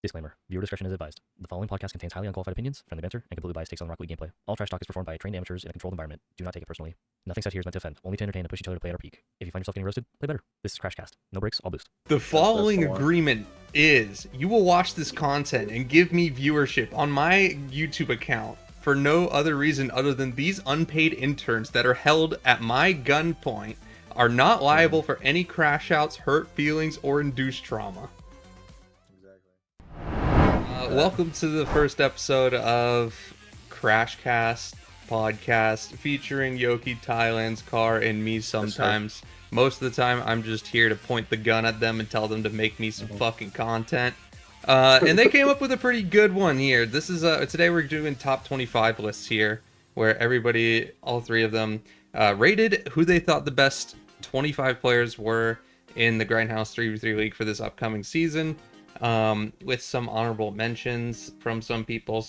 Disclaimer. Viewer discretion is advised. The following podcast contains highly unqualified opinions, friendly banter, and completely biased takes on Rocket League gameplay. All trash talk is performed by trained amateurs in a controlled environment. Do not take it personally. Nothing said here is meant to offend, only to entertain and push each other to play at our peak. If you find yourself getting roasted, play better. This is CrashCast. No breaks, all boost. The following agreement is you will watch this content and give me viewership on my YouTube account for no other reason other than these unpaid interns that are held at my gunpoint are not liable for any crash outs, hurt feelings, or induced trauma. Welcome to the first episode of CrashCast podcast featuring Yoki, Thailand's car, and me sometimes. Most of the time, I'm just here to point the gun at them and tell them to make me some fucking content. And they came up with a pretty good one here. This is today we're doing top 25 lists here, where everybody, all three of them, rated who they thought the best 25 players were in the Grindhouse 3v3 League for this upcoming season. With some honorable mentions from some people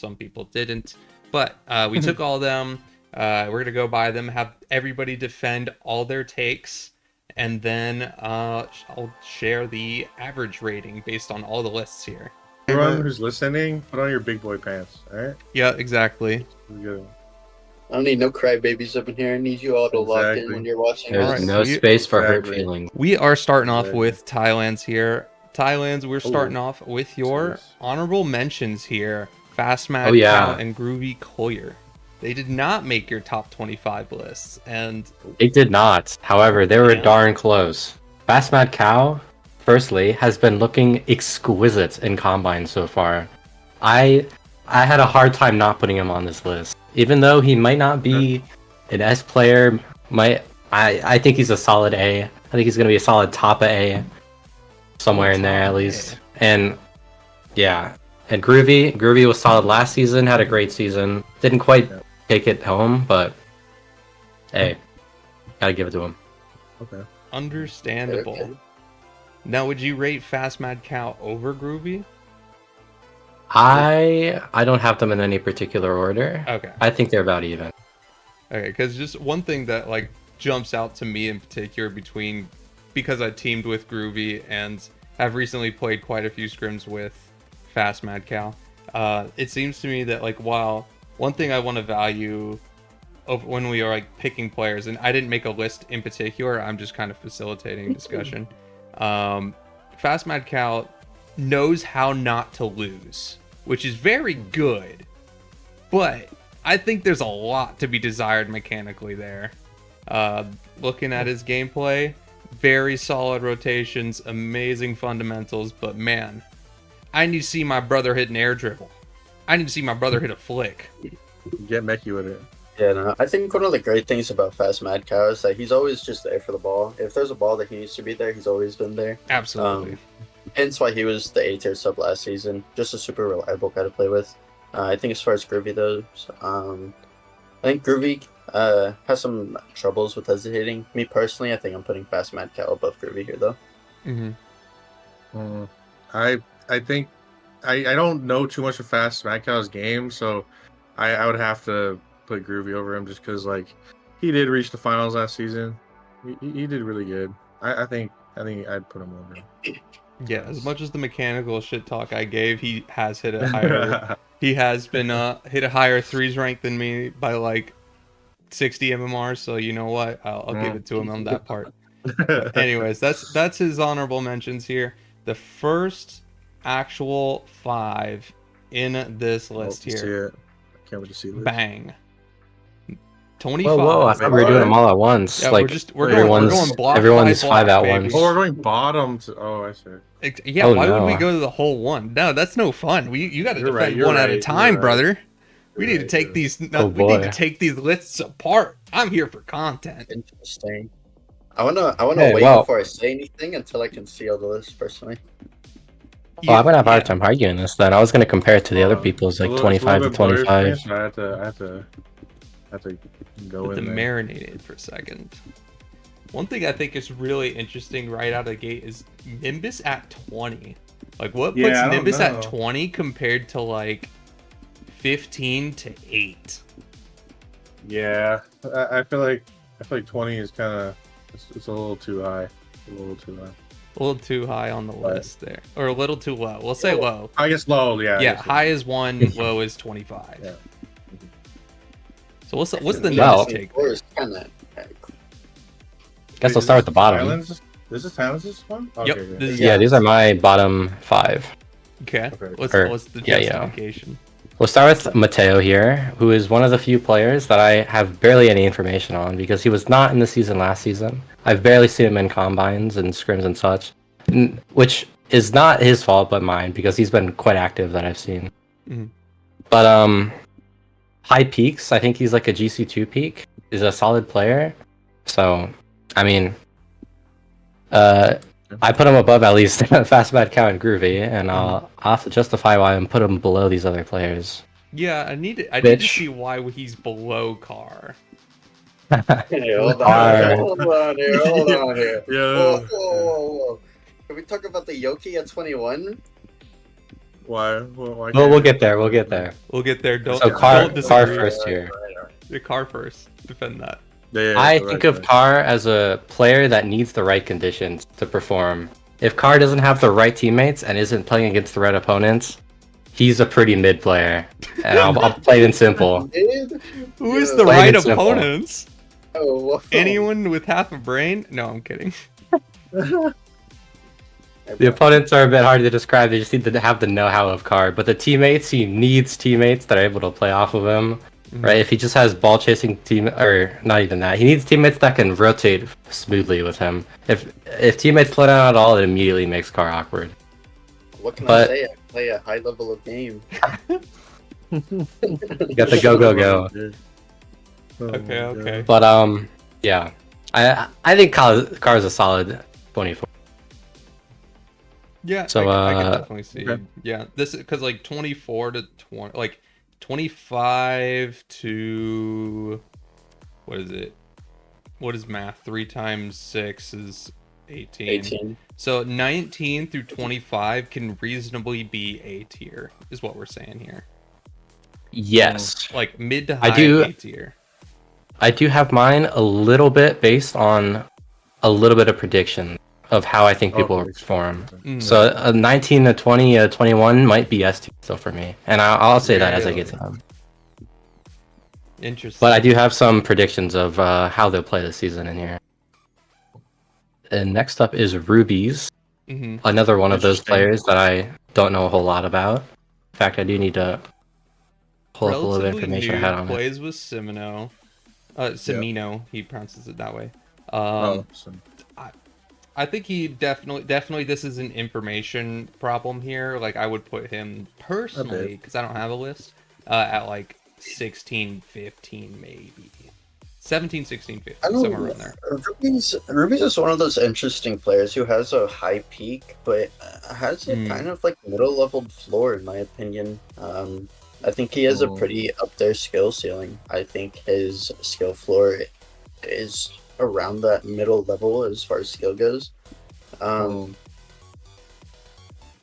didn't, but we took all of them. We're gonna go by them, have everybody defend all their takes, and then I'll share the average rating based on all the lists here. Everyone who's listening, put on your big boy pants, alright? Yeah, exactly. Good. I don't need no crybabies up in here. I need you all to lock in when you're watching. There's Alright, no space for hurt feelings. We are starting off with Thailand's here. Thailand's, we're starting off with your honorable mentions here. Fast Mad Cow and Groovy Collier. They did not make your top 25 lists, and They did not. However, they were darn close. Fast Mad Cow, firstly, has been looking exquisite in Combine so far. I had a hard time not putting him on this list. Even though he might not be an S player, I think he's a solid A. I think he's going to be a solid top A. Somewhere in there at least. And yeah. And Groovy was solid last season, had a great season. Didn't quite take it home, but hey, gotta give it to him. Okay. understandable. Okay. Now, would you rate Fast Mad Cow over Groovy? I don't have them in any particular order. Okay. I think they're about even. Okay, because just one thing that like jumps out to me in particular because I teamed with Groovy and have recently played quite a few scrims with Fast Mad Cow. It seems to me that like while one thing I want to value of when we are like picking players, and I didn't make a list in particular, I'm just kind of facilitating discussion. Fast Mad Cow knows how not to lose, which is very good, but I think there's a lot to be desired mechanically there. Looking at his gameplay, very solid rotations, amazing fundamentals, but man, I need to see my brother hit an air dribble. I need to see my brother hit a flick. Get Mecky with it. Yeah, no, I think one of the great things about Fast Mad Cow is that he's always just there for the ball. If there's a ball that he needs to be there, he's always been there. Absolutely. Hence why he was the A-tier sub last season. Just a super reliable guy to play with. I think as far as Groovy though, I think Groovy has some troubles with hesitating. Me personally, I think I'm putting Fast Mad Cow above Groovy here though. Mm-hmm. I think I don't know too much of Fast Mad Cow's game, so I would have to put Groovy over him just because like he did reach the finals last season. He did really good. I think I'd put him over him. Yeah, as much as the mechanical shit talk I gave, he has hit a higher. He has been hit a higher threes rank than me by like 60 MMR. So you know what? I'll give it to him on that part. Anyways, that's his honorable mentions here. The first actual 5 in this list here. Can't wait to see this. Bang. 25. Whoa! I thought we were doing them all at once. Yeah, like we're going block everyone's by block, 5 at baby. once. Oh, we're going bottom to. Oh, I see. Yeah, Oh, why would no. we go to the whole one? No, that's no fun. You got to You're defend right, one at a you're time, right. brother. We You're need to right, take dude. these. Oh, We need to boy. take these lists apart. I'm here for content. Interesting. I wanna Hey, wait well- before I say anything until I can see all the lists personally. Well, I'm gonna have a hard Yeah. time arguing this. Then I was gonna compare it to the other people's like It's a 25 to little bit blurry 25. for me, so I have to go Let in them there. marinate it for a second. One thing I think is really interesting right out of the gate is Nimbus at 20. Like, what Yeah, puts I don't Nimbus know. at 20 compared to like 15 to 8? Yeah, I feel like 20 is kind of it's a little too high. A little too high. A little too high on the list there, or a little too low. We'll say low. I guess low. Yeah. I Yeah, guess high low. is 1, low is 25. Yeah. So what's the Well- next take there? Kinda... Guess we'll start with the bottom. This is Thailand's one. Okay, Yep, okay. this is- Yeah, these are my bottom 5. Okay. Okay. What's the Yeah, yeah. justification? We'll start with Mateo here, who is one of the few players that I have barely any information on because he was not in the season last season. I've barely seen him in combines and scrims and such, which is not his fault but mine because he's been quite active that I've seen. Mhm. But high peaks, I think he's like a GC2 peak. Is a solid player, so I mean, I put him above at least Fast Mad Cow and Groovy, and I'll have to justify why I'm put him below these other players. Yeah, I need to Bitch. see why he's below Car. Hey, hold Alright. on here. Yeah. Whoa. Can we talk about the Yoki at 21? Why? Why Well, can't we'll you? get there. We'll get there. We'll get there. Don't So Car don't disagree. first here. The Car first. Defend that. Yeah, I right, think of right. Carr as a player that needs the right conditions to perform. If Carr doesn't have the right teammates and isn't playing against the right opponents, he's a pretty mid player. And I'll play it in simple. Who is Yeah. the Plain right and simple. opponents? Oh, whoa. Anyone with half a brain? No, I'm kidding. The opponents are a bit hard to describe. They just need to have the know-how of Carr. But the teammates, he needs teammates that are able to play off of him. Right? If he just has ball chasing team, or not even that, he needs teammates that can rotate smoothly with him. If teammates play down at all, it immediately makes Carr awkward. What can But- I say? I play a high level of game. You got the go. Okay. But yeah, I think Carr is a solid 24. Yeah, So, I can definitely see. okay. Yeah, this because like 24 to 20, like 25 to what is it? What is math? 3 times 6 is 18. 18. So 19 through 25 can reasonably be A tier, is what we're saying here. Yes, Like mid to I high do- A tier. I do have mine a little bit based on a little bit of prediction of how I think people will perform. Mm. So a 19, a 20, a 21 might be S tier still for me, and I'll say that as I get to them. Interesting. But I do have some predictions of how they'll play this season in here. And next up is Rubies, Mhm. another one of those Interesting. players that I don't know a whole lot about. In fact, I do need to pull up a little bit of Relatively information I new, had on it. plays with Simino. Simino, he pronounces it that way. Oh, so- I think he definitely this is an information problem here. Like I would put him personally, because I don't have a list, at like 16, 15 maybe. 17, 16, 15, I don't somewhere around there. Rubies is one of those interesting players who has a high peak, but has a kind of like middle level floor, in my opinion. I think he has a pretty up there skill ceiling. I think his skill floor is around that middle level as far as skill goes.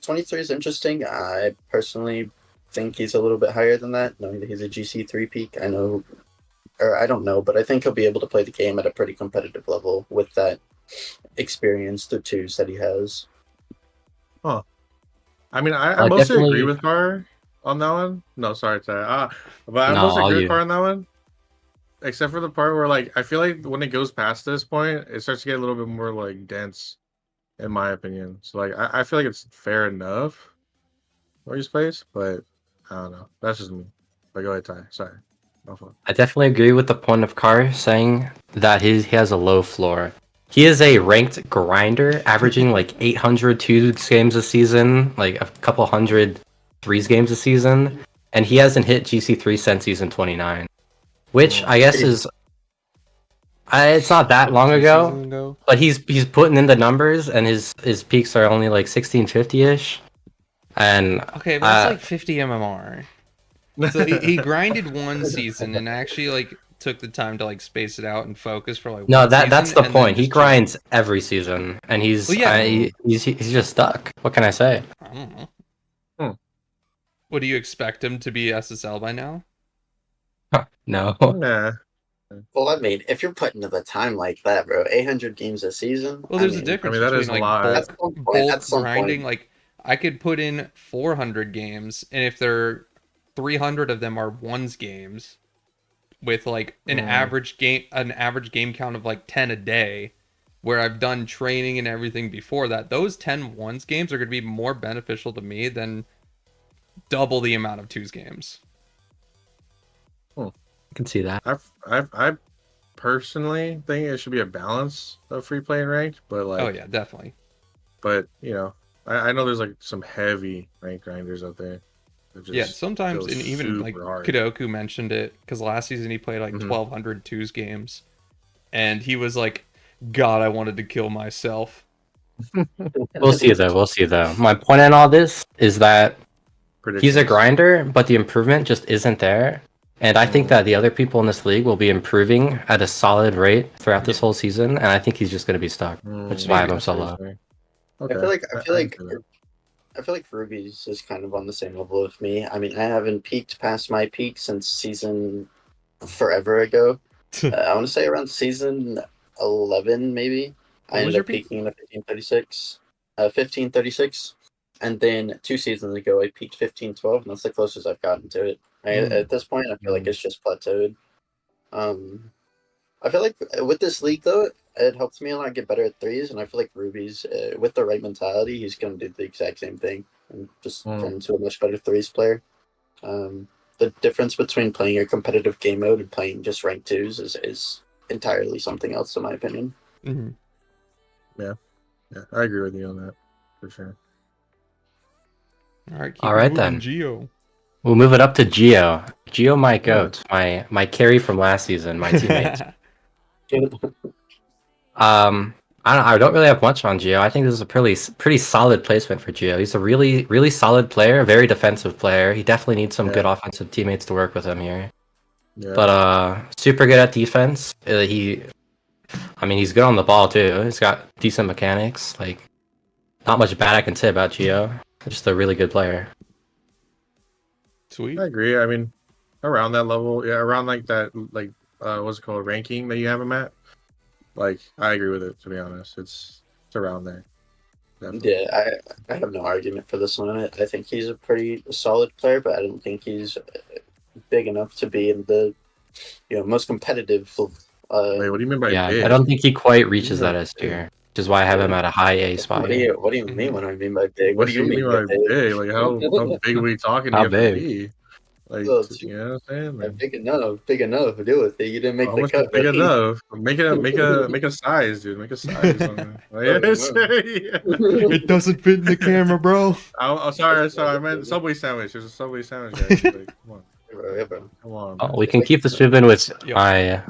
23 is interesting. I personally think he's a little bit higher than that, knowing that he's a GC3 peak. I don't know, but I think he'll be able to play the game at a pretty competitive level with that experience, the twos that he has. I mean, I mostly definitely- agree with Carr on that one. No, sorry, Ty. But I No, mostly all agree you. with Carr on that one. Except for the part where, like, I feel like when it goes past this point, it starts to get a little bit more, like, dense, in my opinion. So, like, I feel like it's fair enough where he's placed, but I don't know. That's just me. But go ahead, Ty. Sorry. My fault. I definitely agree with the point of Carr saying that he has a low floor. He is a ranked grinder, averaging like 800 twos games a season, like a couple hundred threes games a season, and he hasn't hit GC3 since season 29, which I guess is it's not that long ago, but he's putting in the numbers, and his peaks are only like 1650-ish, and Okay, but that's like 50 MMR. So he grinded one season and actually like took the time to like space it out and focus for like no, one that's season, the and then point. He just grinds every season, and he's Well, yeah. he's just stuck. What can I say? I don't know. Hmm. What do you expect him to be SSL by now? No. Nah. Well, I mean, if you're putting to the time like that, bro, 800 games a season. Well, there's a mean, difference that between is a like lot. At some point, bulk grinding. point. Like I could put in 400 games, and if there 300 of them are ones games with like an average game count of like 10 a day, where I've done training and everything before that, those 10 ones games are going to be more beneficial to me than double the amount of twos games. I can see that. I personally think it should be a balance of free play and ranked, but like, Oh yeah, definitely. but you know, I know there's like some heavy rank grinders out there. that Yeah, just sometimes, go and even like super hard. Kadoku mentioned it because last season he played like 1,200 twos games, and he was like, "God, I wanted to kill myself." We'll see though. We'll see though. My point in all this is that he's a Predictions. grinder, but the improvement just isn't there. And I think that the other people in this league will be improving at a solid rate throughout this whole season, and I think he's just going to be stuck, which is why I have him so low. Okay. I feel like Ruby's is kind of on the same level with me. I mean, I haven't peaked past my peak since season forever ago. I want to say around season 11, maybe. What I was ended your up peak? peaking in a 1536. 1536. And then 2 seasons ago, I peaked 1512, and that's the closest I've gotten to it. At this point, I feel like it's just plateaued. I feel like with this league, though, it helps me a lot get better at threes, and I feel like Ruby's, with the right mentality, he's going to do the exact same thing and just turn into a much better threes player. The difference between playing a competitive game mode and playing just ranked twos is entirely something else, in my opinion. Mm-hmm. Yeah, I agree with you on that for sure. All right then. Geo. We'll move it up to Geo. Geo, my goat, my carry from last season, my teammate. I don't really have much on Geo. I think this is a pretty solid placement for Geo. He's a really solid player, a very defensive player. He definitely needs some good offensive teammates to work with him here. Yeah. But super good at defense. He's good on the ball too. He's got decent mechanics. Like, not much bad I can say about Geo. Just a really good player. Sweet. I agree. I mean, around that level, around like that, like what's it called, ranking that you have him at. Like, I agree with it, to be honest. It's around there. Definitely. Yeah, I have no argument for this one. I think he's a pretty solid player, but I don't think he's big enough to be in the most competitive. Wait, what do you mean by big? I don't think he quite reaches that S tier, which is why I have him at a high A spot. What do you mean when I mean by big? What do you mean by big? Like, how big are we talking? How big? big? Like, well, you know what I'm saying? Like, big enough to do with it. You didn't make the cut. Big enough. Make a size, dude. Make a size. It doesn't fit in the camera, bro. I'm sorry. I meant Subway sandwich. There's a Subway sandwich, guys. Like, come on. Come on. We can keep this moving with my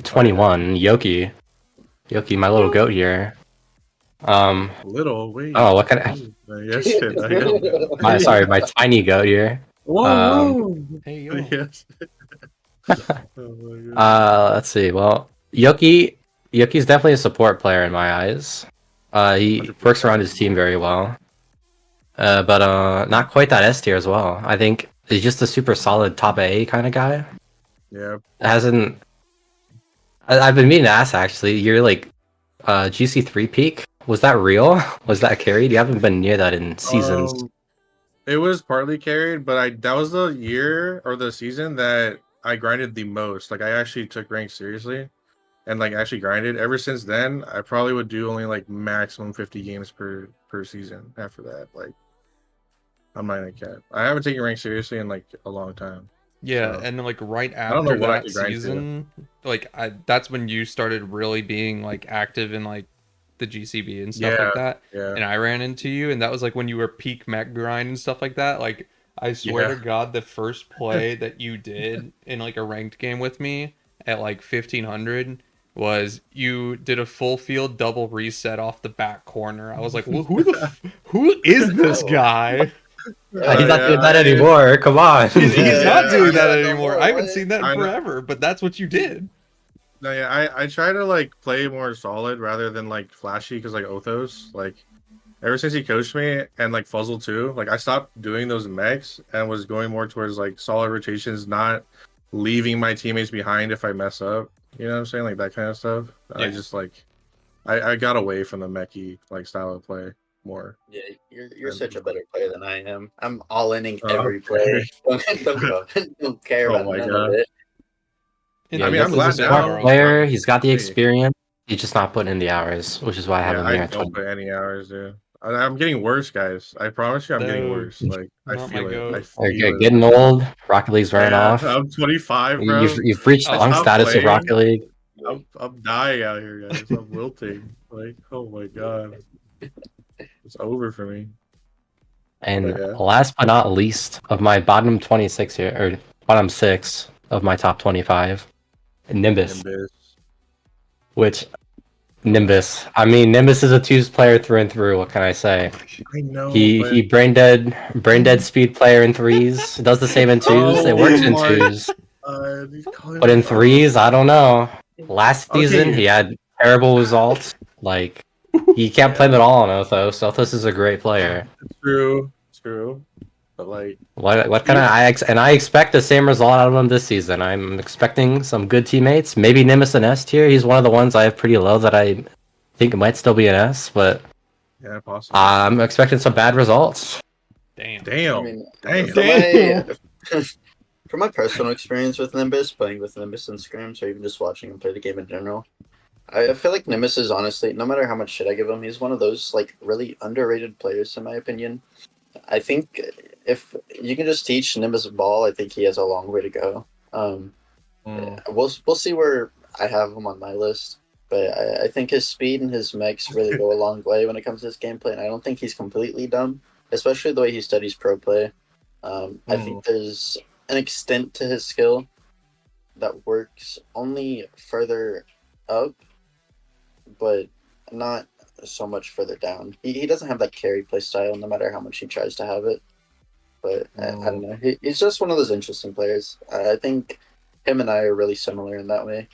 21 Yoki. Yoki, my little goat here. Little. Wait. Oh, what kind of? Yes. My tiny goat here. Whoa. Hey yo. Yes. Let's see. Well, Yoki's definitely a support player in my eyes. He 100%. Works around his team very well. But not quite that S tier as well. I think he's just a super solid top A kind of guy. Yeah. Hasn't. I've been meaning to ask actually. You're like, GC3 peak. Was that real? Was that carried? You haven't been near that in seasons. It was partly carried, but that was the year or the season that I grinded the most. Like, I actually took rank seriously and like actually grinded. Ever since then, I probably would do only like maximum 50 games per season after that. Like, I'm not gonna cap. I haven't taken rank seriously in like a long time. Yeah, so. And then like right after that season, like that's when you started really being like active in like the GCB and stuff like that. Yeah. And I ran into you, and that was like when you were peak mech grind and stuff like that. Like, I swear to God, the first play that you did in like a ranked game with me at like 1500 was you did a full field double reset off the back corner. I was like, well, who is this guy? He's not doing that anymore. Come on. He's not doing that anymore. I haven't seen that in forever, but that's what you did. No, yeah, I try to like play more solid rather than like flashy because like Othos, like ever since he coached me and like Fuzzle too, like I stopped doing those mechs and was going more towards like solid rotations, not leaving my teammates behind if I mess up. You know what I'm saying? Like that kind of stuff. I Yeah. just like I got away from the mechy like style of play more. Yeah, you're And- such a better player than I am. I'm all inning Oh, every okay. play. Don't care Oh about my none God. of it. Yeah, I mean, I'm he's a glad smart now. player. He's got the Hey. experience. He's just not putting in the hours, which is why I have Yeah, him I here at don't 20. put any hours, dude. I'm getting worse, guys. I promise you, I'm getting No, worse. Like I not my feel it. I goat. feel it. Getting old. Rocket League's wearing Yeah, off. I'm 25, You've bro. you've reached Oh. I unk stopped status of playing. Rocket League. I'm dying out here, guys. I'm wilting. Like, oh my God, it's over for me. And But yeah, last but not least of my bottom 26 here, or bottom 6 of my top 25, Nimbus. Nimbus. Which Nimbus? I mean, Nimbus is a twos player through and through. What can I say? I know, He brain dead speed player in threes. Does the same in twos. It works Oh in my twos, he's calling but me in out. threes, I don't know. Last season, Okay. he had terrible results. Like he can't play Yeah. them at all on Othos. Othos is a great player. True. But like, What kind of I expect the same result out of him this season. I'm expecting some good teammates. Maybe Nimbus an S tier. He's one of the ones I have pretty low that I think might still be an S, but yeah, possible. I'm expecting some bad results. Damn. Damn. I mean, Damn. from my personal experience with Nimbus, playing with Nimbus in scrims, or even just watching him play the game in general, I feel like Nimbus is honestly, no matter how much shit I give him, he's one of those like really underrated players in my opinion. I think if you can just teach Nimbus ball, I think he has a long way to go. We'll see where I have him on my list, but I think his speed and his mechs really go a long way when it comes to his gameplay, and I don't think he's completely dumb, especially the way he studies pro play. I think there's an extent to his skill that works only further up, but not so much further down. He doesn't have that carry play style, no matter how much he tries to have it. But I don't know. He's just one of those interesting players. I think him and I are really similar in that way.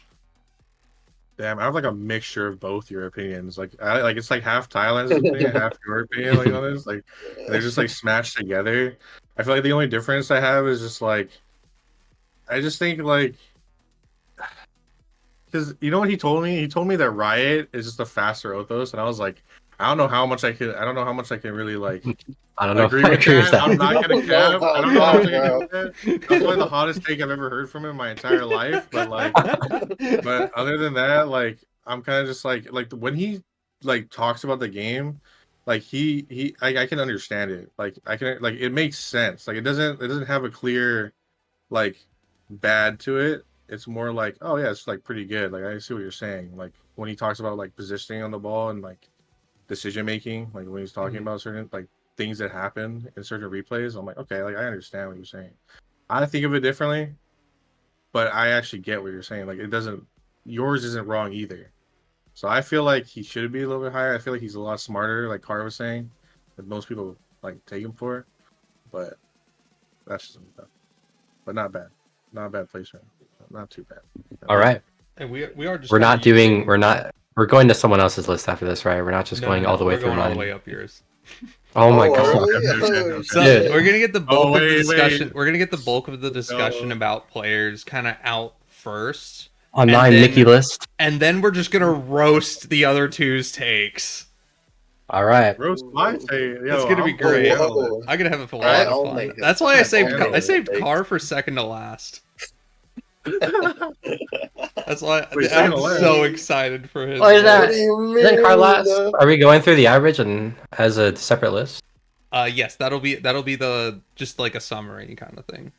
Damn, I have like a mixture of both your opinions. Like, it's like half Thailand's opinion, half your opinion. Like on this, like they're just like smashed together. I feel like the only difference I have is just like, I just think like, because you know what he told me? He told me that Riot is just a faster Othos, and I was like, I don't know how much I can really like. I don't know Agree if I with agree with that. that. I'm not gonna cap. I don't know how much I can agree with that. That's Bro. probably the hottest take I've ever heard from him in my entire life. But like, but other than that, like I'm kind of just like when he like talks about the game, like I can understand it. Like I can like it makes sense. Like it doesn't have a clear like bad to it. It's more like, oh yeah, it's like pretty good. Like I see what you're saying. Like when he talks about like positioning on the ball and like decision making, like when he's talking about certain like things that happen in certain replays, I'm like, okay, like I understand what you're saying. I think of it differently, but I actually get what you're saying. Like it doesn't, yours isn't wrong either. So I feel like he should be a little bit higher. I feel like he's a lot smarter, like Car was saying, that most people like take him for. But that's just but not bad. Not a bad placement. Not too bad. All right. And we are just We're kinda not doing. using- We're going to someone else's list after this, right? We're not just No, going no, all the way we're through going all mine. the way up yours. Oh my Oh, god. really? Okay. So Dude. we're gonna get the bulk of the wait. discussion. We're gonna get the bulk of the discussion No. about players kind of out first, On And my then- Mickey list. and then we're just gonna roast the other two's takes. All right. Roast my say. It's gonna be great. I'm gonna have a lot Alright, of I'll fun. make it. That's why I saved I'll make I saved it. Car for second to last. That's why Wait, I'm second to last? so excited for his. Why is that? What do you Isn't mean? Car last? Are we going through the average and as a separate list? Yes, that'll be the just like a summary kind of thing,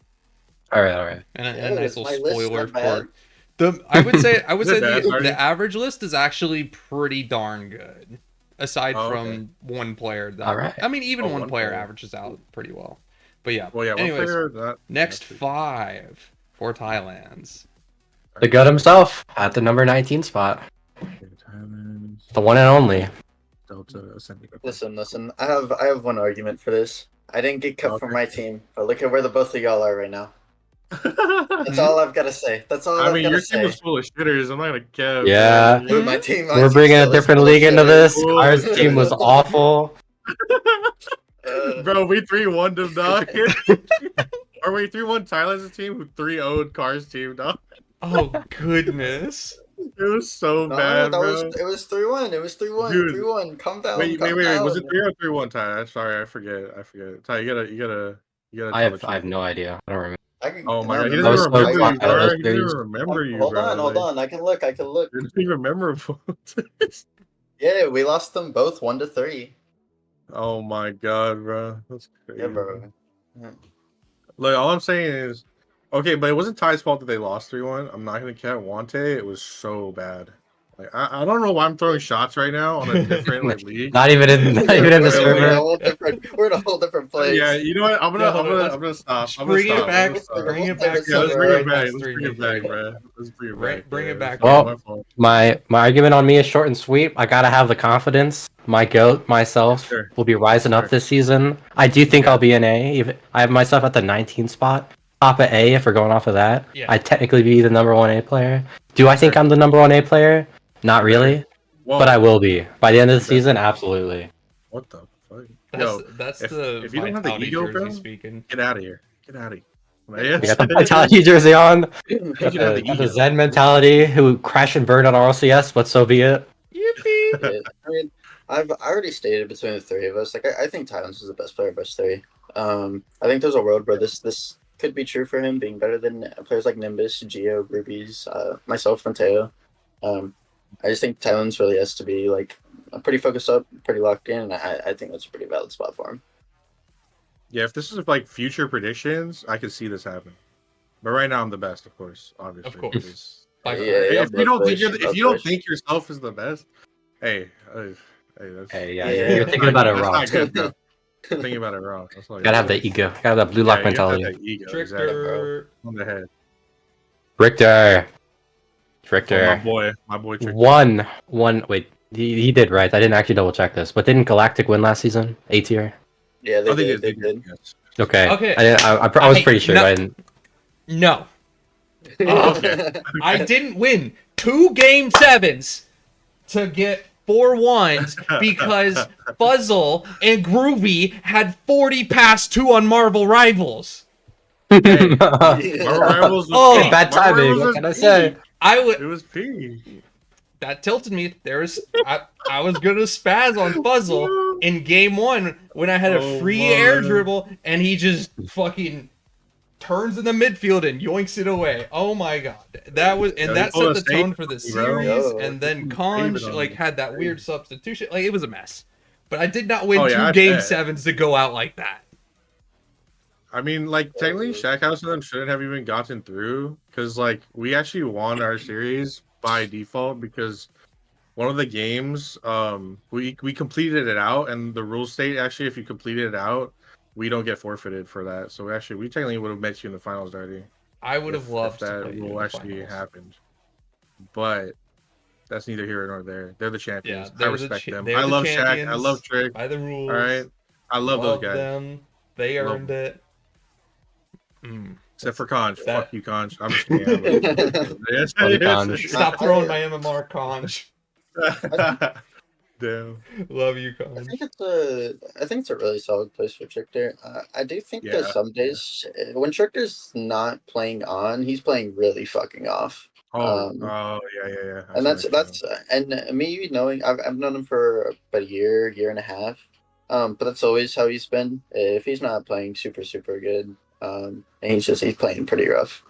All right. and a Yeah, nice is little my list spoiler not bad? for the. I would say Is it bad, Marty? the average list is actually pretty darn good, aside Oh, from okay. one player. That, All right. I mean, even Oh, one one player player. averages out pretty well. But yeah. Well, yeah. One Anyways, player. That, next that's pretty- 5 for Thailand's. The goat himself at the number 19 spot. The one and only. Delta Ascending. Listen. I have one argument for this. I didn't get cut from Okay. my team, but look at where the both of y'all are right now. That's Hmm? all I've got to say. That's all I I've mean, got your to team say. was full of shitters. I'm not gonna care. Yeah. With my team, We're bringing a different league into this. Ours team was awful. Bro, we 3-1 them, dog. Or wait, 3-1 Thailand's team who 3-0'd Car's team, dog. Oh goodness. It was so No, bad, that was bro. it was 3-1. It was 3-1. Dude. 3-1. Calm down. Wait. Calm Was it down. 3 or 3-1, Ty? I'm sorry, I forget. Ty, you gotta I tell the have I have truth. no idea. I don't remember. Oh my No, god, he no, doesn't I even was no. so remember you, blocked out of bro. those He doesn't even series. remember you, Hold bro. on, hold Like, on. I can look. you're not even memorable. Yeah, we lost them both 1-3. Oh my god, bro. That's crazy. Yeah, bro. Look, all I'm saying is, okay, but it wasn't Ty's fault that they lost 3-1. I'm not gonna count Wante. It was so bad. Like, I don't know why I'm throwing shots right now on a different like league. Not even in the We're server. We're in a whole different place. Yeah, you know what? I'm No, gonna stop. just I'm gonna bring it stop. back. I'm gonna stop. Bring it We'll back. play Yeah, the let's server bring it right back. Grindhouse Let's 3 bring it back, bro. Let's bring it back. Bring it back. Well, my fault. my argument on me is short and sweet. I gotta have the confidence. My goat, myself, Sure. will be rising up Sure. this season. I do think Yeah. I'll be an A. I have myself at the 19th spot. Top of A if we're going off of that. Yeah. I'd technically be the number 1 A player. Do I think Sure. I'm the number 1 A player? Not really. Whoa. But I will be. By the end of the Definitely. season, absolutely. What the fuck? That's if the you don't have the Vitality ego, jersey bro, speaking. get out of here. Get out of here. We got the Vitality jersey on. You Got should have the, the got the ego. Zen mentality who crash and burn on RLCS, but so be it. Yippee! Yeah, I mean, I already stated between the three of us. Like, I think Tyrants is the best player of us three. I think there's a world where this could be true for him, being better than players like Nimbus, Geo, Rubies, myself, Mateo. I just think Tyrants really has to be like pretty focused up, pretty locked in, and I think that's a pretty valid spot for him. Yeah, if this is like future predictions, I could see this happen. But right now, I'm the best, of course. Obviously, Of course. because- By far. Yeah, if you don't think both if you don't wish. think yourself is the best, hey, that's Hey, yeah, Yeah. you're thinking about it that's wrong. not good, bro. You're thinking about it wrong. That's all Gotta have the ego. Gotta have that blue lock you have to have mentality. that ego, exactly. Trickster. On the head. Richter. Oh, my boy. Trickster. One. Wait, he did right. I didn't actually double check this, but didn't Galactic win last season? A tier. Yeah, they Oh, did. They did. Yes. Okay. Okay. I was pretty sure. No. I didn't. No. Oh, okay. I didn't win 2 game 7s to get 4-1s because Fuzzle and Groovy had 40 past 2 on Marvel Rivals. Marvel Rivals was Oh, peak. bad Marvel timing, Rivals what was can I peak. say? It was peak. That tilted me. I was gonna spaz on Fuzzle in game 1 when I had a Oh, free man. air dribble and he just fucking turns in the midfield and yoinks it away. Oh my god. That Yeah, set he pulled the a tone for the save, bro. series, Yo, and then he Conj saved it on like me. had that weird substitution. Like, it was a mess. But I did not win Oh, yeah, 2 I game bet. 7s to go out like that. I mean, like, technically, Shackhouse and them shouldn't have even gotten through because, like, we actually won our series by default because one of the games, we completed it out, and the rule state actually, if you completed it out, we don't get forfeited for that. So we technically would have met you in the finals already. I would have if loved to that play you in rule the actually finals. happened, but that's neither here nor there. They're the champions. Yeah, I they're the respect them. they're I the love Shaq. I champions love Trick. by the rules. All right, I love those guys. them. They Love earned it. Mm. Except for Conch. that- Fuck you, Conch. I'm just kidding. Yes, Funny yes. Conch. Stop throwing my MMR, Conj. Damn. Love you, I Conj. think it's a really solid place for Trickster. I do think Yeah, that some days when Trickster's not playing on, he's playing really fucking off. Oh, yeah. And that's and me knowing I've known him for about a year and a half. But that's always how he's been. If he's not playing super good, and he's playing pretty rough.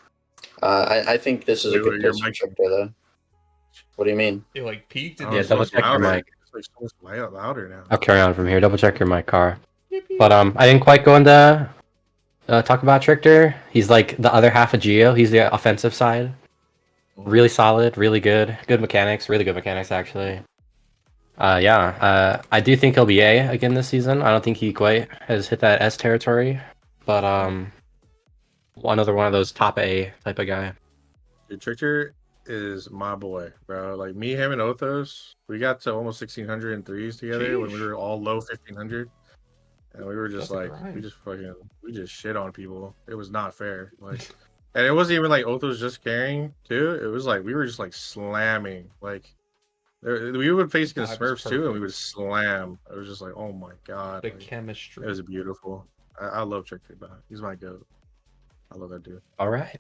I think this is a good Your place for mic- Trickster though. What do you mean? You like peaked and Oh, Yeah, it's double so much check your louder. mic. It's like so much louder now. I'll carry on from here. Double check your mic, car. But I didn't quite go into talk about Trickster. He's like the other half of Geo. He's the offensive side. Really solid, really good mechanics, really good mechanics actually. I do think he'll be A again this season. I don't think he quite has hit that S territory, but another one of those top A type of guy. Dude, Trickster is my boy, bro. Like me, him, and Othos, we got to almost 1,600 in threes together when we were all low 1,500, and we were just That's a like, grind. we just shit on people. It was not fair, like, and it wasn't even like Othos just carrying too. It was like we were just like slamming, like we would face against Vibe is Smurfs too, and we perfect. would slam. It was just like, oh my god, the like, chemistry. it was beautiful. I love Trickster, bro. He's my goat. I love that dude. All right.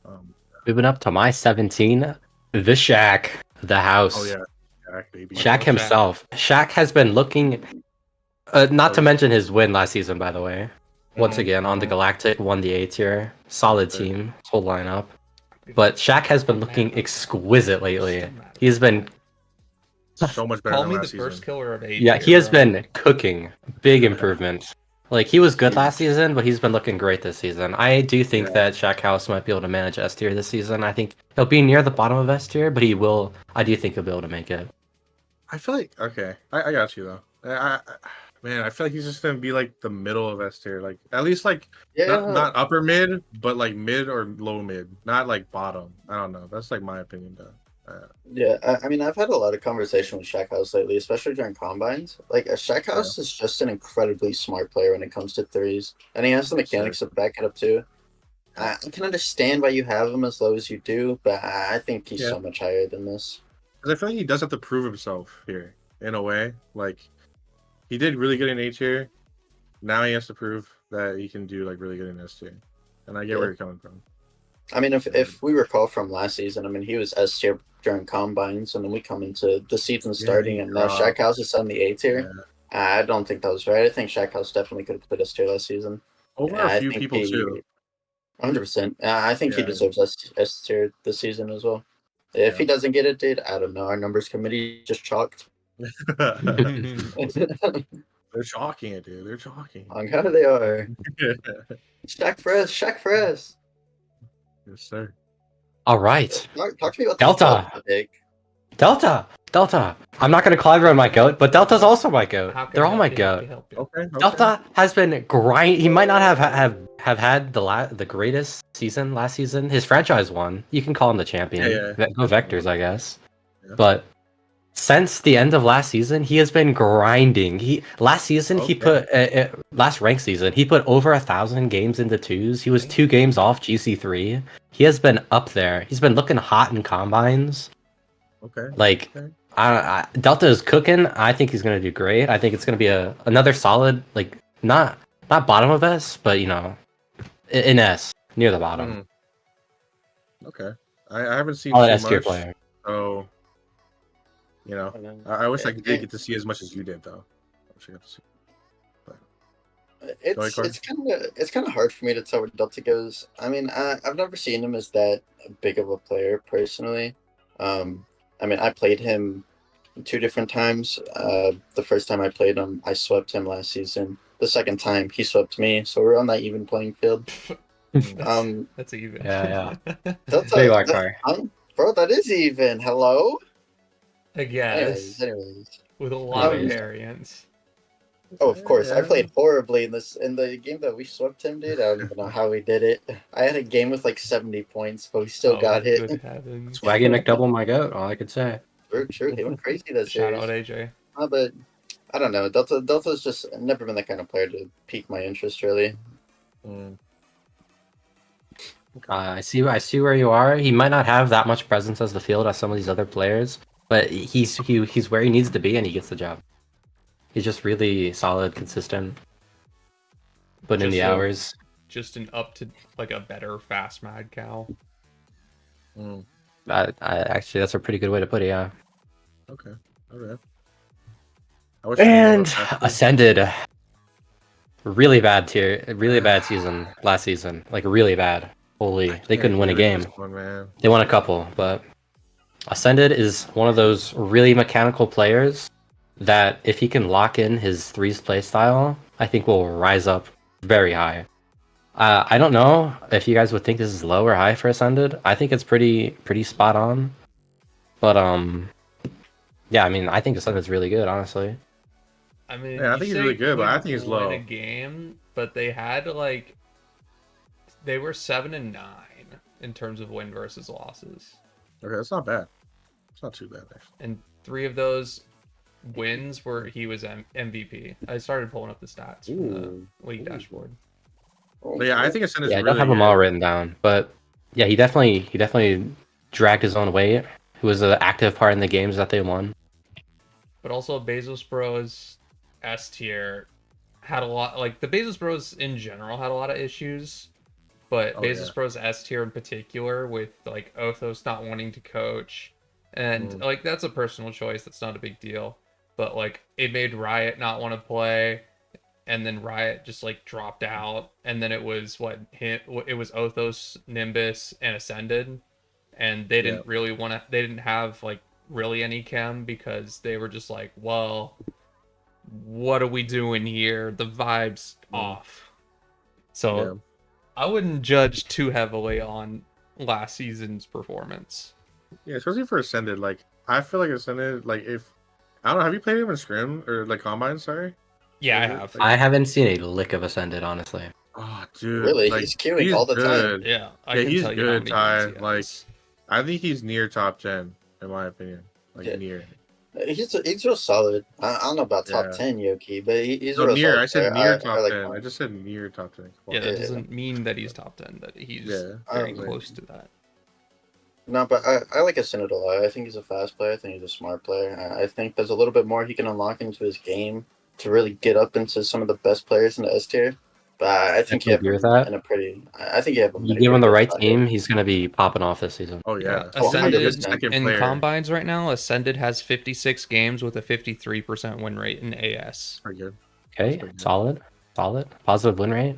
Moving up to my 17, the Shack, the house. Oh yeah, Shaq, baby. Shaq Shaq. himself. Shaq has been looking. Not to Oh, mention his win last season, by the way. Once Mhm, again, on the mhm. Galactic, won the A tier. Solid Yes, sir. team, whole lineup. But Shaq has been looking exquisite lately. He's been, So much better Call than me the last first season. killer of A yeah, tier, he has bro. been cooking. Big improvement. Like, he was good last season, but he's been looking great this season. I do think Yeah. that Shaq House might be able to manage S tier this season. I think he'll be near the bottom of S tier, but he will. I do think he'll be able to make it. I feel like okay, I got you though. Man, I feel like he's just gonna be like the middle of S tier, like at least like Yeah, not upper mid, but like mid or low mid, not like bottom. I don't know. That's like my opinion though. yeah. I mean, I've had a lot of conversation with Shaq House lately, especially during combines. Like, Shaq House is just an incredibly smart player when it comes to threes, and he has the mechanics to back it up too. I can understand why you have him as low as you do, but I think he's Yeah. so much higher than this. Because I feel like he does have to prove himself here in a way. Like he did really good in A tier. Now he has to prove that he can do like really good in S tier. And I get where you're coming from. I mean, if we recall from last season, I mean, he was S tier during combines, and then we come into the season starting, and now Shaq House is on the A tier. Yeah. I don't think that was right. I think Shaq House definitely could have played S tier last season. Over a I few think people too. 100%. I think he Yeah. deserves S tier this season as well. If he doesn't get it, dude, I don't know. Our numbers committee just chalked. They're chalking it, dude. They're chalking. On how they are. Yes, Shaq for us. sir. All right. Talk to me about Delta. This pick. Delta. I'm not gonna call everyone my goat, but Delta's also my goat. They're all my goat. Okay. Delta has been grind. He might not have had the greatest season last season. His franchise won. You can call him the champion. Yeah. Go Vectors, I guess. Yeah. But since the end of last season, he has been grinding. He put last ranked season he put over 1,000 games into twos. He was 2 games off GC3. He has been up there. He's been looking hot in combines. Okay. Like, Delta is cooking. I think he's gonna do great. I think it's gonna be another solid, like not bottom of S, but you know, in S near the bottom. Okay. I haven't seen Solid too S tier much, player. so you know, I wish I did get to see as much as you did though. I wish I got to see. It's kind of hard for me to tell where Delta goes. I mean, I've never seen him as that big of a player personally. I mean, I played him 2 different times. The first time I played him, I swept him last season. The second time, he swept me, so we're on that even playing field. That's even. Yeah. Delta, bro, that is even. Hello. I guess. Anyways. With a lot of Anyways. variance. Oh, of course. I played horribly in the game that we swept him, dude. I don't even know how we did it. I had a game with like 70 points, but we still got hit. Good heavens. Swaggy McDouble, my goat. All I could say. True. He went crazy that Shout series. out AJ. But I don't know. Delta's just never been the kind of player to pique my interest, really. I see where you are. He might not have that much presence as the field as some of these other players, but he's where he needs to be, and he gets the job. He's just really solid, consistent, putting in the hours. Just an up to like a better fast mad cow. I actually, that's a pretty good way to put it. Yeah. Okay. All right. And Ascended. Really bad tier. Really bad season last season. Like really bad. Holy, they couldn't win a game. They won a couple, but Ascended is one of those really mechanical players that if he can lock in his threes play style, I think will rise up very high. I don't know if you guys would think this is low or high for Ascended. I think it's pretty spot on. But yeah, I mean, I think Ascended's really good, honestly. I mean, yeah, I think he's really good, but I think he's low. In a game, but they had they were 7-9 in terms of win versus losses. Okay, that's not bad. It's not too bad actually. And 3 of those wins were he was MVP. I started pulling up the stats from the league dashboard. But yeah, I think Ascended's I really don't have them all written down, but yeah, he definitely dragged his own weight. He was an active part in the games that they won. But also Bezos Bros S tier had a lot, like the Bezos Bros in general had a lot of issues, but Oh, Bezos yeah. Pro's S tier in particular, with like Othos not wanting to coach, and like that's a personal choice. That's not a big deal, but like it made Riot not want to play, and then Riot just like dropped out, and then it was it was Othos, Nimbus, and Ascended, and they didn't really want to. They didn't have like really any chem because they were just like, well, what are we doing here? The vibe's off. So I wouldn't judge too heavily on last season's performance. Yeah, especially for Ascended. Like, I feel like Ascended, like, if I don't know, have you played him in Scrim or like Combine? Sorry. Yeah, I Is it, have. like- I haven't seen a lick of Ascended, honestly. Oh, dude. Really? Like, He's queuing all the time. good. Yeah, I Yeah, can he's tell you how good, many Ty. games he Like, has. I think he's near top 10, in my opinion. Like, Yeah. near. He's real solid. I don't know about top Yeah. 10 Yoki, but he's No, real near. solid. I said player. near top I like 10. him. I just said near top 10. Come Yeah, on. that Yeah. doesn't mean that he's top 10. That he's Yeah. very Um, close to that. No, but I like Ascended a lot. I think he's a fast player. I think he's a smart player. I think there's a little bit more he can unlock into his game to really get up into some of the best players in the S tier. But I think you I have agree him with that. in a pretty. I think you have him. You in a give him pretty the good right spot team, here. he's gonna be popping off this season. Oh, yeah. Oh, Ascended 100%. in player. combines right now. Ascended has 56 games with a 53% win rate in AS. Pretty good. Okay, pretty good. solid. Positive win rate.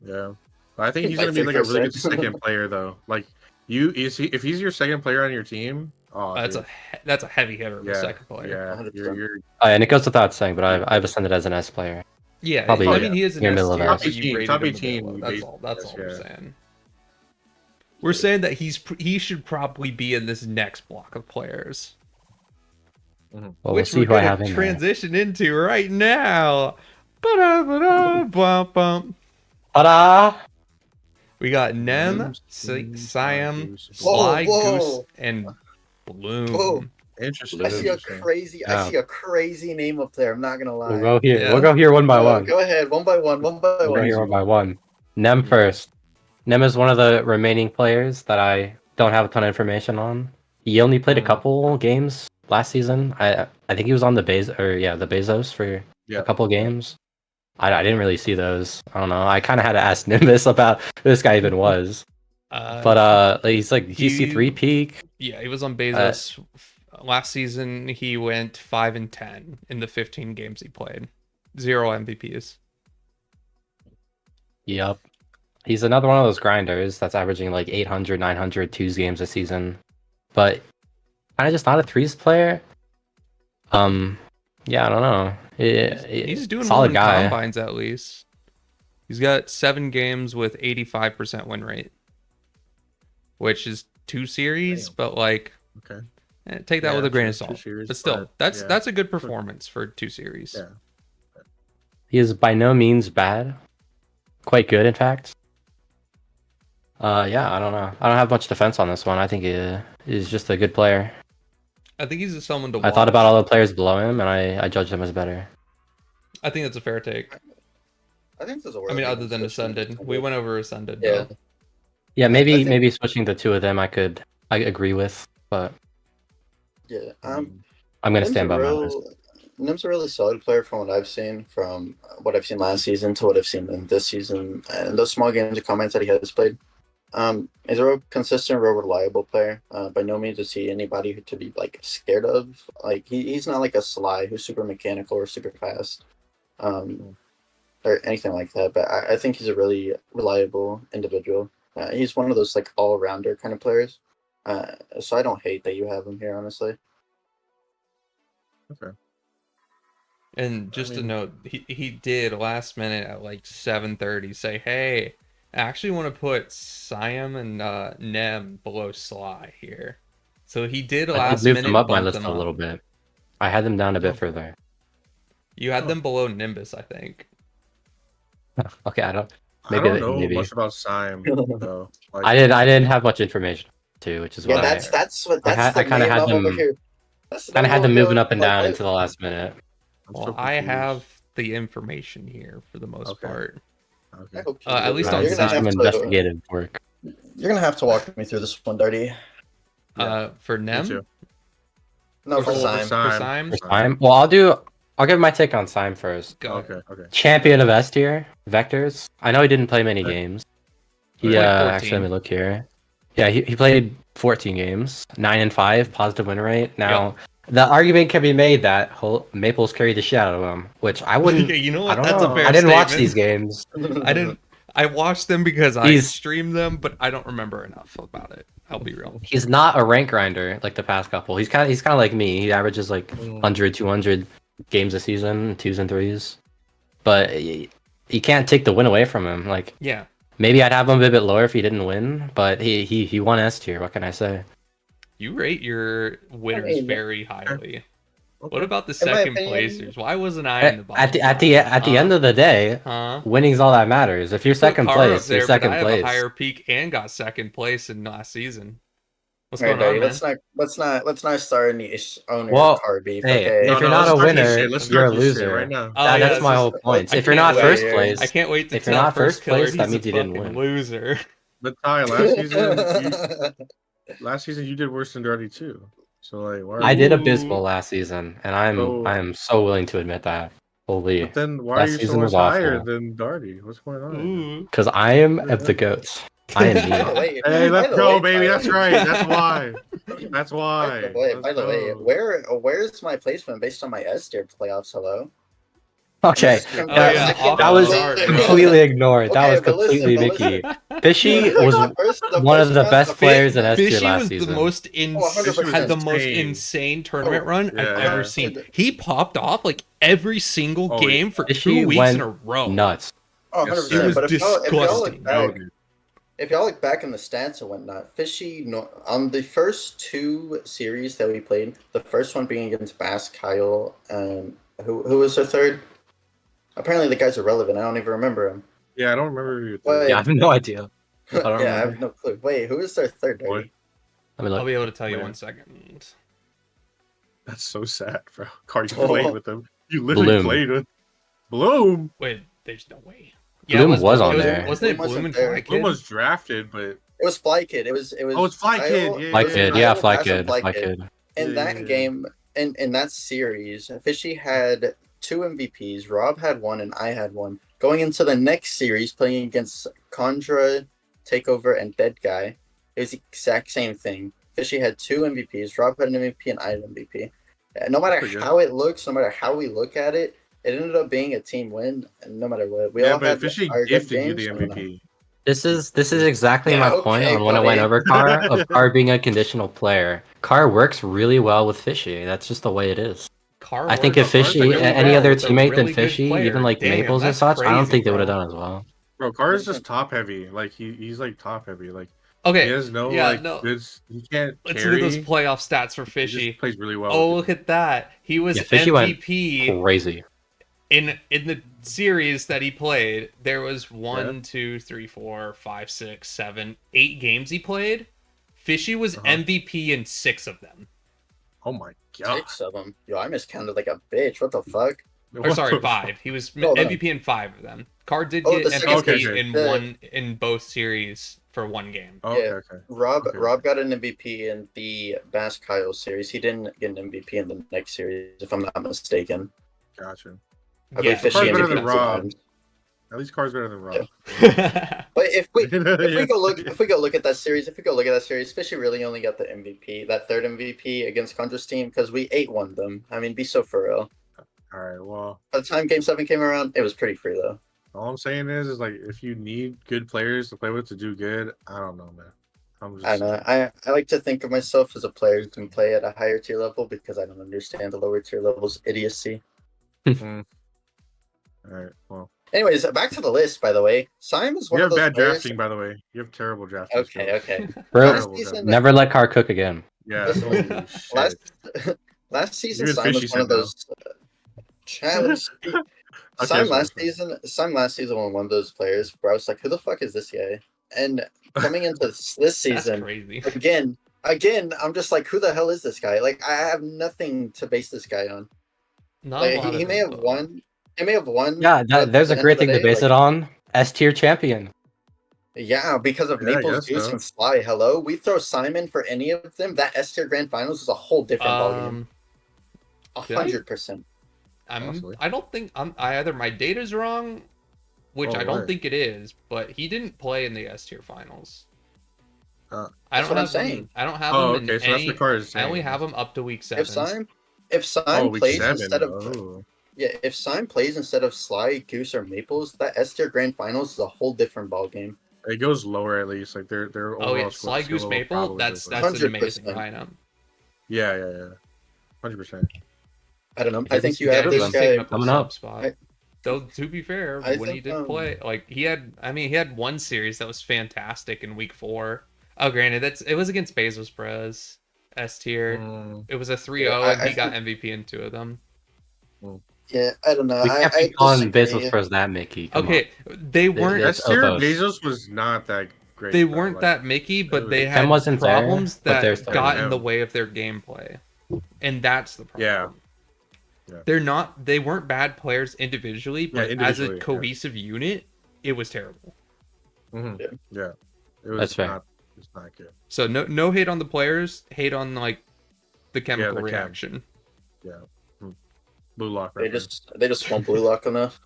Yeah. But I think he's Like going to be like a really good 3%. second player, though. Like, if he's your second player on your team, That's dude. that's a heavy hitter of a Yeah, second player. Yeah, 100%. you're And it goes without saying, but I've Ascended as an S player. Yeah, Probably I mean he is an near S middle of tier, S. but you rated Top him 18, a bit low. That's all we're yeah. saying. We're saying that he should probably be in this next block of players, Well, we'll which see we're who I gonna have in there. transition into right now. Ba-da-ba-da-bum-bum. Ta-da! We got Nem, Siam, Whoa, Sly, whoa. Goose, and Bloom. Whoa. interesting. I see a interesting. crazy. I Yeah. see a crazy name up there. I'm not gonna lie. We'll go here. Yeah. We'll go here one by one. Go ahead, one by one. One by We'll go one. here one by one. Nem first. Nem is one of the remaining players that I don't have a ton of information on. He only played a couple games last season. I think he was on the Bezos for Yeah. a couple games. I didn't really see those. I don't know. I kind of had to ask Nimbus about who this guy even was. But he's like GC3 peak. Yeah, he was on Bezos last season. He went 5-10 in the 15 games he played. 0 MVPs. Yep. He's another one of those grinders that's averaging like 800, 900 twos games a season. But kind of just not a threes player. Yeah, I don't know. He's doing well solid in guy. combines at least. He's got 7 games with 85% win rate, which is 2 series, Damn. but like, Okay. take that Yeah, with a grain of two salt. series, But still, but, that's a good performance for 2 series. Yeah. He is by no means bad. Quite good, in fact. Yeah, I don't know. I don't have much defense on this one. I think he is just a good player. I think he's someone to watch. I thought about all the players below him, and I judged him as better. I think that's a fair take. I think there's a I mean, other than Ascended, we went over Ascended. Yeah. Though. Yeah, I maybe think- maybe switching the two of them, I agree with, but Yeah. I'm gonna stand by my list. Nim's a really solid player from what I've seen, from what I've seen last season to what I've seen in this season, and those small games and comments that he has played. He's a real consistent, real reliable player. By no means is he anybody to be like scared of. Like he's not like a Sly who's super mechanical or super fast, or anything like that. But I think he's a really reliable individual. He's one of those like all rounder kind of players. So I don't hate that you have him here, honestly. Okay. And just mean- to note, he did last minute at like 7:30 say, "Hey, I actually want to put Siam and Nem below Sly here." So he did I last moved minute them up my bump list them a up. little bit. I had them down a bit further. You had them below Nimbus, I think. Okay, I don't. I Maybe don't know maybe much about Sime though. Like, I didn't have much information too, which is Yeah, why that's what I that's I the kinda name had of over them- here. That's the kind of name had them over moving here. up and down into the last minute. I'm Well, so I confused. have the information here for the most Okay. part. Okay. I hope you At do. least Right, on You're this gonna is Sime. some have to- investigative work. You're gonna have to walk me through this one, Darty. Yeah. For Me Nem, too. No, for Oh, Sime. Sime? For Sime. Well, I'll give my take on Sime first. go ahead. Okay. Champion of S tier, Vectors. I know he didn't play many games. He played Yeah, 14. actually, let me look here. Yeah, he played 14 games, 9-5, positive win rate. Now, the argument can be made that Maples carried the shit out of him, which I wouldn't. You know I what? don't That's know. a fair I didn't watch statement. these games. I didn't. I watched them because I He's- streamed them, but I don't remember enough about it. I'll be real. He's not a rank grinder like the past couple. He's kind of like me. He averages like 100, 200 games a season, 2s and 3s. But you can't take the win away from him. Like, Yeah. maybe I'd have him a bit lower if he didn't win, but he won S tier. What can I say? You rate your winners mean, very highly. Okay. What about the In my second opinion- placers? Why wasn't I in the bottom? At the end of the day, Huh? winning's all that matters. If you're Put second Carr up place, you're there, second but I have place. a higher peak and got second place in last season. What's All right, going on, Dougie, man? let's not start any owner Well, car beef. hey, Okay. if you're No, not let's a start this winner, shit. Let's you're a start this shit loser. right now. Oh, yeah, That's my this whole is- point. I If you're can't not wait. first place, I can't wait to if you're tell not First first Killer place, that he's means a you didn't fucking win. loser. But Ty, last season you did worse than Dirty too. So like, why? Are I you- did Ooh. abysmal last season, and I am so willing to admit that. Holy, But then why last are you season so much was higher awful. than Darty? What's going on? Ooh. Because I am of the goats. I am By the me. way, Hey, let's by the go, way, baby. Tyler- That's right. That's why. That's why. By the way, where's my placement based on my S tier playoffs? Hello. Okay, Oh, that, yeah, off that the was chart, bro. completely ignored. That Okay, was but listen, completely but Mickey. listen. Fishy The was first one of the round- best players in Fi- S tier Fishy last was season. the most Oh, 100%. had the most insane. insane tournament Oh, run I've yeah. ever seen. He popped off like every single Oh, game for Fishy 2 weeks went in a row. nuts. Oh, Yes, 100%. sir. It was But if y'all disgusting. look back, if y'all look back in the stats and whatnot, Fishy on the first 2 series that we played, the first one being against Bass, Kyle, and who was the third? Apparently the guy's irrelevant. I don't even remember him. Yeah, I don't remember who you. Wait. Yeah, I have no idea. I don't Yeah, I remember. have no clue. Wait, who was their third? What? Dirty? Let me I'll look. be able to tell you Yeah. 1 second. That's so sad, bro. Cardi Oh. played with them. You literally Bloom. played with Bloom. Wait, there's no way. Bloom it was on it there. Wasn't it Bloom Bloom wasn't and there. Fly Bloom Kid? was drafted, but It was Fly Kid. It was. Oh, it's Fly Kid. Kyle- Yeah, Fly yeah, Kid, yeah. yeah, Kyle, Fly Bass, and Kid, Fly Fly Kid. Kid. In Yeah, that yeah, yeah. game, in that series, Fishy had 2 MVPs. Rob had 1, and I had 1. Going into the next series, playing against Contra, Takeover, and Dead Guy, it was the exact same thing. Fishy had 2 MVPs. Rob had an MVP, and I had an MVP. No matter Pretty good. how it looks, no matter how we look at it, it ended up being a team win. And no matter what, we Yeah, all but had Fishy our good gifted you games the and whatnot. MVP. This is exactly Yeah, my point okay, on when I went buddy. over Carr of Carr being a conditional player. Carr works really well with Fishy. That's just the way it is. Carr I think worked if Fishy, really any well other with a teammate than really good Fishy, player. even like Damn, Maples and that's such, I don't crazy, think they would have bro. done as well. Bro, Carr is just top heavy. Like he's like top heavy. Like Okay, he has no yeah, like no. goods. He can't Let's carry. look at those playoff stats for He Fishy. just plays really well. Oh, with look at that. He was Yeah, Fishy went MVP Crazy. in the series that he played. There was 1, 2, 3, 4, 5, 6, 7, 8 games he played. Fishy was Uh-huh. MVP in 6 of them. Oh my god. 6 of them. Yo, I miscounted like a bitch. What the fuck? Or sorry, 5. He was Hold on. MVP in 5 of them. Carr did Oh, get the second MVP series. in The- in both series for 1 game. Okay, Yeah. okay. Rob Okay. Rob got an MVP in the Bass Kyle series. He didn't get an MVP in the next series, if I'm not mistaken. Gotcha. I believe Fishy Carr's better MVP than both Rob. times. At least Carr's better than Rob. But if we Yeah. go look at that series, Fishy really only got the MVP, that third MVP against Condra's team, because we 8-1 them. I mean, be so for real. All right. Well, By the time Game 7 came around, it was pretty free though. all I'm saying is like if you need good players to play with to do good, I don't know, man. I'm just. I know. I like to think of myself as a player who can play at a higher tier level because I don't understand the lower tier levels idiocy. All right. Well, Anyways, back to the list. By the way, Simon is one you of have those bad players. drafting, by the way. You have terrible drafting. Okay, skills. okay. Bro, Last season, never let Carr cook again. Yeah. Listen, holy shit. last season, Even Simon Fishy was one of said no. those. Challenge. Simon last season was one of those players where I was like, "Who the fuck is this guy?" And coming into this That's season, crazy. again, I'm just like, "Who the hell is this guy?" Like, I have nothing to base this guy on. Not Like, a lot he of may have info. won. He may have won. Yeah, but there's at a the great end of thing the to day, base like, it on. S tier champion. Yeah, because of Yeah, I Maple's guess Goose so. and Sly. Hello, we throw Simon for any of them. That S tier grand finals is a whole different ballgame. Did I- 100%. I Possibly. don't think I either my data's wrong which Oh, I don't what? think it is, but he didn't play in the S tier finals. Uh, I That's don't what I'm have him. saying. I don't have Oh, him in okay, so that's any. the card is I only saying. have him up to week If 7. Syme, if Oh, Syme week plays 7. instead of Oh. yeah, if Syme plays instead of Sly, Goose, or Maples, that S tier grand finals is a whole different ball game. It goes lower at least. Like their Oh yeah, overall Sly skill Goose will Maple. probably That's look lower. an amazing 100%. lineup. Yeah, 100%. I don't know. Maybe I think it's you good have of He's this them. taking guy. up a Coming sub up. spot. I- Though to be fair, I when he think, did play, like he had one series that was fantastic in week 4. Oh, granted, it was against Bezos Bros S tier. Mm, It was a 3-0, Yeah, and I he got think- MVP in 2 of them. Yeah, I don't know. We can't I be calling disagree. Bezos Bros that Mickey. Come Okay, they weren't It's S tier Ophos. Bezos was not that great. they bro. weren't Like, that Mickey, but was- they Ken had wasn't there, problems but they're that still got in him. the way of their gameplay, and that's the problem. Yeah. Yeah. They weren't bad players individually, but as a individually, yeah. cohesive unit, it was terrible. Mhm. Yeah. Yeah. It was That's fair. not. It's not good. So no hate on the players, hate on like the chemical the chem. reaction. Yeah. Blue lock. They reference. just won't blue lock enough.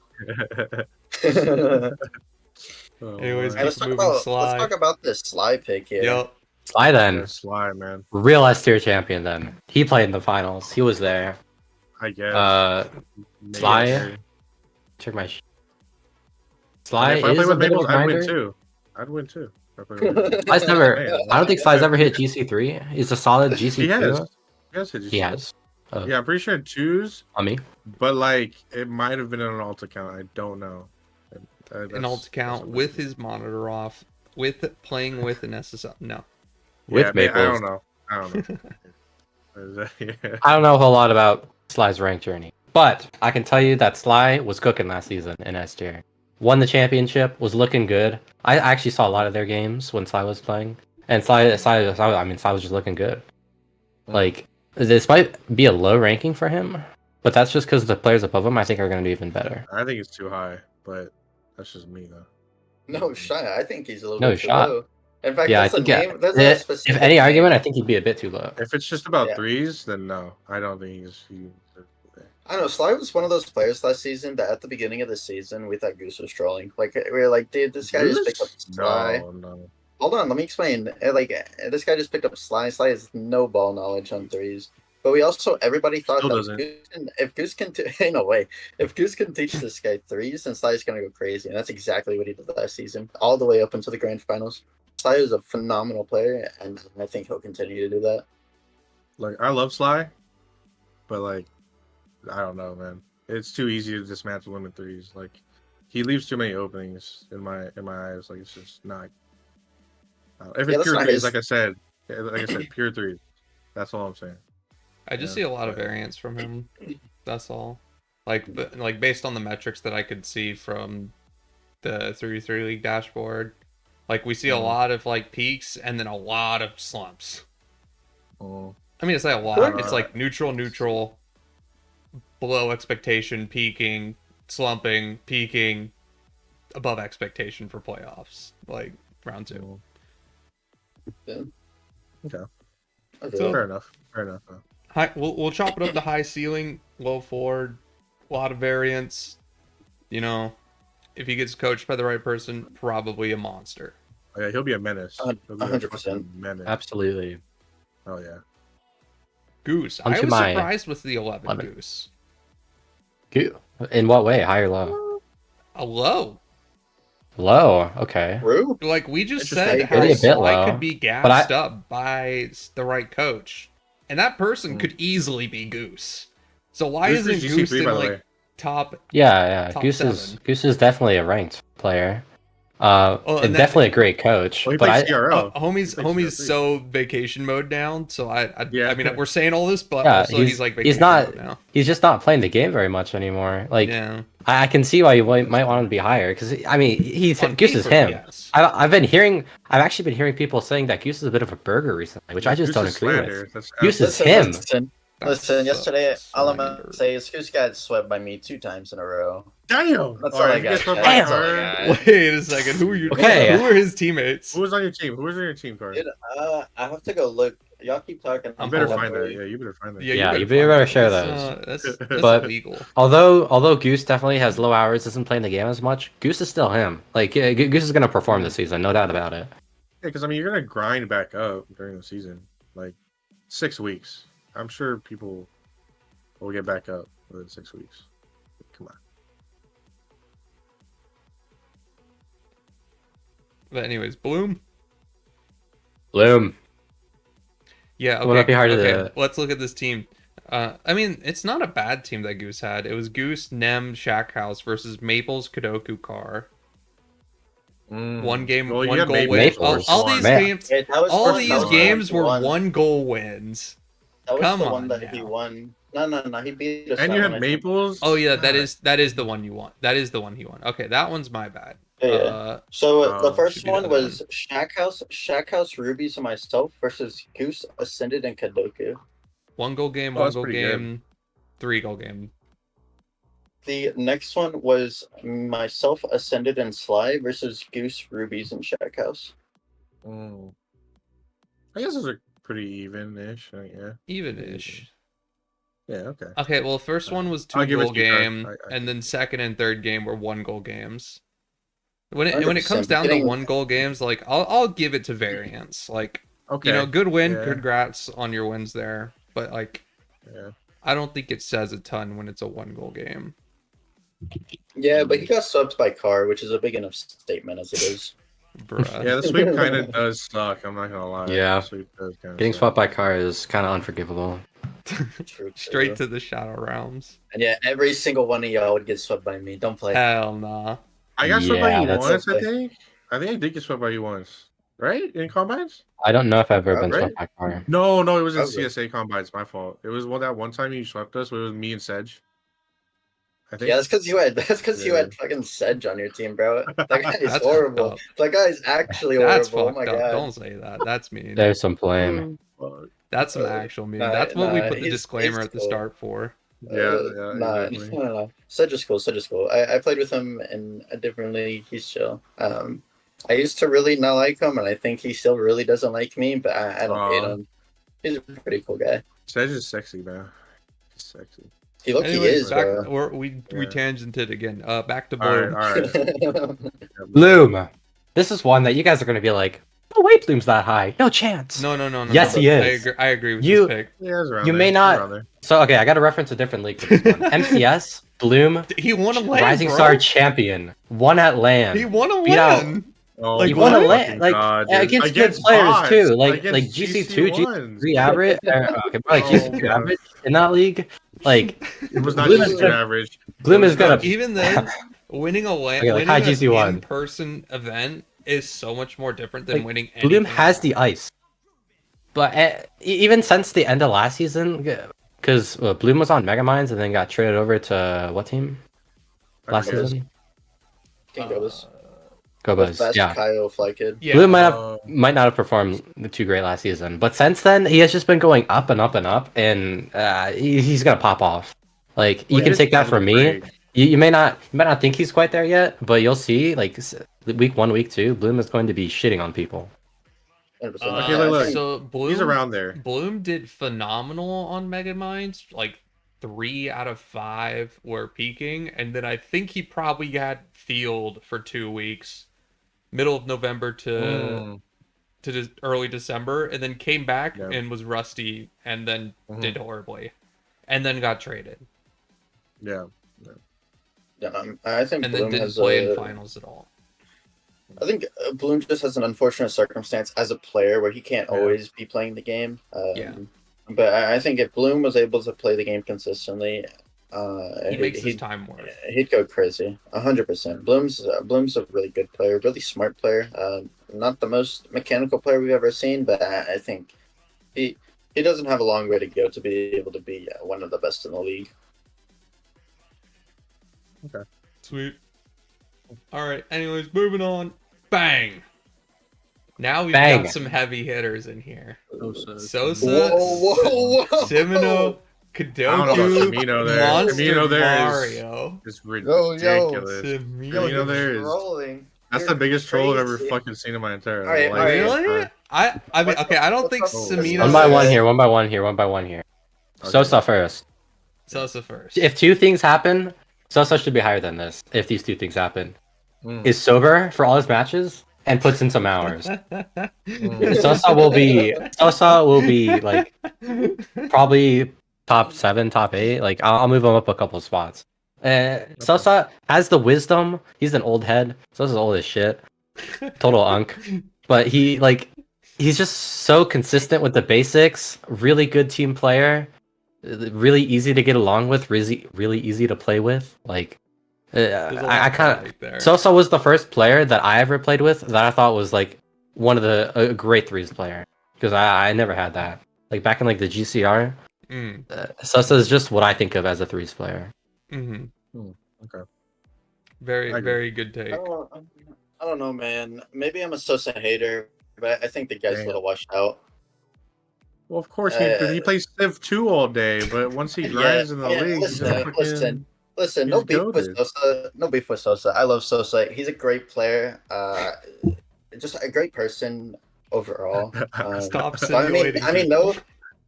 Oh, Anyways, man. Let's talk moving about Sly. this Sly pick here. Yep. Sly then. Yeah, Sly, man. Real S tier champion then. He played in the finals. He was there. I guess. Maybe Sly? okay. Check my. And Sly if I is play a with bit of a Maples, I'd win grinder. too. I'd win too. If I play with Sly's never. Man, I don't think Sly's ever hit GC3. He's a solid he GC2. has. He has. Oh, Yeah, I'm pretty sure twos, on me. but like it might have been an alt account. I don't know. An alt account with his monitor off, with playing with an SSL. No. With I Maples. don't know. I don't know. Yeah. I don't know a whole lot about Sly's rank journey, but I can tell you that Sly was cooking last season in S tier. Won the championship, was looking good. I actually saw a lot of their games when Sly was playing, and Sly was just looking good. Like, this might be a low ranking for him, but that's just because the players above him I think are going to do even better. I think it's too high, but that's just me though. No shot. I think he's a little No bit too shot. low. In fact, Yeah, I that's a think name. That's a if specific any name. argument, I think he'd be a bit too low. If it's just about Yeah. threes, then no. I don't think he's. I don't know. Sly was one of those players last season that at the beginning of the season we thought Goose was trolling. Like we were like, dude, this guy just picked up Sly. No. Hold on, let me explain. This guy just picked up Sly. Sly has no ball knowledge on threes. But we also everybody thought Still that doesn't. if Goose can ain't no way. If Goose can teach this guy threes, then Sly's gonna go crazy, and that's exactly what he did last season, all the way up into the grand finals. Sly is a phenomenal player, and I think he'll continue to do that. Like I love Sly, but like I don't know, man. It's too easy to dismantle him in threes. Like he leaves too many openings in my eyes. Like it's just not. If Yeah, it's that's pure not threes, his- like I said, pure threes. That's all I'm saying. I just Yeah, see a lot of but- variance from him. That's all. Like based on the metrics that I could see from the 3-3 league dashboard, like we see a Mhm. lot of like peaks and then a lot of slumps. Oh, I mean, it's like a lot. Sure. It's like neutral, below expectation, peaking, slumping, peaking, above expectation for playoffs. Like round 2. okay. I feel So- Fair enough. Though. High, we'll chop it up to high ceiling, low forward, a lot of variance. You know, if he gets coached by the right person, probably a monster. Oh, yeah, he'll be a menace. He'll be a 100%. fucking menace. Absolutely. Oh yeah. Goose. Onto I was my surprised with the 11 11. Goose. In what way? High or low? A low. Low. Okay. True. Like we just Interesting. said, how Maybe a bit Sly low, could be but gassed up by the right coach, and that person Mm. could easily be Goose. So why Goose is isn't GC3, Goose in by the like way. top? Yeah. Top Goose 7. is definitely a ranked player. and And that- definitely a great coach. Well, he but plays I, CRL. Homie's He plays CRL3. so vacation mode down. So I Yeah. mean, we're saying all this, but Yeah, also he's- he's like he's vacation not- mode now. he's just not playing the game very much anymore. Like Yeah. I can see why you might want him to be higher because I mean he's On Goose is paper, him. yes. I've actually been hearing people saying that Goose is a bit of a burger recently, which I just Goose don't is agree slander. with. That's Goose is absolutely- him. Listen, yesterday, all I'm slander. gonna say is Goose got swept by me 2 times in a row. Damn. That's All all right, I you got. guys swept Chad. by That's all I her. got. Wait a second. Who are you? Okay. Who are his teammates? Who was on your team? Who was on your team, Card? Dude, I have to go look y'all keep talking. I'm You better pulling find that. definitely- Yeah, you better find that. Yeah, you find better that. share That's But- illegal. Although Goose definitely has low hours, isn't playing the game as much. Goose is still him. Like Goose is gonna perform this season, no doubt about it. Yeah, because I mean, you're gonna grind back up during the season, like 6 weeks. I'm sure people will get back up within 6 weeks. Come on. But anyways, Bloom. Bloom. Yeah, okay. Will not be hard to okay. do. Let's look at this team. I mean, it's not a bad team that Goose had. It was Goose, Nem, Shackhouse versus Maples, Kadoku, Car. One game, Well, you one got goal Maples win. Maples. All these Man. games, Yeah, that was all that these was the games one were he won. 1-goal wins. That was Come the on one that he now. won. No, he beat us. And that you one, had I think. Maples. Oh yeah, that God. is the one you want. That is the one he won. Okay, that one's my bad. Yeah. So the Oh, first should be the one other was Shackhouse, Rubies, and myself versus Goose, Ascended, and Kadoku. 1-goal game, Oh, that's 1-goal pretty good. game, 3-goal game. The next one was myself, Ascended, and Sly versus Goose, Rubies, and Shackhouse. Mm. I guess those are pretty even-ish. Yeah. Even-ish. Yeah. Okay. Okay, well, first one was I'll give it 2-goal to you, Car. game, I and give then it second and third game were 1-goal games. When it comes 100%, down to getting- 1-goal games, like I'll give it to variance. Like Okay. good win, Yeah. congrats on your wins there. But like, Yeah. I don't think it says a ton when it's a 1-goal game. Yeah, but he got swept by Car, which is a big enough statement as it is. Bruh. Yeah, the sweep kind of does suck. I'm not gonna lie. Yeah. The sweep does kind of Getting suck. swept by Car is kind of unforgivable. True. Straight to the Shadow Realms. And yeah, every single one of y'all would get swept by me. Don't play. Hell nah. I got swept by Yeah, you that's once. I okay. think. I did get swept by you once. Right in combines? I don't know if I've ever been Right? swept by Car. No, it was in Probably. CSA combines. My fault. It was that one time you swept us. It was me and Sedge. I think. Yeah, that's because you Yeah. had fucking Sedge on your team, bro. That guy is That's horrible. fucked up. That guy is actually That's horrible. fucked Oh my up. god. Don't say that. That's mean. There's some blame. Fuck. That's some actual mean. Nah, That's what we nah, put the he's disclaimer at the cool. start for. Yeah, Nah, exactly. no. Sedge is cool. Sedge is cool. I played with him in a different league. He's chill. I used to really not like him, and I think he still really doesn't like me, but I don't hate him. He's a pretty cool guy. Sedge is sexy, man. He's sexy. He look he Anyways, is, back bro. we Yeah. tangented again. Back to All Bloom. right. Bloom. This is one that you guys are going to be like, no way Bloom's that high. No chance. No. Yes, no. he is. I agree with You- this pick. Yeah, it's around You there. may It's not- around there. So, okay, I got to reference a different league for this one. MCS, Bloom, He won a land, Rising bro. Star champion, won at LAN. He won a Beat out- land. Oh, Like, He my won a fucking LAN, like, God, dude. against good players, bots, too. Like against GC2, GC1s. GC3 average, okay, like Oh, GC2 man. average in that league. Like, It was not Bloom just is good gonna- average. Bloom is gonna- gonna. Even then, winning a land, Okay, like, high winning GC1. an in-person event is so much more different than Like, winning anything. Bloom has the ice, but even since the end of last season, because Bloom was on Megamind and then got traded over to what team I last forget. season? King Gobas. Gobas, Best yeah. Kyle Fly Kid. Yeah. Bloom Uh, might not have performed too great last season, but since then he has just been going up and up and up, and he's gonna pop off. Like you well, can he take that did from me. great. You may not think he's quite there yet, but you'll see. Like week 1, week 2, Bloom is going to be shitting on people. 100%. Okay, look. So Bloom, He's around there. Bloom did phenomenal on Megamind. Like 3 out of 5 were peaking, and then I think he probably had field for 2 weeks, middle of November to early December, and then came back Yeah. and was rusty, and then Mhm. did horribly, and then got traded, Yeah. Yeah, I think and then Bloom didn't has play in finals at all. I think Bloom just has an unfortunate circumstance as a player where he can't Yeah. always be playing the game. Yeah. But I think if Bloom was able to play the game consistently, He makes his time work. he'd go crazy. 100%. Bloom's a really good player, really smart player. Not the most mechanical player we've ever seen, but I think he doesn't have a long way to go to be able to be one of the best in the league. Sweet. All right. Anyways, moving on. Bang. Now we've Bang. got some heavy hitters in here. Sosa. Sosa, Whoa! Simino, I don't know about Kadoku, Camino there. Monster Camino there is Mario. it's Yo, yo. ridiculous. Simino. You know, there is- Rolling. That's You're the biggest troll I've ever crazy. fucking seen in my entire All right, life. all right. Really? I mean, okay, I don't think What's up? Samino. One by one is- here, one by one here, one by one here. Okay. Sosa first. Sosa first. If two things happen, Sosa should be higher than this. If these two things happen, Mm. is sober for all his matches and puts in some hours. Mm. Sosa will be like probably top 7, top 8. Like I'll move him up a couple spots. Sosa has the wisdom. He's an old head. Sosa's old as shit. Total unk. But he's just so consistent with the basics. Really good team player. Really easy to get along with. Really easy to play with. Like There's a lot I to kind of like there. Sosa was the first player that I ever played with that I thought was like one of the a great threes player because I never had that. Like back in like the GCR, Mm. Sosa is just what I think of as a threes player. Hmm. Okay. I Very, agree. very good take. I don't know, man. Maybe I'm a Sosa hater, but I think the guy's a Damn. little washed out. Well, of course he plays Civ 2 all day, but once he grinds in the league, he's a fucking. Listen. he's No beef with goated. Sosa. No beef with Sosa. I love Sosa. He's a great player. Just a great person overall. Stop So I mean, insinuating.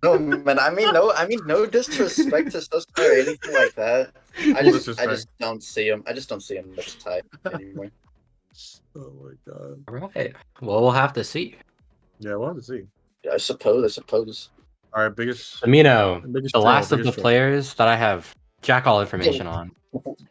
no, man. I mean, no disrespect to Sosa or anything like that. I just don't see him. I just don't see him this type anymore. Oh my god. All right. Well, we'll have to see. Yeah, we'll have to see. Yeah, I suppose. All right, biggest. Amino, Biggest the troll, last of the biggest troll. players that I have jack all information on.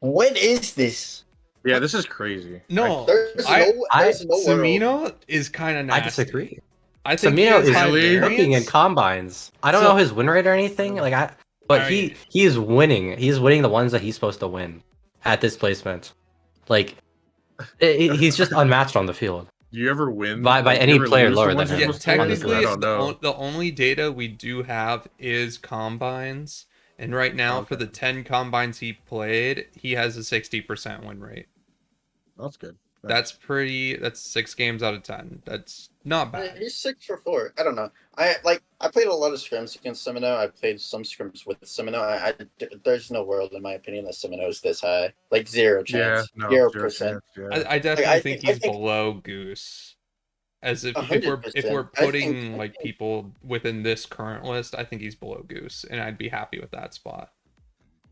When is this? Yeah, this is crazy. No, There's I- there's no world. Samino is kind of I nasty. disagree. I think Samino he is high really looking in variance. combines. I don't So- know his win rate or anything. But Alright. he is winning. He's winning the ones that he's supposed to win at this placement. Like he's just unmatched on the field. Do you ever win By do you any ever player lose the lower ones than you're him. Yeah, supposed to win? technically, I it's don't know. the only data we do have is combines, and right now for Okay. the 10 combines he played, he has a 60% win rate. That's good. That's 6 games out of 10. That's not bad. He's 6 for 4. I don't know. I played a lot of scrims against Semino. I played some scrims with Semino. There's no world in my opinion that Semino is this high. Like 0 chance. Yeah, no, 0%. chance, yeah. I definitely I think think- he's below Goose. As if we're 100%. putting I like people within this current list, I think he's below Goose, and I'd be happy with that spot.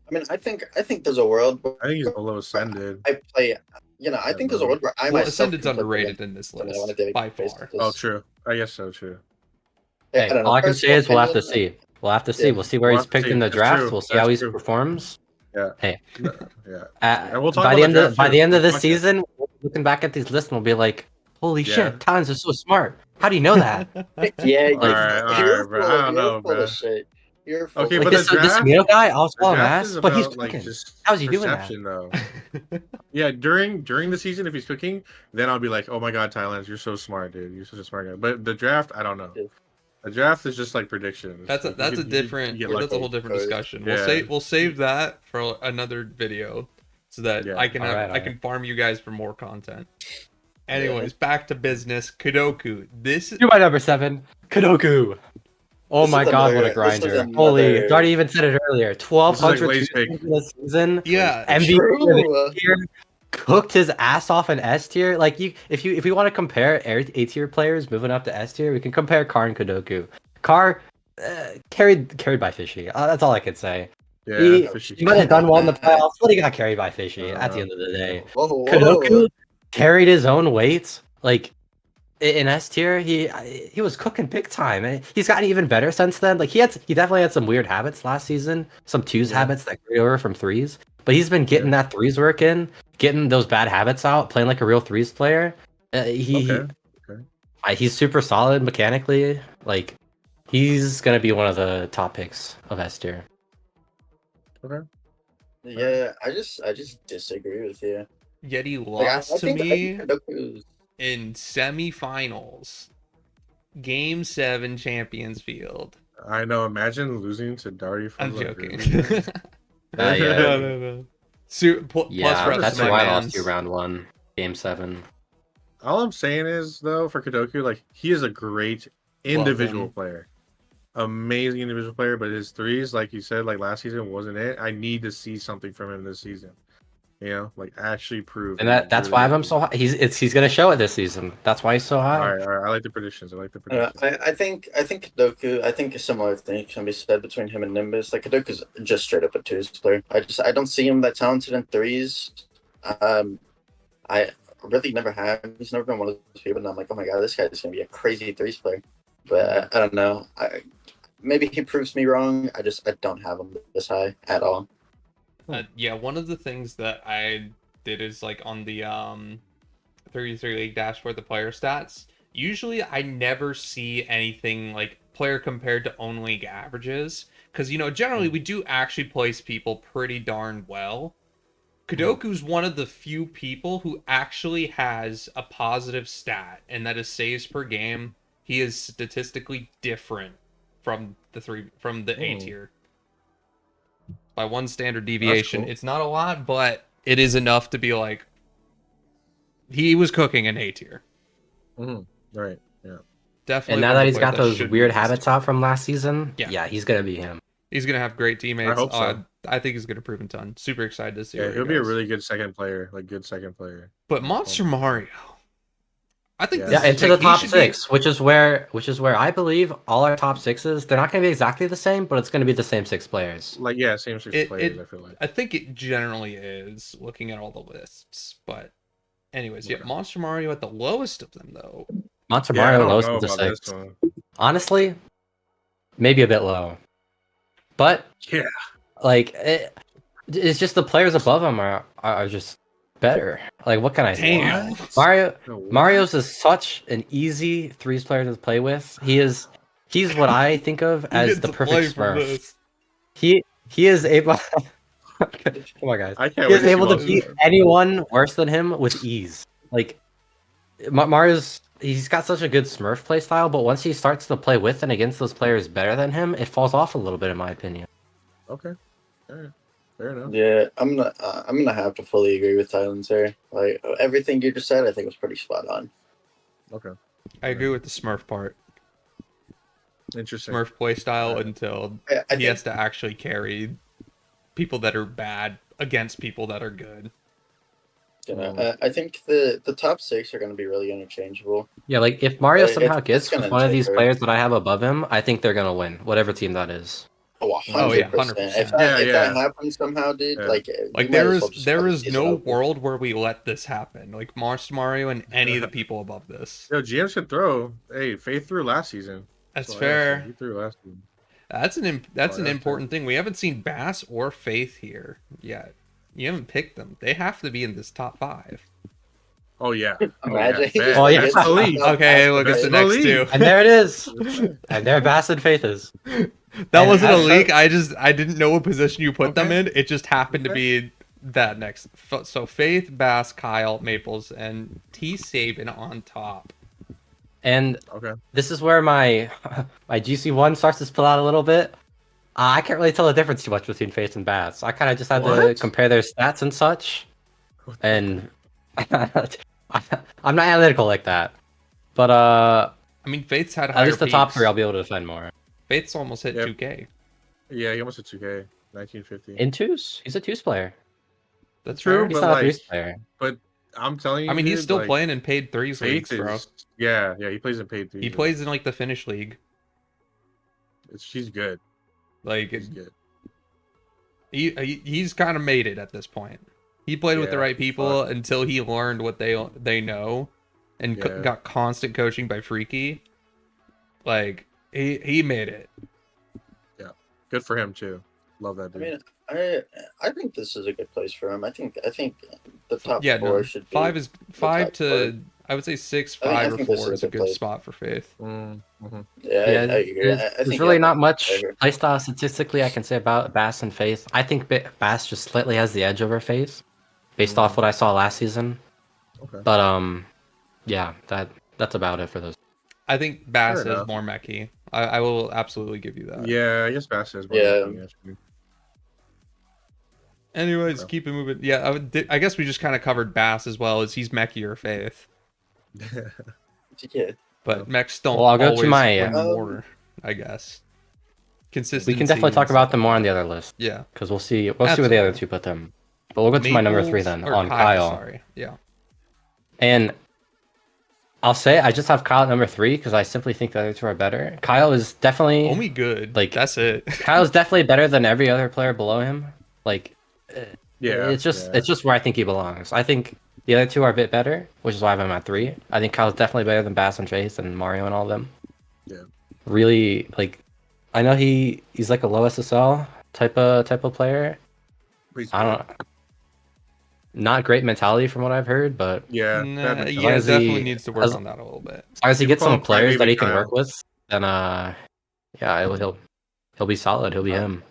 I mean, I think there's a world where I think he's below ascended. I play. I think there's a world where I Well, myself Ascended's can play underrated with in this Semino on a list daily by basis. far. Oh, true. I guess so, true. Yeah, Hey, I don't know. all I can say Personal is we'll have to opinion, see. We'll have to see. Yeah. We'll see where We'll he's have to picked see. in the That's draft. true. We'll see That's how he true. performs. Yeah. Hey, No, yeah. And we'll talk by about the end the of by draft the too. end of this Fuck it. season, we'll be looking back at these lists and we'll be like, "Holy Yeah. shit, Talons are so smart. How do you know that?" Yeah, All right, bro. I don't know, full bro. of shit. You're full Okay, of but Like the this draft- Camino guy, I'll The swallow him draft ass, is but he's about, like, cooking. just How's he doing that? perception, though. Yeah, during the season, if he's cooking, then I'll be like, "Oh my god, Thailand, you're so smart, dude. You're such a smart guy." But the draft, I don't know. Yeah. The draft is just like predictions. That's a Like, that's you a get- you different get that's a whole lucky. different discussion. Yeah. We'll save that for another video so that Yeah. I can Alright, I can farm you guys for more content. Anyways, back to business. Kudoku. This You're my number 7, Kadoku. Oh This my is god, what a this is grinder! Holy, another- Darty even said it earlier. 1,200 Blaze pick. in the season. yeah, MVP True. of tier, cooked his ass off in S tier. Like if we want to compare A tier players moving up to S tier, we can compare Car and Kadoku. Car carried by Fishy. That's all I can say. Yeah, he fishy. might have done well in the playoffs, but he got carried by Fishy at the end of the day. Whoa. Kadoku carried his own weight. Like in S tier, he was cooking big time. And he's gotten even better since then. Like he definitely had some weird habits last season, some twos habits that carried over from threes. But he's been getting that threes work in, getting those bad habits out, playing like a real threes player. Okay. He's super solid mechanically. Like he's gonna be one of the top picks of S tier. Okay. Yeah, I just disagree with you. yet he Like, lost to me Kadoku's- in semifinals. Game 7 Champions Field. I know. Imagine losing to Darty. I'm from joking. Yeah. no. Plus Yeah, reps that's to my why I mans. lost you round 1, game 7. All I'm saying is, though, for Kadoku, like, he is a great individual him. player. Amazing individual player, but his threes, like you said, like last season wasn't it. I need to see something from him this season. You know, like actually prove. And that that's he's why really I'm so high. He's gonna show it this season. That's why he's so All high. right, all right. I like the predictions. I like the predictions. I think Kadoku. I think a similar thing can be said between him and Nimbus. Like Kadoku's just straight up a twos player. I don't see him that talented in threes. I really never have. He's never been one of those people. And I'm like, oh my god, this guy is gonna be a crazy threes player. But I don't know. Maybe he proves me wrong. I don't have him this high at all. Yeah, one of the things that I did is like on the 33 league dashboard, the player stats. Usually, I never see anything like player compared to own league averages, because generally we do actually place people pretty darn well. Kadoku's one of the few people who actually has a positive stat, and that is saves per game. He is statistically different from the A tier by one standard deviation. Cool. It's not a lot, but it is enough to be like he was cooking in A tier. Right. Yeah. Definitely. And now one of that the he's got players that those should weird be listed. habits out from last season, Yeah. yeah, he's gonna be him. He's gonna have great teammates. I hope so. I think he's gonna prove a ton. Super excited to see. Yeah, where he'll he be a goes. really good second player. Like good second player. But Monster Mario, I think Yeah. this Yeah, is into like, the top he should six, which is where I believe all our top sixes. They're not gonna be exactly the same, but it's gonna be the same six players. Like yeah, same six It- players. it- I feel like. I think it generally is looking at all the lists. But anyways, yeah, Okay. Monster Mario at the lowest of them though. Monster Yeah, I Mario don't lowest know of the about six. this one. Honestly, maybe a bit low, but Yeah. like it's just the players above him are just better. Like what can I say? Damn. Mario's is such an easy threes player to play with. He's what I think of You as get the to play perfect from Smurf. this. He is able. Come on, guys. I can't He wait is to see able to Monster beat Mario. anyone worse than him with ease. Like he's got such a good Smurf play style, but once he starts to play with and against those players better than him, it falls off a little bit, in my opinion. Okay. All right. Fair enough. Yeah, I'm gonna have to fully agree with Tylen's there. Like everything you just said, I think was pretty spot on. Okay. I agree with the Smurf part. Interesting. Smurf play style Alright. until I he think has to actually carry people that are bad against people that are good. I think the top six are gonna be really interchangeable. Yeah, like if Mario It- somehow it's gets gonna with one of these differ. players that I have above him, I think they're gonna win, whatever team that is. Oh, Oh, yeah, 100%. 100%. If Yeah. that happens somehow, dude, Yeah. like Like we might there as is well just there fucking is season no over. world where we let this happen. Like Monster Mario and any of the people above this. Yo, GM should throw. Hey, Faith threw last season. That's So, fair. He threw last season. That's an Oh, an that's important thing. We haven't seen Bass or Faith here yet. You haven't picked them. They have to be in this top 5. Oh yeah. Imagine. he Oh, just Oh, yeah. forgets Best believe. about Okay, Bass look at the Best next believe. two. And there it is. And there Bass and Faith is. That And wasn't a as leak. I didn't know what position you put them Okay. in. It just happened to Okay. be that next. So Faith, Bass, Kyle, Maples, and T Saban on top. And Okay. this is where my GC1 starts to spill out a little bit. I can't really tell the difference too much between Faith and Bass. I kind of just had to What? compare their stats and such. And I'm not analytical like that. But I mean, Faith's had higher at least the top peaks. 3 I'll be able to defend more. Faith's almost hit Yep. 2K. Yeah, he almost hit 2K. 1950. In twos, he's a twos player. That's True, fair. He's but not like- a threes player. But I'm telling you, I mean, he's dude, still like, playing in paid threes Faith leagues, bro. is. Yeah, he plays in paid 3. He plays in like the Finnish league. She's good. Like She's good. he's kind of made it at this point. He played with the Yeah, right people fuck. until he learned what they know, and Yeah. got constant coaching by Freaky. Like he made it. Good for him too. Love that I dude. mean, I think this is a good place for him. I think the top Yeah, 4 no, should be 5 is 5 top to I would say 6, I mean, I 5 or think this 4 is is a a good good place. spot for Faith. Mm-hmm. Yeah, I agree. There's think really yeah, not much I- playstyle statistically I can say about Bass and Faith. I think Bass just slightly has the edge over Faith, based off what I saw last season. Okay. But yeah, that's about it for those. I think Bass Fair is enough. more mechy. I will absolutely give you that. Yeah, I guess Bass is. Yeah. Anyways, Okay. keep it moving. Yeah, I guess we just kind of covered Bass as well as he's mechy or Faith, Yeah. but mechs don't Well, I'll go to always my, win um, more. I guess consistency. We can definitely and talk stuff about them like more on that. the other list Yeah, because we'll see where the other two put them. But we'll go to my number 3 Maples then, or on Kyle. Sorry, yeah. And I'll say I just have Kyle at number 3 because I simply think the other two are better. Kyle is definitely Only good. like That's it. Kyle's definitely better than every other player below him. Like, it's just where I think he belongs. I think the other two are a bit better, which is why I have him at 3. I think Kyle's definitely better than Bass and Chase and Mario and all of them. Yeah. Really, like, I know he's like a low SSL type of player. I don't. Not great mentality from what I've heard, but Yeah, Nah, as yeah, long as definitely he- needs to work on that a little bit. as long as he You gets call some him players that Crybaby he can Kyle. work with, then yeah, he'll be solid. He'll be him.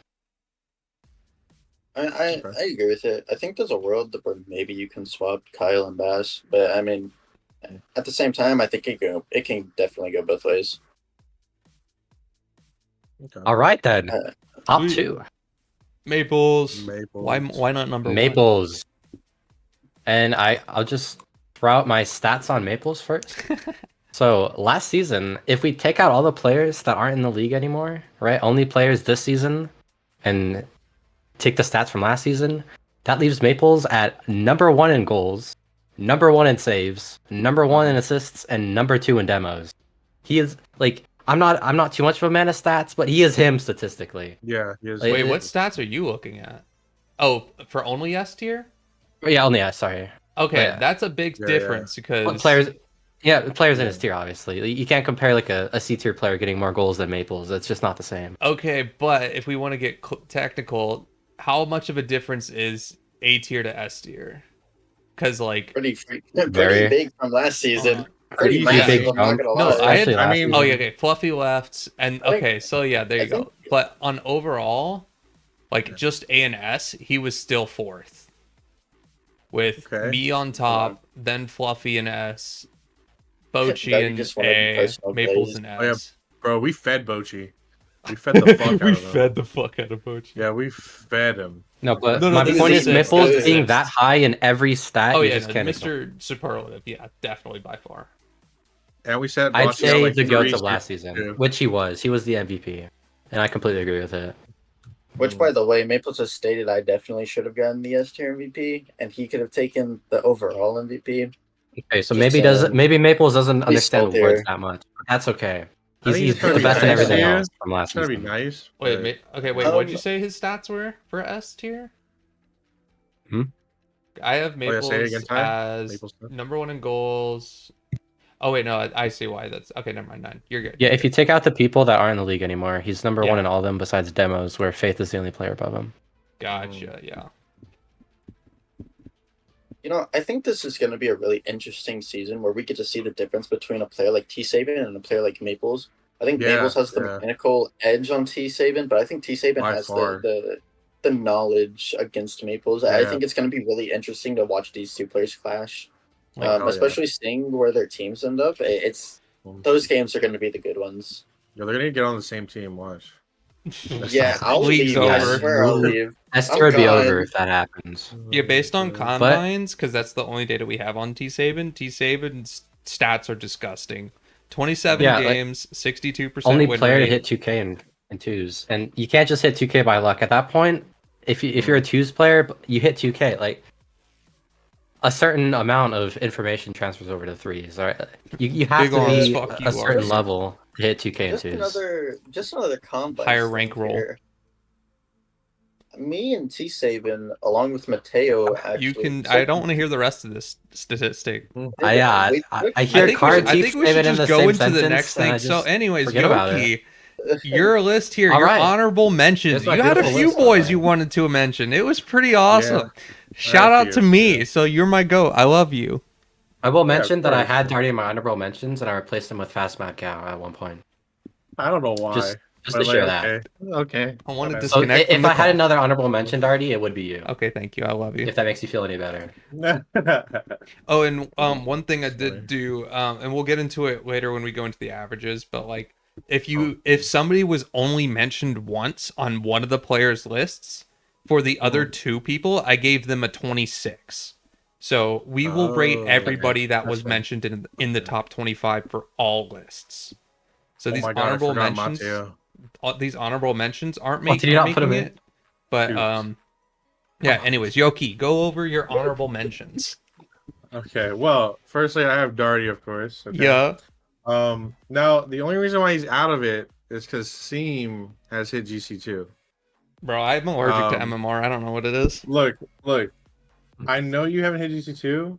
I agree with it. I think there's a world where maybe you can swap Kyle and Bass, but I mean, at the same time, I think it can definitely go both ways. Okay. All right then, top Sweet. 2. Maples. Maples. Why not number 1? Maples. And I'll just throw out my stats on Maples first. So last season, if we take out all the players that aren't in the league anymore, right? Only players this season, and take the stats from last season, that leaves Maples at number 1 in goals, number 1 in saves, number 1 in assists, and number 2 in demos. He is like I'm not too much of a man of stats, but he is him statistically. Yeah, he is. Like, Wait, what stats are you looking at? Oh, for only S tier? Yeah, only sorry. Okay, Yeah. that's a big difference because Players in his tier, obviously. You can't compare like a C tier player getting more goals than Maples. It's just not the same. Okay, but if we want to get technical, how much of a difference is A tier to S tier? Because like Pretty Very- big from last season. Pretty pretty massive. big I'm not jump. gonna No, lie. I had- Especially last I mean- season. oh yeah, okay, Fluffy left, and I think- okay, so yeah, there you I go. think- But on overall, like just A and S, he was still 4th. With Okay. me on top, then Fluffy and S, Bochi Daddy and just wanted A, personal Maples praise. and Oh, yeah. S. Bro, we fed Bochi. We fed the fuck out We of him. fed the fuck out of Bochi. Yeah, we fed him. No, but No, my this point is is six. Maples This is being six. that high in every stat. Oh you yeah, just no, can't ignore. Mr. Superlative, yeah, definitely by far. And we said I'd Bochi say got like the GOAT 3 of last assists, season, too. which he was. He was the MVP, and I completely agree with it. Which, by the way, Maples has stated I definitely should have gotten the S tier MVP, and he could have taken the overall MVP. Okay, so Just, maybe Maples doesn't understand salty awards here. that much. That's okay. I think He's it's gonna the be best in nice everything here. else from last It's gonna be season. nice. Wait, but- okay, wait, Um, what'd you say his stats were for S tier? Hmm? I have yeah, Maples say it again, Ty. as Maples stuff. number 1 in goals. Oh wait, no, I see why that's okay. Never mind, 9. You're good. Yeah, if you take out the people that aren't in the league anymore, he's number 1 Yeah. in all of them besides demos, where Faith is the only player above him. Gotcha. Yeah. You know, I think this is going to be a really interesting season where we get to see the difference between a player like T Saban and a player like Maples. I think Yeah, Maples has the yeah. mechanical edge on T Saban, but I think T Saban By has far. the knowledge against Maples. I Yeah. think it's going to be really interesting to watch these two players clash, Oh, hell yeah. especially seeing where their teams end up. It's those games are going to be the good ones. Yeah, they're gonna get on the same team. Watch. Yeah, I'll League's leave. I over. swear I'll leave. S I'm tier would be gone. over if that happens. Yeah, based on combines, because that's the only data we have on T Saban's stats are disgusting. 27 Yeah, like, games, 62% Only win player to rate. hit 2K in twos, and you can't just hit 2K by luck. At that point, if you're a twos player, you hit 2K. Like a certain amount of information transfers over to threes. All right, you have Big to arms, be fuck you, a certain Arms. level to hit 2K in Just twos. just another combine. Higher rank roll. Me and T Saban, along with Mateo, actually. You can. I don't want to hear the rest of this statistic. I hear I think we should in the just go same into the sentence, next and I thing. So, just anyways, forget about Yoki, your list here, All your right. honorable mentions. Here's my You had a beautiful few list, all boys right. you wanted to mention. It was pretty awesome. Yeah. Shout I out to feel- me. yeah. So you're my goat. I love you. I will of mention that I course. had Darty in my honorable mentions, and I replaced him with Fast Mad Cow at one point. I don't know why. Just but, to like, share that. Okay. I want to Okay. So disconnect. if from the I had call. another honorable mention, Darty, it would be you. Okay, thank you. I love you. If that makes you feel any better. Oh, and one thing I That's did funny. do, and we'll get into it later when we go into the averages, but like if somebody was only mentioned once on one of the players' lists, for the other two people, I gave them a 26. So we will rate Oh, everybody that that's was fair. mentioned in the top 25 for all lists. So Oh these my God, I honorable forgot mentions, Mateo. these honorable mentions aren't Oh, did you not put making him in? it, but Shoot. Yeah. Anyways, Yoki, go over your honorable mentions. Okay. Well, firstly, I have Darty, of course. Okay. Yeah. Now the only reason why he's out of it is because Seam has hit GC2. Bro, I'm allergic to Um, MMR. I don't know what it is. Look. I know you haven't hit GC2,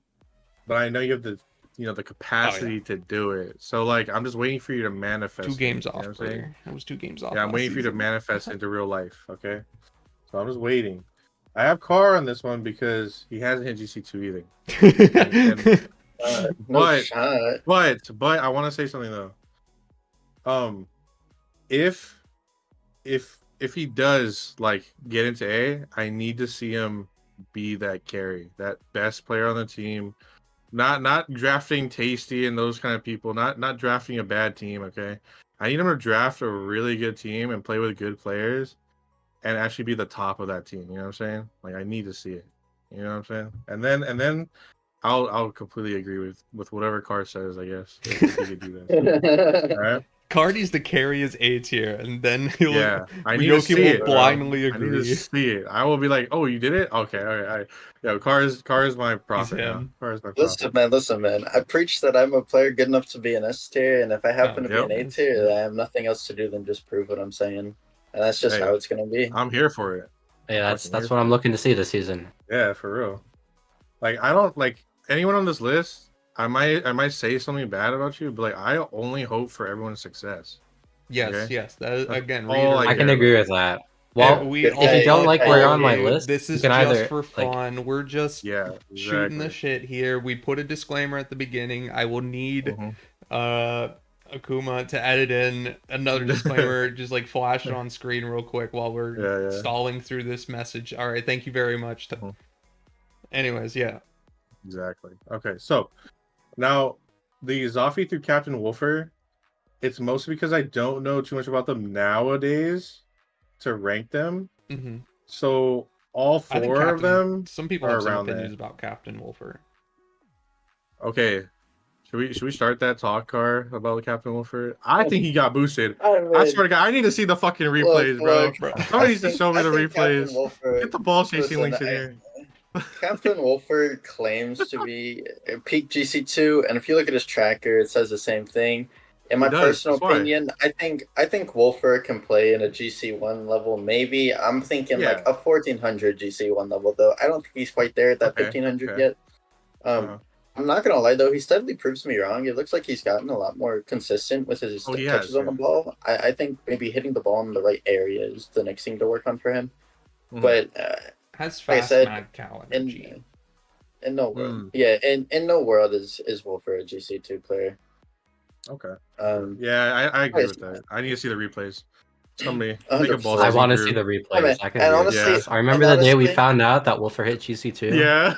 but I know you have the capacity to do it. So like, I'm just waiting for you to manifest. 2 games it, you know off, what I'm saying? brother. I was 2 games off. Yeah, I'm last waiting for you to season. manifest into real life. Okay. So I'm just waiting. I have Carr on this one because he hasn't hit GC2 either. No shot. But I want to say something though. If he does like get into A, I need to see him be that carry, that best player on the team. Not drafting Tasty and those kind of people. Not drafting a bad team. Okay, I need him to draft a really good team and play with good players, and actually be the top of that team. You know what I'm saying? Like I need to see it. You know what I'm saying? And then I'll completely agree with whatever Carr says. I guess if he could do that. All right. Cardi's to carry his A tier, and then he'll I need to Yoki see will it. blindly I need to agree. see it. I will be like, oh, you did it? Okay, all right. Carr is my prophet now. him. Carr is my prophet. Listen, man. I preach that I'm a player good enough to be an S tier, and if I happen to be Yep. an A tier, then I have nothing else to do than just prove what I'm saying, and that's just Hey. how it's gonna be. I'm here for it. Yeah, that's Fucking what here I'm looking to see this season. Yeah, for real. Like I don't like anyone on this list. I might say something bad about you, but like I only hope for everyone's success. Yes, Okay. yes. That is, That's again, all I I can care agree about. with that. Well, we if you don't like where you're on my hey, list, this you is can just either for fun. We're just Yeah, shooting the exactly. shit here. We put a disclaimer at the beginning. I will need Mhm. Akuma to edit in another disclaimer, just like flash it on screen real quick while we're Yeah. stalling through this message. All right, thank you very much. Mhm. Anyways, yeah. Exactly. Okay, so now the Zoffy through Captain Wolfer, it's mostly because I don't know too much about them nowadays to rank them. hmm So all I think four of them some people are have some around opinions there. about Captain Wolfer. Okay. Should we start that talk, Car, about the Captain Wolfer? I think he got boosted. I I swear to God, I need to see the fucking replays, bro. Bro, Somebody needs to show me the Captain replays. Wolfer. Get the ball chasing Listen, links in here. Captain Wolfer claims to be a peak GC2, and if you look at his tracker, it says the same thing. In my It does, personal that's why. opinion, I think Wolfer can play in a GC1 level. Maybe I'm thinking Yeah. like a 1400 GC1 level, though. I don't think he's quite there at that Okay, 1500 okay. yet. Uh-huh. I'm not gonna lie though, he steadily proves me wrong. It looks like he's gotten a lot more consistent with his Oh, he touches has, on the yeah. ball. I think maybe hitting the ball in the right area is the next thing to work on for him. Mhm. But has like I fast said, mad cow energy. in no world, Mm. yeah, in no world is Wolfer a GC2 player. Okay. Um, Yeah, I agree Yes. with that. I need to see the replays. Somebody make a 100%. ball I chasing want to see group. the replays. man, I can and agree with honestly- that. I remember and the day we honestly- found out that Wolfer hit GC2. Yeah.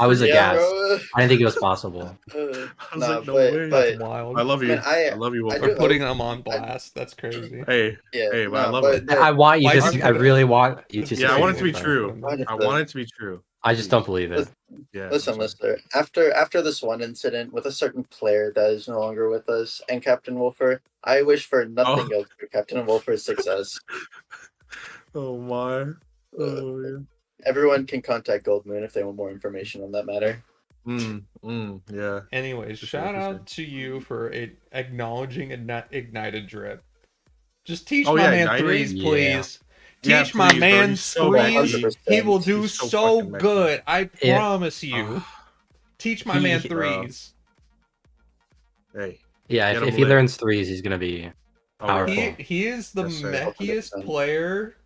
I was yeah, aghast. bro. I didn't think it was possible. I was Nah, like, no but- way. but- That's wild. I love you. I mean, I love you, I Wolfer. We're do putting hope- them on blast. That's crazy. Hey, Yeah, hey, but I no, love but- it. I want you Why'd to. you I put it? really want you to. Yeah, I say want it to be Wolfer. true. 100%. I want it to be true. I just don't believe it. Yeah. Listen, I'm sorry. listener. After this one incident with a certain player that is no longer with us and Captain Wolfer, I wish for nothing else for Captain Wolfer's success. Oh my. Oh yeah. Everyone can contact Goldmoon if they want more information on that matter. Yeah. Anyways, For sure, shout for out sure. to you for acknowledging Ignited Drip. Just teach Oh, my yeah, man Ignited? threes, Yeah. please. Yeah, Teach my please, bro. man He's so threes. lucky. He will do He's so so fucking messy. good. I Yeah. promise you. Teach my He- man he- threes. Hey. Yeah, Get if him he lit. learns threes, he's gonna be Oh, powerful. yeah. He is the Yes, sir. mechiest 100%. player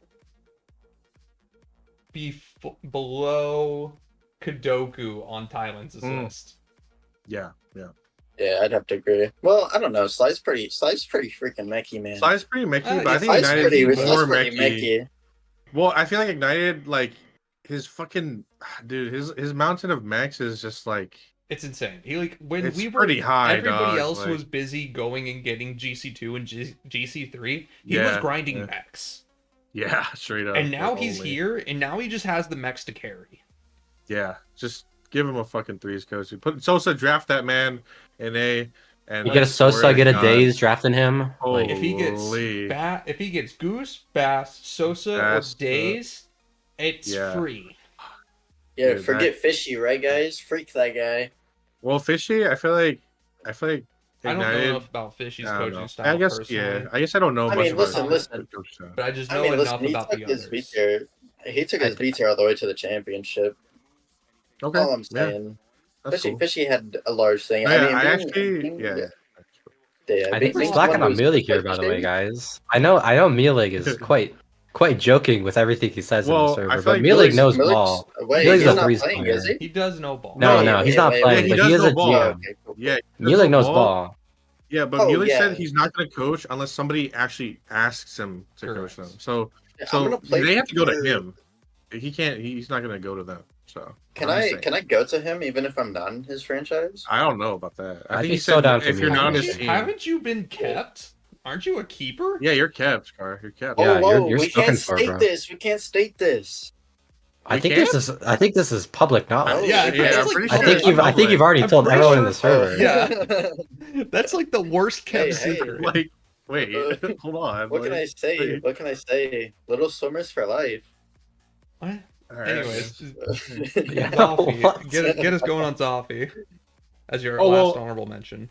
below Kadoku on Thailand's list. Yeah. Yeah, I'd have to agree. Well, I don't know. Sly's pretty freaking mechy, man. Sly's pretty mechy, but yeah, I think Sly's Ignited pretty, is more pretty mechy. mechy. Well, I feel like Ignited, like his fucking dude, his mountain of mechs is just like It's insane. He like when It's we were pretty high, everybody dog, else like- was busy going and getting GC2 and GC3. He was Yeah, grinding yeah. mechs. yeah, straight up. And now like, he's only. here and now he just has the mechs to carry. Yeah, just give him a fucking threes coach. Put Sosa, draft that man in A. And You get a I swear Sosa, to get a God, Days drafting him. Like, If he gets Holy. if he gets Goose, Bass, Sosa, Bass, or Days, it's yeah. free. Yeah, Dude, forget Fishy, right, guys? Freak that guy. Well, Fishy, I feel like I don't know Ignited. enough about Fishy's I don't coaching know. style I guess personally, I don't know I much mean, about listen, his listen. coach style. but I just I know mean, listen. enough He about took the his B others. tier. He took I his B tier all the way to the championship. Okay, All I'm yeah, saying. that's cool. Fishy had a large thing. Oh, I yeah, mean, I being, actually, being yeah, yeah. I think being, we're being slacking someone on who's Mulek good here, by with the way, Fishy, guys. I know Mulek is quite joking with everything he says in the Well, I server, feel but like Mulek knows Milik's ball. wait, Muleg's he's a not threes playing, is player. he? He does know ball. No, Wait, no, he's wait, not wait, Yeah, playing, he but does he is know a ball. GM. Okay, cool. Yeah, he does Mulek know knows ball. ball. Yeah, but Oh, Mulek yeah. said he's not going to coach unless somebody actually asks him to coach them. Correct. So, Yeah, I'm gonna play they have to go to for- him. He can't. He's not going to go to them. So Can I'm just I saying. can I go to him even if I'm not in his franchise? I don't know about that. I I'd think be he so said down for if you're Mulek not on to his stay. team. Haven't you been kept? Aren't you a keeper? Yeah, you're kept, Car. You're kept. Yeah, whoa, you're we spoken can't for, state bro. this. We can't state this. I We think can't? this is public knowledge. Yeah, yeah, that's I'm like pretty I sure think it's you've already I'm told pretty everyone sure- in the server. Yeah. That's like the worst kept Hey, hey. secret. Like, wait, hold on. What can I say? wait. What can I say? Little swimmers for life. What? All right, Anyways, Yeah, Zoffy, what? get us going on Zoffy as your Oh, last well- honorable mention.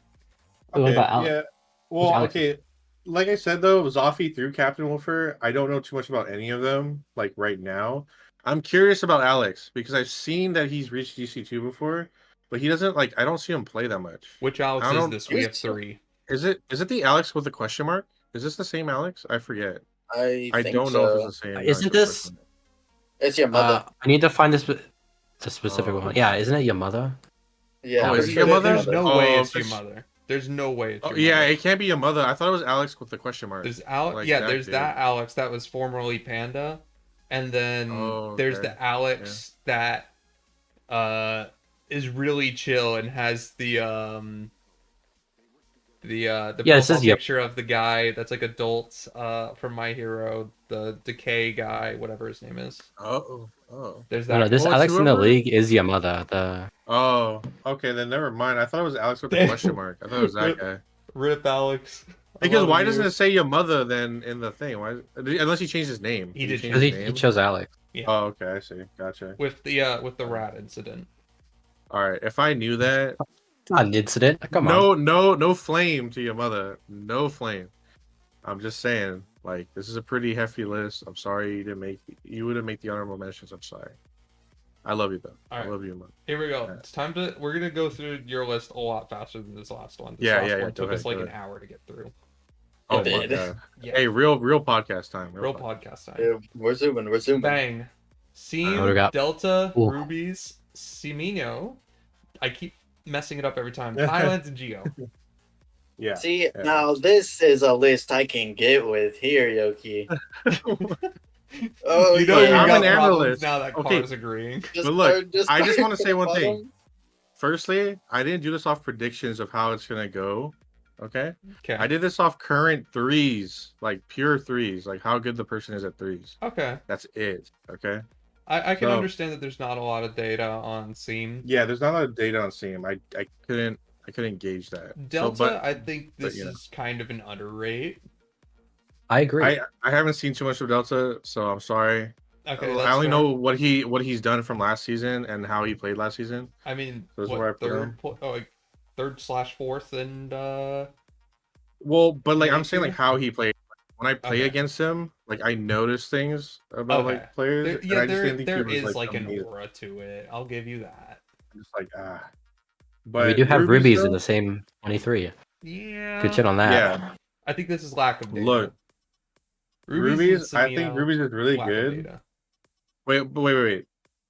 What Okay, about Alex? yeah. Which Well, Alex? okay. Like I said though, Zoffy through Captain Wolfer, I don't know too much about any of them, like right now. I'm curious about Alex because I've seen that he's reached GC2 before, but he doesn't like I don't see him play that much. Which Alex I is don't- this? We have 3. Is it the Alex with the question mark? Is this the same Alex? I forget. I I think don't so. know if it's the same. Alex Isn't with the this- question mark. It's your mother. I need to find the specific Oh. one. Yeah, isn't it your mother? Yeah, Oh, I'm is it sure your that's mother? There's no Oh, way it's your fish- mother. There's no way it's Oh your yeah, mother. it can't be your mother. I thought it was Alex with the question mark. There's Alex. Like yeah, that there's dude. that Alex that was formerly Panda, and then Oh, there's okay. the Alex that is really chill and has the Yeah, this profile is- yep. picture of the guy that's like adults from My Hero, the Decay guy, whatever his name is. Oh. There's No, that. no, this Well, it's Alex in the whoever- league is your mother. The Oh, okay, then never mind. I thought it was Alex with the Damn. question mark. I thought it was that guy. Rip Alex. I Because love why you. doesn't it say your mother then in the thing? Why? Unless he changed his name. He Did did change because his he name? chose Alex. Oh, okay, I see. Gotcha. with the rat incident? All right, if I knew that, Not an incident. Come on. no flame to your mother. No flame. I'm just saying, like, this is a pretty hefty list. I'm sorry you wouldn't make the honorable mentions. I'm sorry. I love you though. All I right. love you, mother. Here we go. Yeah. It's time to. We're gonna go through your list a lot faster than this last one. This Yeah, last yeah, one yeah, took go us ahead, like go an ahead. hour to get through. Oh It my did. god. Yeah. Hey, real podcast time. Real podcast time. Yeah, we're zooming. We're zooming. Bang. What Seam, do we got? Delta, Ooh. Rubies, Simino. I keep messing it up every time. Thailand and Geo. Yeah. See, Yeah. now this is a list I can get with here, Yoki. Oh, You know yeah. we I'm got an problems analyst. now that Okay. Car's agreeing. Just But look, start- I just start wanna say from the one thing. bottom. Firstly, I didn't do this off predictions of how it's gonna go. Okay. Okay. I did this off current threes, like pure threes, like how good the person is at threes. Okay. That's it. Okay. I can So- understand that there's not a lot of data on Seam. Yeah, there's not a lot of data on Seam. I couldn't gauge that. Delta, So, but I think but, this you know. is kind of an underrate. I agree. I haven't seen too much of Delta, so I'm sorry. Okay, I only know what he's done from last season and how he played last season. I mean, Those are where I what, put him. third/fourth, and Well, but like Yeah, I'm saying, like how he played. When I play Okay. against him, like I notice things about Okay. like players. there, and yeah, I just there didn't think he there was, is like an amazing. aura to it. I'll give you that. I'm just like But we do have rubies in though- the same 23. Yeah. Good shit on that. Yeah, I think this is lack of data. look, and Rubies. I think Semino, Rubies is really lack of good. data. Wait.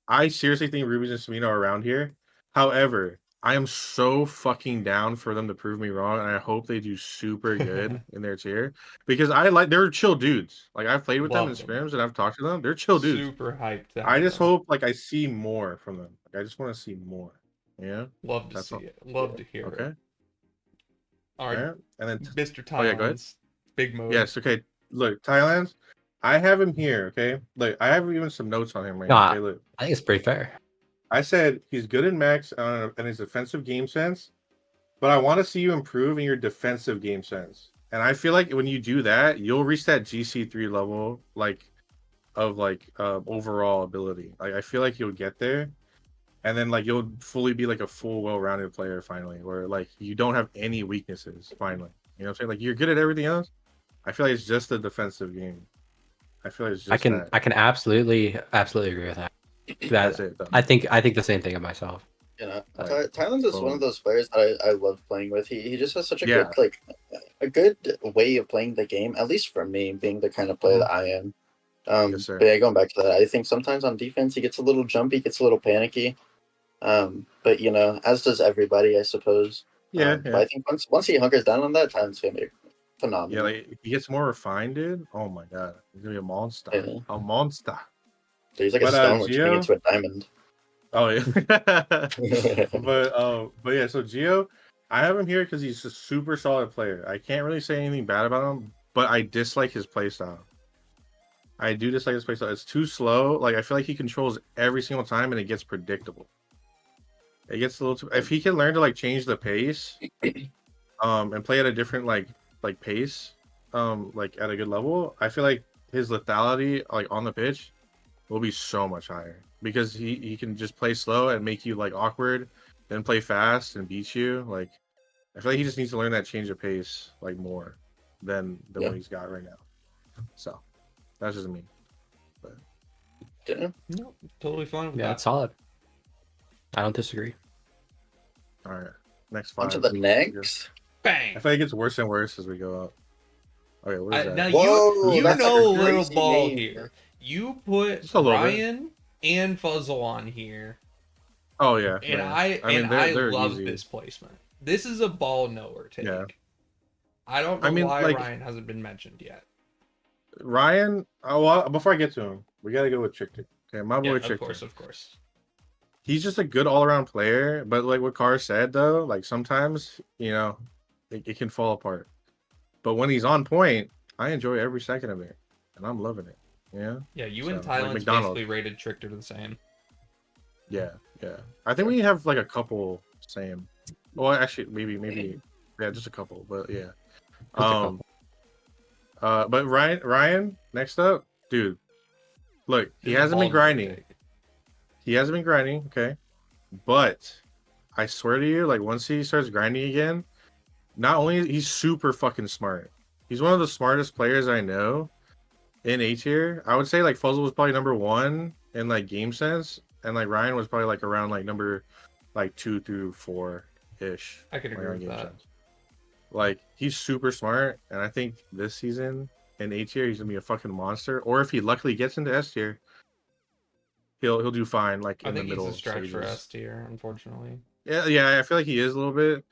I seriously think Rubies and Semino are around here. However, I am so fucking down for them to prove me wrong, and I hope they do super good in their tier because they're chill dudes. Like I've played with them in Love them. scrims and I've talked to them. They're chill dudes. Super hyped. to I have just them. hope like I see more from them. Like I just want to see more. Yeah. Love to that's see all. it. Love to hear Okay. it. All right, Alright. And then Mr. Oh, yeah, go ahead. Thailand's big mode. yes. Okay. Look, Thailand. I have him here. Okay. Like I have even some notes on him right Nah. now. Okay, look. I think it's pretty fair. I said he's good in max and his defensive game sense, but I want to see you improve in your defensive game sense. And I feel like when you do that, you'll reach that GC3 level, like of overall ability. Like I feel like you'll get there. and then like you'll fully be like a full, well-rounded player finally, where like you don't have any weaknesses finally. You know what I'm saying? Like you're good at everything else. I feel like it's just a defensive game. I feel like it's just that. I can absolutely agree with that. That's it. Though. I think the same thing of myself. You know, Like, Thailand is one of those players that I love playing with. He just has such a Yeah. good a good way of playing the game. At least for me, being the kind of player that I am. Yes, sir. But yeah, going back to that, I think sometimes on defense he gets a little jumpy, gets a little panicky. But you know, as does everybody, I suppose. Yeah, But I think once he hunkers down on that, Thailand's gonna be phenomenal. Yeah, like if he gets more refined, dude. Oh my god, he's gonna be a monster. Yeah. A monster. So he's like But, a stone which turning Gio? into a diamond. Oh yeah. but yeah, so Gio, I have him here because he's a super solid player. I can't really say anything bad about him, but I dislike his playstyle. I do dislike his playstyle. It's too slow. Like I feel like he controls every single time, and it gets predictable. It gets a little too. If he can learn to like change the pace, and play at a different like pace, like at a good level, I feel like his lethality like on the pitch will be so much higher because he can just play slow and make you like awkward, then play fast and beat you. Like I feel like he just needs to learn that change of pace like more than what he's got right now. So that's just me. But Yeah. No, totally fine with Yeah, that. it's solid. I don't disagree. all right, next On five. to the next. Bang. I feel like it gets worse and worse as we go up. Okay, what is that? Now Whoa, you that's know a a little crazy ball name. here. You put Just a little bit. Ryan and Fuzzle on here, Oh yeah, and man. I they're love easy. this placement. This is a ball knower take. Yeah. I don't know why like, Ryan hasn't been mentioned yet. Ryan. Oh, well, before I get to him, we gotta go with Trickter. Okay, my boy Yeah, Trickter. of course. He's just a good all-around player, but like what Carr said though, like sometimes it can fall apart. But when he's on point, I enjoy every second of it, and I'm loving it. Yeah. Yeah, you So, and like Thailand's McDonald's. basically rated Trickter the same. Yeah. I think we have like a couple same. Well, actually, maybe, yeah, just a couple. But yeah. Just a couple. But Ryan, next up, dude. Look, he This is a hasn't ball been knower grinding. take. He hasn't been grinding, okay. But I swear to you, like once he starts grinding again, not only he's super fucking smart. He's one of the smartest players I know in A tier. I would say like Fuzzle was probably number 1 in like game sense, and like Ryan was probably like around like number like 2 through 4 ish. I could agree with that. Like he's super smart, and I think this season in A tier he's gonna be a fucking monster. Or if he luckily gets into S tier, he'll do fine. Like I in the think middle he's a stretch for stages. S tier, unfortunately. Yeah, I feel like he is a little bit,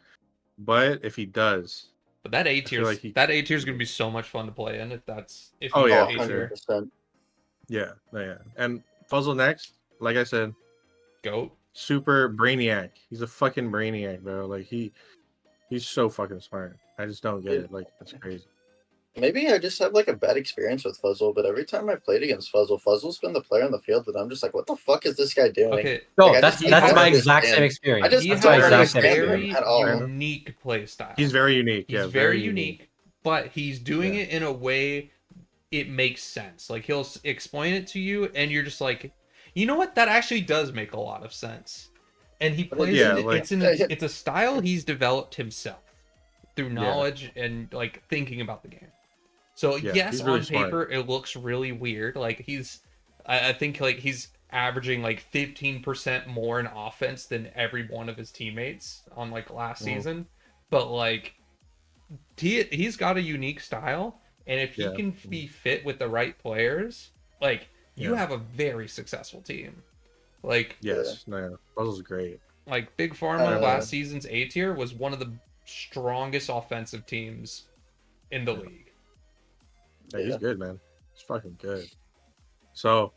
but if he does, But that A tier, like that A tier is gonna be so much fun to play in. If Oh, he's yeah, A for tier, 100%. yeah. And Fuzzle next, like I said, goat. super brainiac. He's a fucking brainiac, bro. Like he's so fucking smart. I just don't get it. Like it's crazy. Maybe I just have like a bad experience with Fuzzle, but every time I've played against Fuzzle's been the player on the field that I'm just like, what the fuck is this guy doing? Okay, No, Like, I that's just- that's I my don't exact same understand. experience. I just he don't That's my has exact a same understand very experience. him at all. unique play style. He's very unique. He's yeah, very unique, but he's doing Yeah. it in a way it makes sense. Like he'll explain it to you, and you're just like, you know what? That actually does make a lot of sense. And he plays Yeah, it. like- It's a style he's developed himself through knowledge and like thinking about the game. So Yeah, yes, he's really on paper it looks really weird. Like I think like he's averaging like 15% more in offense than every one of his teammates on like last season. But like he's got a unique style, and if he Yeah. can be fit with the right players, like you Yeah. have a very successful team. Like Yes, no, Fuzzle's great. Big Pharma Uh, last season's A tier was one of the strongest offensive teams in the league. Yeah, he's Yeah. good, man. He's fucking good. So,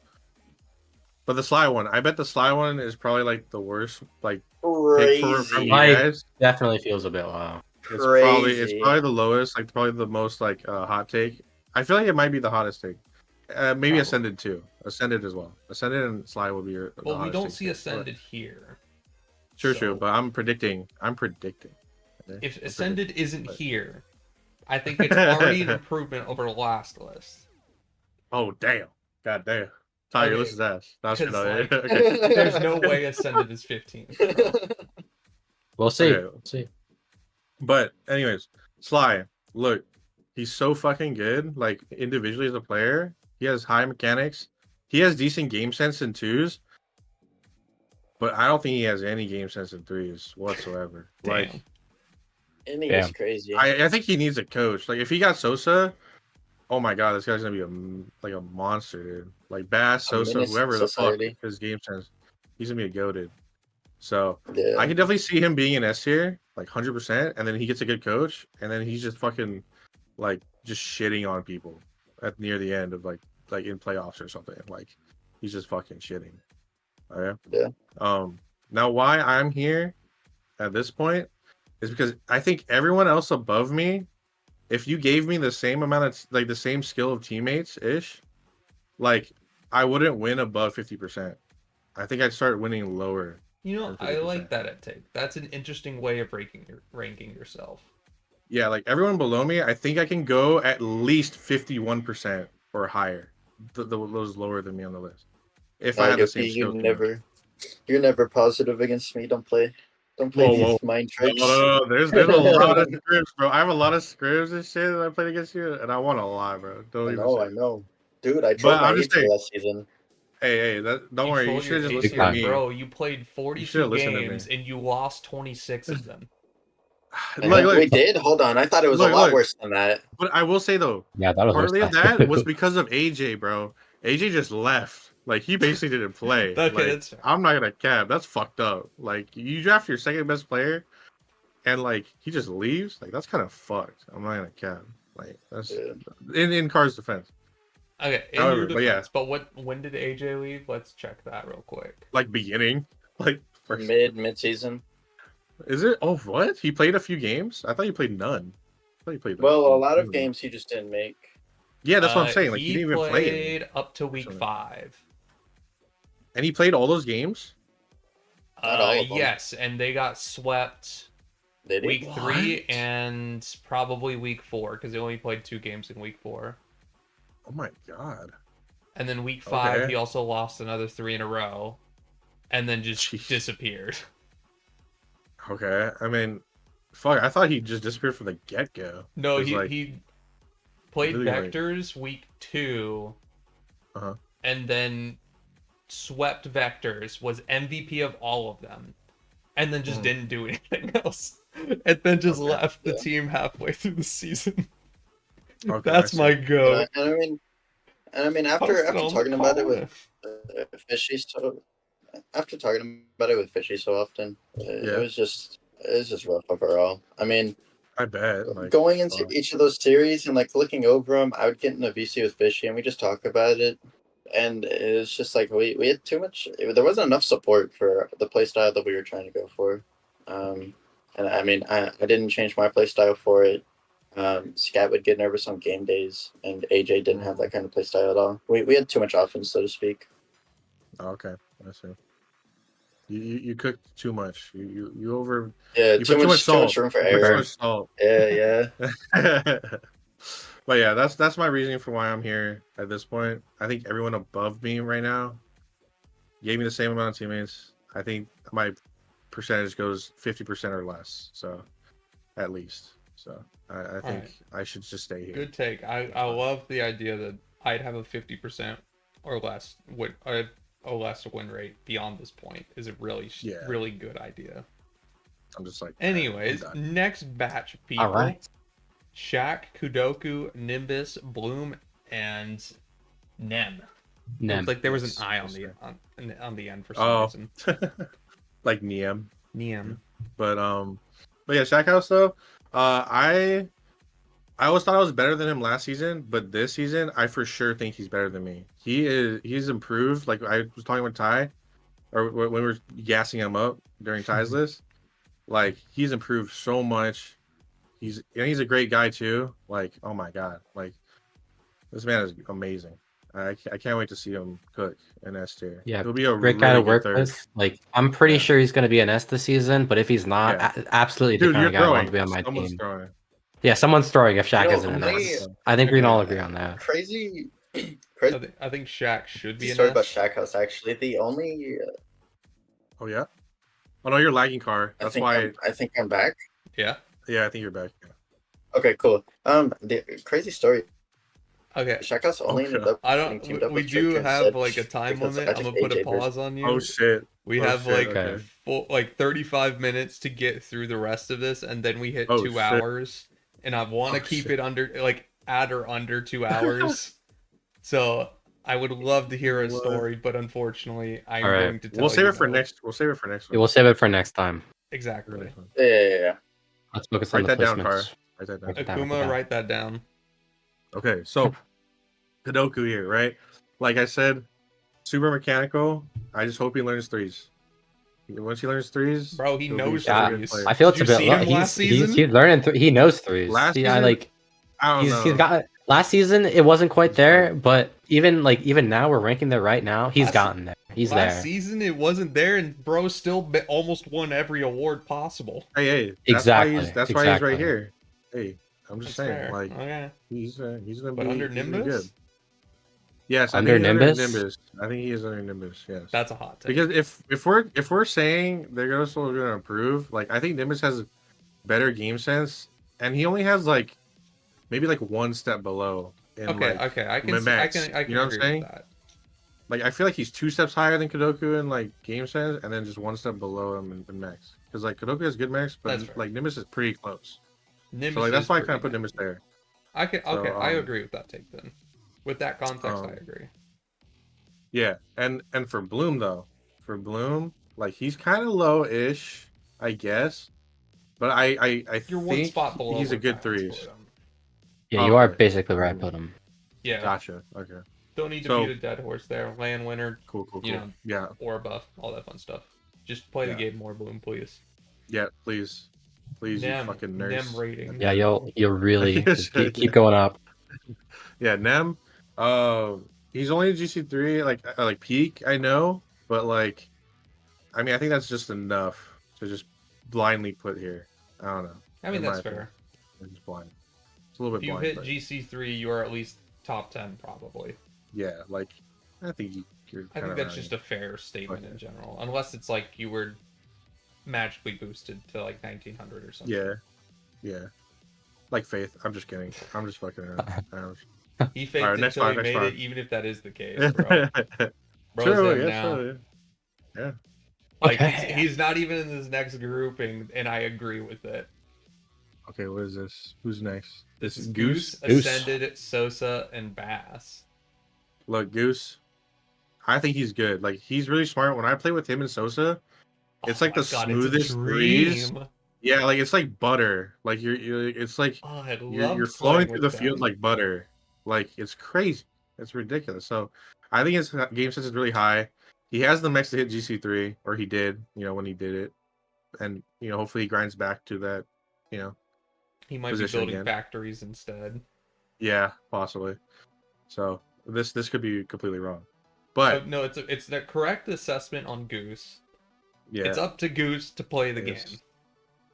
but the Sly one, I bet the Sly one is probably like the worst. Like pick from Crazy. you Like- guys. Definitely feels a bit low. It's probably Crazy. the lowest, like probably the most like hot take. I feel like it might be the hottest take. Maybe Probably. Ascended too. Ascended as well. Ascended and Sly will be your. Well, we don't see Ascended here. True, So, but I'm predicting. Okay? If I'm Ascended predicting, isn't but- here, I think it's already an improvement over the last list. Oh damn! God damn! Ty, your Okay, list is ass. No, I was kidding. 'cause, like, Okay. there's no way Ascended is 15th. Bro. We'll see. Okay. We'll see. But anyways, Sly, look, he's so fucking good. Like individually as a player, he has high mechanics. He has decent game sense in twos, but I don't think he has any game sense in threes whatsoever. Like Damn. Inning Damn. is crazy. I think he needs a coach. Like if he got Sosa, oh my god, this guy's gonna be a monster, dude. Like Bass, Sosa, menace whoever the fuck society. his game sense, he's gonna be a goated. So Yeah. I can definitely see him being an S tier, like 100%, and then he gets a good coach, and then he's just fucking like just shitting on people at near the end of like in playoffs or something. Like he's just fucking shitting. Okay. Yeah. Now why I'm here at this point is because I think everyone else above me, if you gave me the same amount of like the same skill of teammates ish, like I wouldn't win above 50%. I think I'd start winning lower. You know, Or I 50%. like that take. That's an interesting way of ranking yourself. Yeah, like everyone below me, I think I can go at least 51% or higher. Those lower than me on the list. If I had the same skill. You're never positive against me. Don't play Whoa. these mind tricks. No. There's a lot of scripts, bro. I have a lot of scripts and shit that I played against you, and I won a lot, bro. Don't I even know, say I it. know. Dude, I But trolled my I'm just A tier saying, last season. hey, don't worry. You trolled should have just your listened A to tier, me. bro. You played 42 listened to me. games and you lost 26 of them. Look, We did? Hold on. I thought it was a lot worse than that. But I will say though, Yeah, that was partly worse of that was because of AJ, bro. AJ just left. Like he basically didn't play. Okay, like, that's fair. I'm not gonna cap. That's fucked up. Like you draft your second best player, and like he just leaves. Like that's kind of fucked. I'm not gonna cap. Like that's in Carr's defense. Okay, in However, your but yeah. defense. But when did AJ leave? Let's check that real quick. Like beginning, like first. Mid season. Is it? Oh, what? He played a few games. I thought he played none. I thought he played. Well, a lot of games he just didn't make. Yeah, that's what I'm saying. Like he didn't even play it. Played up to week 5. And he played all those games? Not all of them. Yes, and they got swept Did he? week 3 and probably week 4 because they only played 2 games in week 4. Oh my god. And then week 5, Okay. he also lost another 3 in a row, and then just Jeez. disappeared. Okay, I mean, fuck. I thought he just disappeared from the get go. No, It's he like- he played Literally, like- Vectors week 2, Uh-huh. and then swept Vectors, was MVP of all of them, and then just didn't do anything else, and then just Okay. left the Yeah. team halfway through the season. Okay, That's I my see. go. And I mean, after talking about it with Fishy, after talking about it with Fishy so often, it was just rough overall. I mean, I bet. Like, going into fuck. each of those series and like looking over them, I would get in a VC with Fishy and we just talk about it. And it's just like we had too much. There wasn't enough support for the playstyle that we were trying to go for. And I mean, I didn't change my playstyle for it. Scat would get nervous on game days, and AJ didn't have that kind of playstyle at all. We had too much offense, so to speak. Oh, okay, I see. You cooked too much. You over. Yeah, You too put much room for You put too error. much salt. Yeah. But yeah, that's my reasoning for why I'm here at this point. I think everyone above me right now gave me the same amount of teammates. I think my percentage goes 50% or less. So at least. So I think I should just stay here. Good take. I love the idea that I'd have a 50% or less a less win rate beyond this point is a really good idea. I'm just like. Anyways, I'm done. next batch of people. All right. Shaq, Kudoku, Nimbus, Bloom, and Nem. Looks like there was an I on the end for some reason. Like Niem. Nem. But yeah, Shaq House though. I always thought I was better than him last season, but this season I for sure think he's better than me. He's improved. Like I was talking with Ty, or when we were gassing him up during Ty's list. Like he's improved so much. He's a great guy too. Like oh my god, like this man is amazing. I can't wait to see him cook in S tier. Yeah, he'll be a great really guy to good work third. with. Like I'm pretty sure he's going to be an S this season, but if he's not, absolutely the Dude, kind you're of guy I want throwing. to be on my Someone's team. throwing. Yeah, someone's throwing if Shaq You know, isn't an they- S. I think we can all agree on that. Crazy Crazy I think Shaq should be an story S. about CrashCast. Actually, the only Oh yeah. Oh no, you're lagging, car. That's why. I think I'm back. Yeah. Yeah, I think you're back. Yeah. Okay, cool. The crazy story. Okay. CrashCast only ended up I getting don't. teamed up We with do Strict have Sedge like a time because limit. I I'm think gonna put a AJ versus pause on you. Oh shit. We Oh, have shit, like okay. like 35 minutes to get through the rest of this, and then we hit Oh, 2 hours. And I want to Oh, keep shit. it under like at or under 2 hours. So I would love to hear a What? story, but unfortunately, I'm All right. going to tell We'll save you it for no. next. We'll save it for next Yeah, one. we'll save it for next time. For Exactly. next one. Yeah. Let's focus on Write the that down, car. placements. Write that down. Write that Akuma, down. write that down. Okay, so Kadoku here, right? Like I said, super mechanical. I just hope he learns threes. Once he learns threes, Bro, he he'll be knows such a Yeah, good threes. player. I feel Did it's a you bit see low. him last He's season? learning. He knows threes. Last Yeah, season, like I don't know. he's got last season. It wasn't quite He's there, like- but even now we're ranking there right now. He's Last- gotten there. He's Last there. season, it wasn't there, and bro still almost won every award possible. Hey, that's Exactly, why he's right exactly. here. Hey, I'm just That's saying, fair. like Okay. he's gonna But under be good. Nimbus, Yes, I Under think he's under Nimbus? Nimbus. I think he is under Nimbus. Yes, that's a hot take. because if we're saying they're also going to improve, like I think Nimbus has better game sense, and he only has like maybe like one step below. In, okay, like, okay, I can Max, I can you know what I'm agree saying? with that. Like I feel like he's 2 steps higher than Kadoku in like game sense, and then just 1 step below him in Max. Because like Kadoku has good Max, That's but fair. like Nimbus is pretty close. Nimbus So like that's is why I pretty kind of put good. Nimbus there. I can So, okay, I agree with that take then. With that context, I Um, agree. Yeah, and for Bloom though, like he's kind of low-ish, I guess, but I You're one think spot below he's a where good Tyrants threes. put him. Yeah, you are Okay. basically where I put him. Yeah, Gotcha. Okay. don't need to So- beat a dead horse there. Land winner, Cool. You know, Yeah. or buff, all that fun stuff. Just play the Yeah. game more, Bloom, please. Yeah. Please, you Nem, fucking Nem nurse. rating. Yeah, you'll really Yes, just keep going up. Yeah. Nem. He's only GC3 like peak. I know, but like, I mean, I think that's just enough to just blindly put here. I don't know. I mean, in my that's opinion. fair. I'm just blind. It's a little If bit you blind. hit but GC3, you are at least top 10, probably. yeah, like I think you're. I think that's just a fair statement in general. Unless it's like you were magically boosted to like 1900 or something. Yeah. Like Faith. I'm just kidding. I'm just fucking around. He faked Alright, it next until he five, next made it, five. even if that is the case, bro. Bro's True, in yeah, now. true, yeah. Like Okay. he's not even in this next grouping, and I agree with it. Okay, what is this? Who's next? This is Goose. Goose. Ascended, Sosa, and Bass. Look, Goose. I think he's good. Like he's really smart. When I play with him and Sosa, it's Oh like my the God, smoothest it's a breeze. dream. Yeah, like it's like butter. Like it's like Oh, I you're love flowing playing through with the field them. like butter. Like it's crazy. It's ridiculous. So I think his game sense is really high. He has the max to hit GC3, or he did, when he did it. And hopefully he grinds back to that, He might position be building again. factories instead. Yeah, possibly. So this could be completely wrong. But No, it's the correct assessment on Goose. yeah, It's up to Goose to play the Yes. game,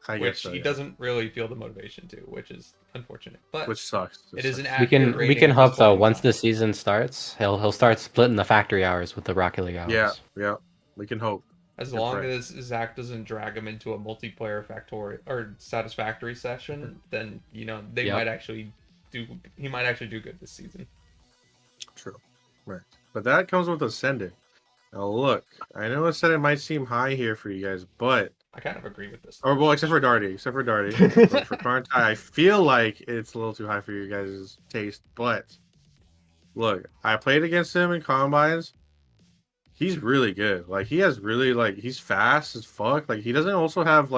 I which guess so, he yeah. doesn't really feel the motivation to, which is unfortunate. But Which sucks. it is an We accurate can rating at hope this though. point in Once time. the season starts, he'll start splitting the factory hours with the Rocket League hours. Yeah. We can hope. As You're long correct. as Zach doesn't drag him into a multiplayer factory or satisfactory session, then they Yep. might actually do. He might actually do good this season. True. Right. But that comes with Ascendant. Now look, I know Ascendant might seem high here for you guys, but I kind of agree with this. or well, except for Darty. But for Quarantine, I feel like it's a little too high for you guys' taste. But look, I played against him in combines. He's really good. Like he has really he's fast as fuck. Like he doesn't also have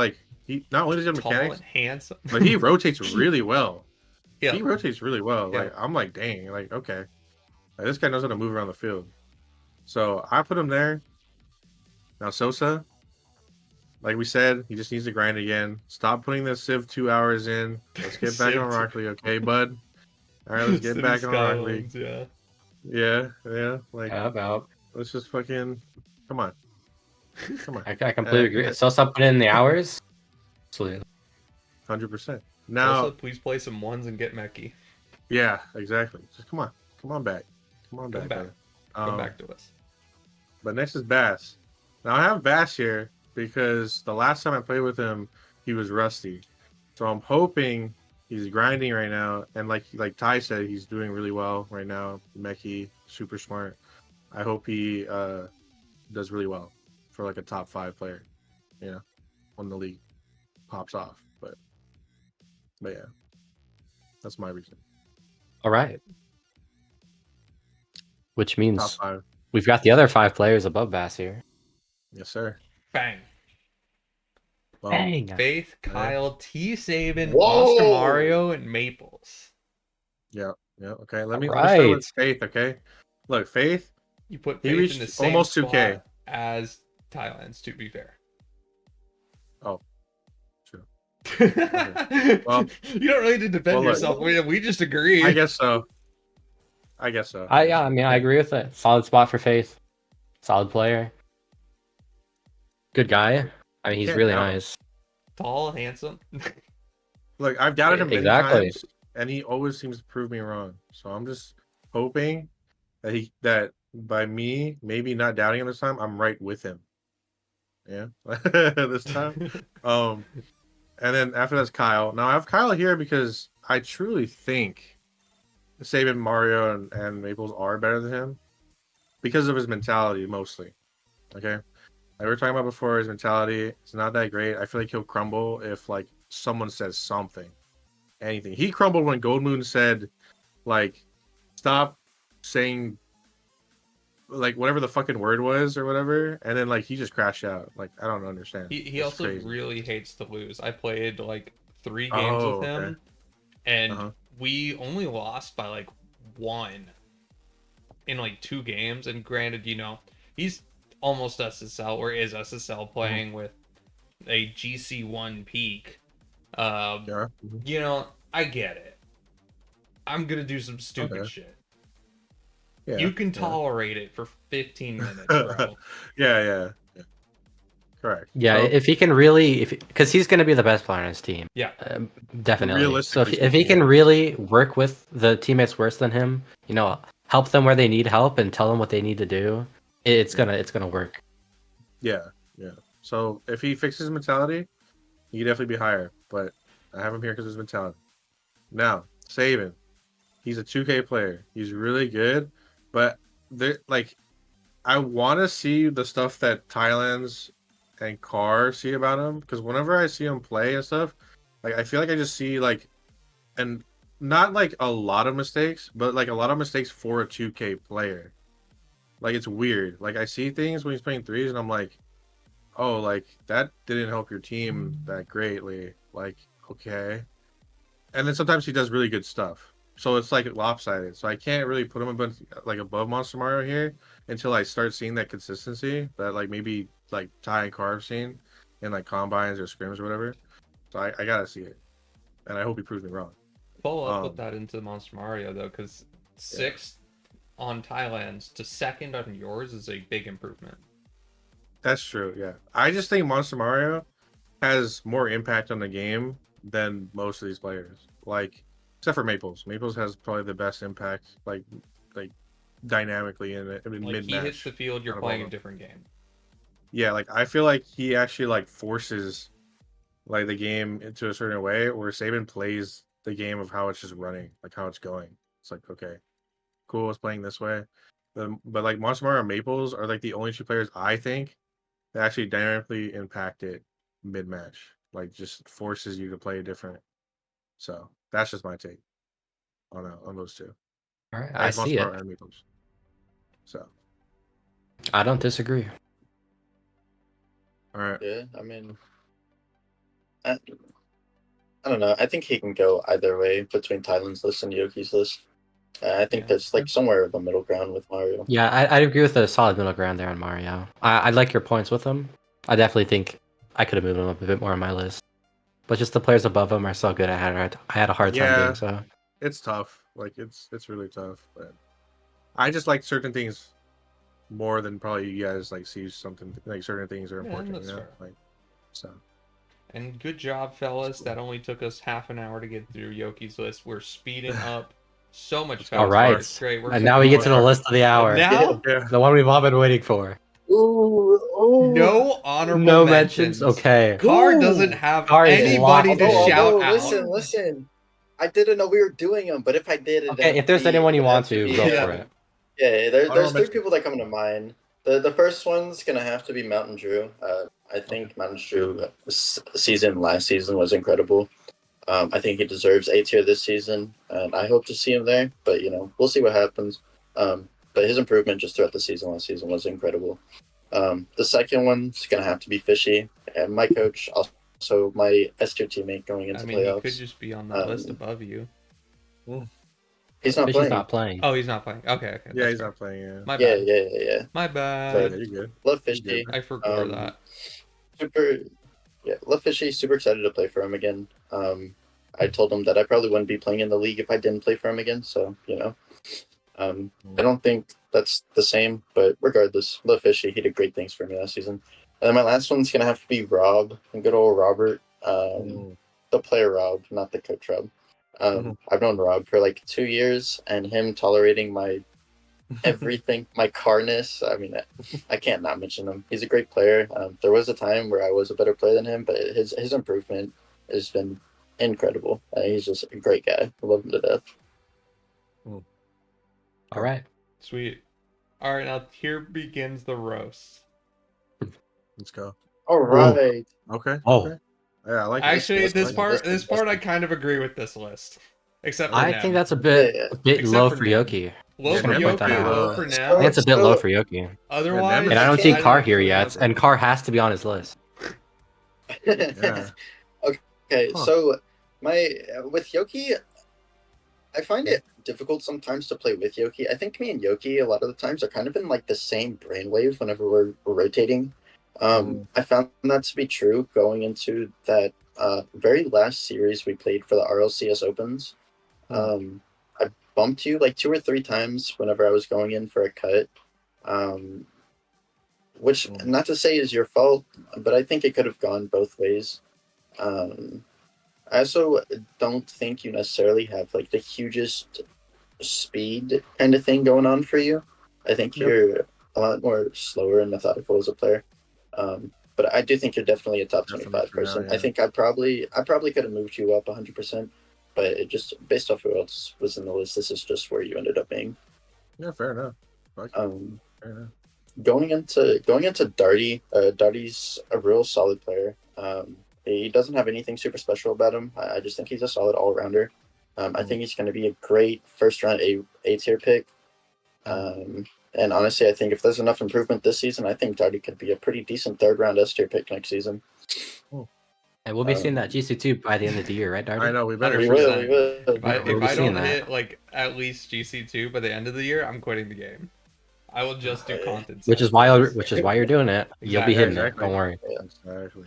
he not only does he have Tall mechanics, and handsome. but he rotates really well. Yeah. He rotates really well. Yeah. Like I'm like, dang, like okay. Like, this guy knows how to move around the field. So I put him there. Now Sosa, like we said, he just needs to grind again. Stop putting the Civ 2 hours in. Let's get back Civ on 2. Rocket League, okay, bud? All right, let's get City back on Rocket League. Skylines, yeah. Yeah. Like About. let's just fucking come on. I completely agree. So stop putting in the hours. Absolutely. 100%. Now, Also, please play some ones and get Meki. yeah, exactly. Just come on back. Come on Come back, back. brother. Come back to us. But next is Bass. Now I have Bass here because the last time I played with him, he was rusty. So I'm hoping he's grinding right now, and like Ty said, he's doing really well right now. Meki, super smart. I hope he does really well for like a top 5 player, you know, when the league pops off. But yeah, that's my reason. All right. Which Top means 5, we've got the other 5 players above Bass here. yes sir. Bang. Well, Dang. Faith, yeah. Kyle, T. Saban, Whoa! Monster Mario, and Maples. Yeah. Okay. Let me All start with right. Faith. Okay. Look, Faith. You put He Faith in reached the same almost spot 2K. as Thailand's, to be fair. Oh, true. Well, you don't really need to defend look, yourself. We just agree. I guess so. I mean, I agree with it. Solid spot for Faith. Solid player. Good guy. I mean, he's Can't really doubt him. nice. Tall, handsome. Look, I've doubted him many Exactly. times, and he always seems to prove me wrong. So I'm just hoping that by me maybe not doubting him this time, I'm right with him. Yeah, this time. And then after that's Kyle. Now I have Kyle here because I truly think Saban, Mario, and Maples are better than him because of his mentality mostly. Okay. Like we were talking about before, his mentality is not that great. I feel like he'll crumble if like someone says something, anything. He crumbled when Goldmoon said, like, stop saying like whatever the fucking word was or whatever, and then like he just crashed out. Like I don't understand. He It's also crazy. really hates to lose. I played like 3 games Oh, with him, okay. and we only lost by like 1 in like 2 games. And granted, he's almost SSL or is SSL playing with a GC1 peak. Yeah. I get it. I'm gonna do some stupid Okay. shit. Yeah. You can tolerate it for 15 minutes, bro. Yeah. Correct. Yeah, So, if he can really, because he's going to be the best player on his team. Yeah. Definitely. So Realistically if he speaking, can really work with the teammates worse than him, help them where they need help and tell them what they need to do, it's gonna work. yeah. So if he fixes his mentality, he could definitely be higher. But I have him here because of his mentality. Now, Saban, he's a 2K player. He's really good, but I want to see the stuff that Thailand's and Carr see about him because whenever I see him play and stuff, like I feel like I just see like, and not like a lot of mistakes, but like a lot of mistakes for a 2K player. Like it's weird. Like I see things when he's playing threes, and I'm like, oh, like that didn't help your team that greatly. Like okay, and then sometimes he does really good stuff. So it's like lopsided. So I can't really put him above Monster Mario here until I start seeing that consistency that like maybe like Ty and Carve seen in like combines or scrims or whatever. So I gotta see it, and I hope he proves me wrong. Follow up with that into Monster Mario though, because 6th on Thailand's to 2nd on yours is a big improvement. That's true. Yeah, I just think Monster Mario has more impact on the game than most of these players. Like, except for Maples. Maples has probably the best impact, like dynamically in Like mid-match. he hits the field, you're out of playing all a of them. different game. Yeah, like I feel like he actually like forces like the game into a certain way, where Saban plays the game of how it's just running, like how it's going. It's like okay, cool, it's playing this way. But like Monster Mario and Maples are like the only 2 players I think that actually dynamically impact it mid-match. Like just forces you to play different. So that's just my take on those 2. All right, I As see Monster it. Mario and Maples. So I don't disagree. all right. Yeah, I mean, I don't know. I think he can go either way between Thailand's list and Yoki's list. I think there's like somewhere of a middle ground with Mario. Yeah, I agree with a solid middle ground there on Mario. I like your points with him. I definitely think I could have moved him up a bit more on my list. But just the players above him are so good. I had a hard time doing so. It's tough. Like it's really tough. But I just like certain things more than probably you guys like see something like certain things are important. That's fair. Like so. And good job, fellas. That only took us half an hour to get through Yoki's list. We're speeding up So much Let's faster. go. All right. It's great. We're And now we get to the 51. list of the hour. Now, Yeah. The one we've all been waiting for. Ooh. no honorable No mentions. mentions? Okay. Car Ooh. doesn't have Car is anybody locked to in. shout out. Listen. I didn't know we were doing them, but if I did, Okay, if there's anyone you want to, go for it. Yeah, there's Honorable three mention. people that come to mind. The first one's gonna have to be Mountain Drew. I think Mountain Drew last season was incredible. I think he deserves A tier this season, and I hope to see him there. But we'll see what happens. But his improvement just throughout the season last season was incredible. The second one's gonna have to be Fishy, and my coach, also my S tier teammate going into I mean, playoffs. he could just be on that list above you. He's not Fishy's playing. not playing. Oh, he's not playing. Okay. Yeah, that's he's fair. not playing. Yeah. My Yeah, bad. yeah. My Yeah, bad. you're good. Love You're Fishy. good. I forgot that. Love Fishy. Super excited to play for him again. I told him that I probably wouldn't be playing in the league if I didn't play for him again. So I don't think that's the same, but regardless, love Fishy. He did great things for me last season. And then my last one's gonna have to be Rob, and good old Robert, the player Rob, not the coach Rob. I've known Rob for like 2 years, and him tolerating my everything, my carness. I mean, I can't not mention him. He's a great player. There was a time where I was a better player than him, but his improvement has been incredible. He's just a great guy. I love him to death. All right. Sweet. All right, now here begins the roast. Let's go. All right. Okay. Oh. Okay. Yeah, I like Actually, it. this part, this I kind of agree with this list, except for I Nem. think that's a bit Except low for for Nem. Yoki. Low Just for gonna point that Yoki, out. low for I Nem. think it's a bit low for Yoki. Otherwise, And I don't I see can't Car here actually yet, love and him. Car has to be on his list. Yeah. Okay, Huh. so with Yoki, I find it difficult sometimes to play with Yoki. I think me and Yoki a lot of the times are kind of in like the same brainwave whenever we're rotating. I found that to be true going into that very last series we played for the RLCS Opens. I bumped you like 2 or 3 times whenever I was going in for a cut. Which not to say is your fault, but I think it could have gone both ways. I also don't think you necessarily have like the hugest speed kind of thing going on for you. I think you're a lot more slower and methodical as a player. But I do think you're definitely a top 25 person. Yeah. I think I probably could have moved you up 100%, but it just based off who else was in the list, this is just where you ended up being. Yeah, fair enough. Fair enough. Going into Darty, Darty's a real solid player. He doesn't have anything super special about him. I just think he's a solid all-rounder. I think he's going to be a great first-round A tier pick. And honestly, I think if there's enough improvement this season, I think Darty could be a pretty decent third-round S tier pick next season. And we'll be seeing that GC2 by the end of the year, right, Darty? I know. We better. We 100%. will. If I We'll be don't seeing that. hit like at least GC2 by the end of the year, I'm quitting the game. I will just do content. Which is why you're doing it. You'll be hitting Exactly. it. Don't worry. Exactly.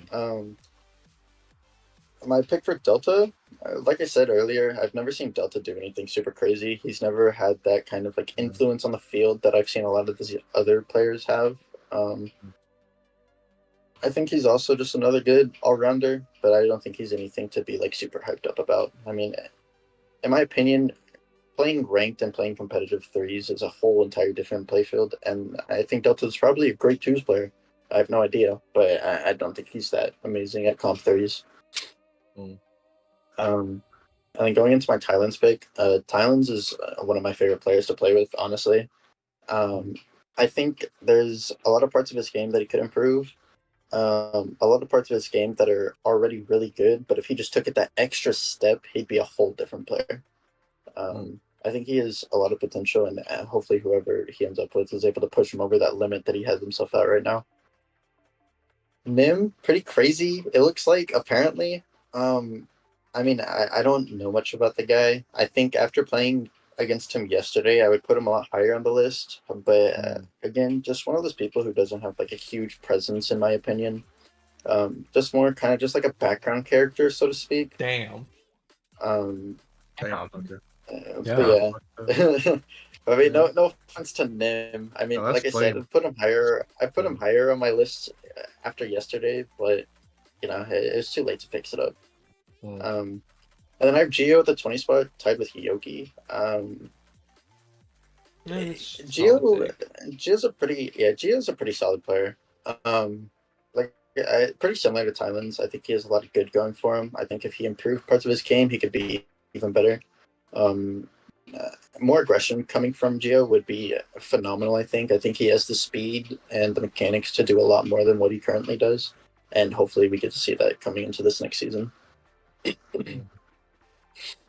My pick for Delta, like I said earlier, I've never seen Delta do anything super crazy. He's never had that kind of like influence on the field that I've seen a lot of the other players have. I think he's also just another good all-rounder, but I don't think he's anything to be like super hyped up about. I mean, in my opinion, playing ranked and playing competitive threes is a whole entire different playfield, and I think Delta's probably a great twos player. I have no idea, but I don't think he's that amazing at comp threes. And then going into my Thailand's pick, Thailand's is one of my favorite players to play with, honestly. I think there's a lot of parts of his game that he could improve. A lot of parts of his game that are already really good, but if he just took it that extra step, he'd be a whole different player. I think he has a lot of potential, and hopefully whoever he ends up with is able to push him over that limit that he has himself at right now. Nim, pretty crazy, it looks like, apparently. I mean, I don't know much about the guy. I think after playing against him yesterday, I would put him a lot higher on the list. But again, just one of those people who doesn't have like a huge presence, in my opinion. Just more kind of just like a background character, so to speak. Damn. Damn. But yeah. I mean, no offense to Nim. I mean, No, that's like I said, playable. I put him higher on my list after yesterday, but it was too late to fix it up. And And then I have Gio at the 20 spot, tied with Yoki. Gio's a pretty solid player. Pretty similar to Tylen's. I think he has a lot of good going for him. I think if he improved parts of his game, he could be even better. More aggression coming from Gio would be phenomenal. I think he has the speed and the mechanics to do a lot more than what he currently does, and hopefully we get to see that coming into this next season.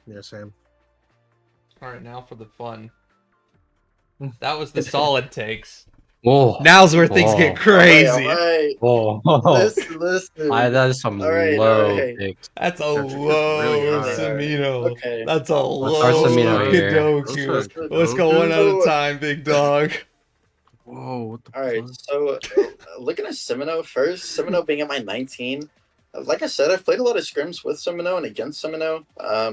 Yeah, same. All right, now for the fun. That was the solid takes. Whoa. Now's where things get crazy. All right. Whoa. Listen. That is some All right. low picks. That's a That's low really high. Samino. Okay. That's a Let's low start Samino here. Kadoku. Let's go one at a time, big dog. Whoa, what the All right, fuck? so looking at Semino first, Semino being at my 19. Like I said, I've played a lot of scrims with Semino and against Semino. I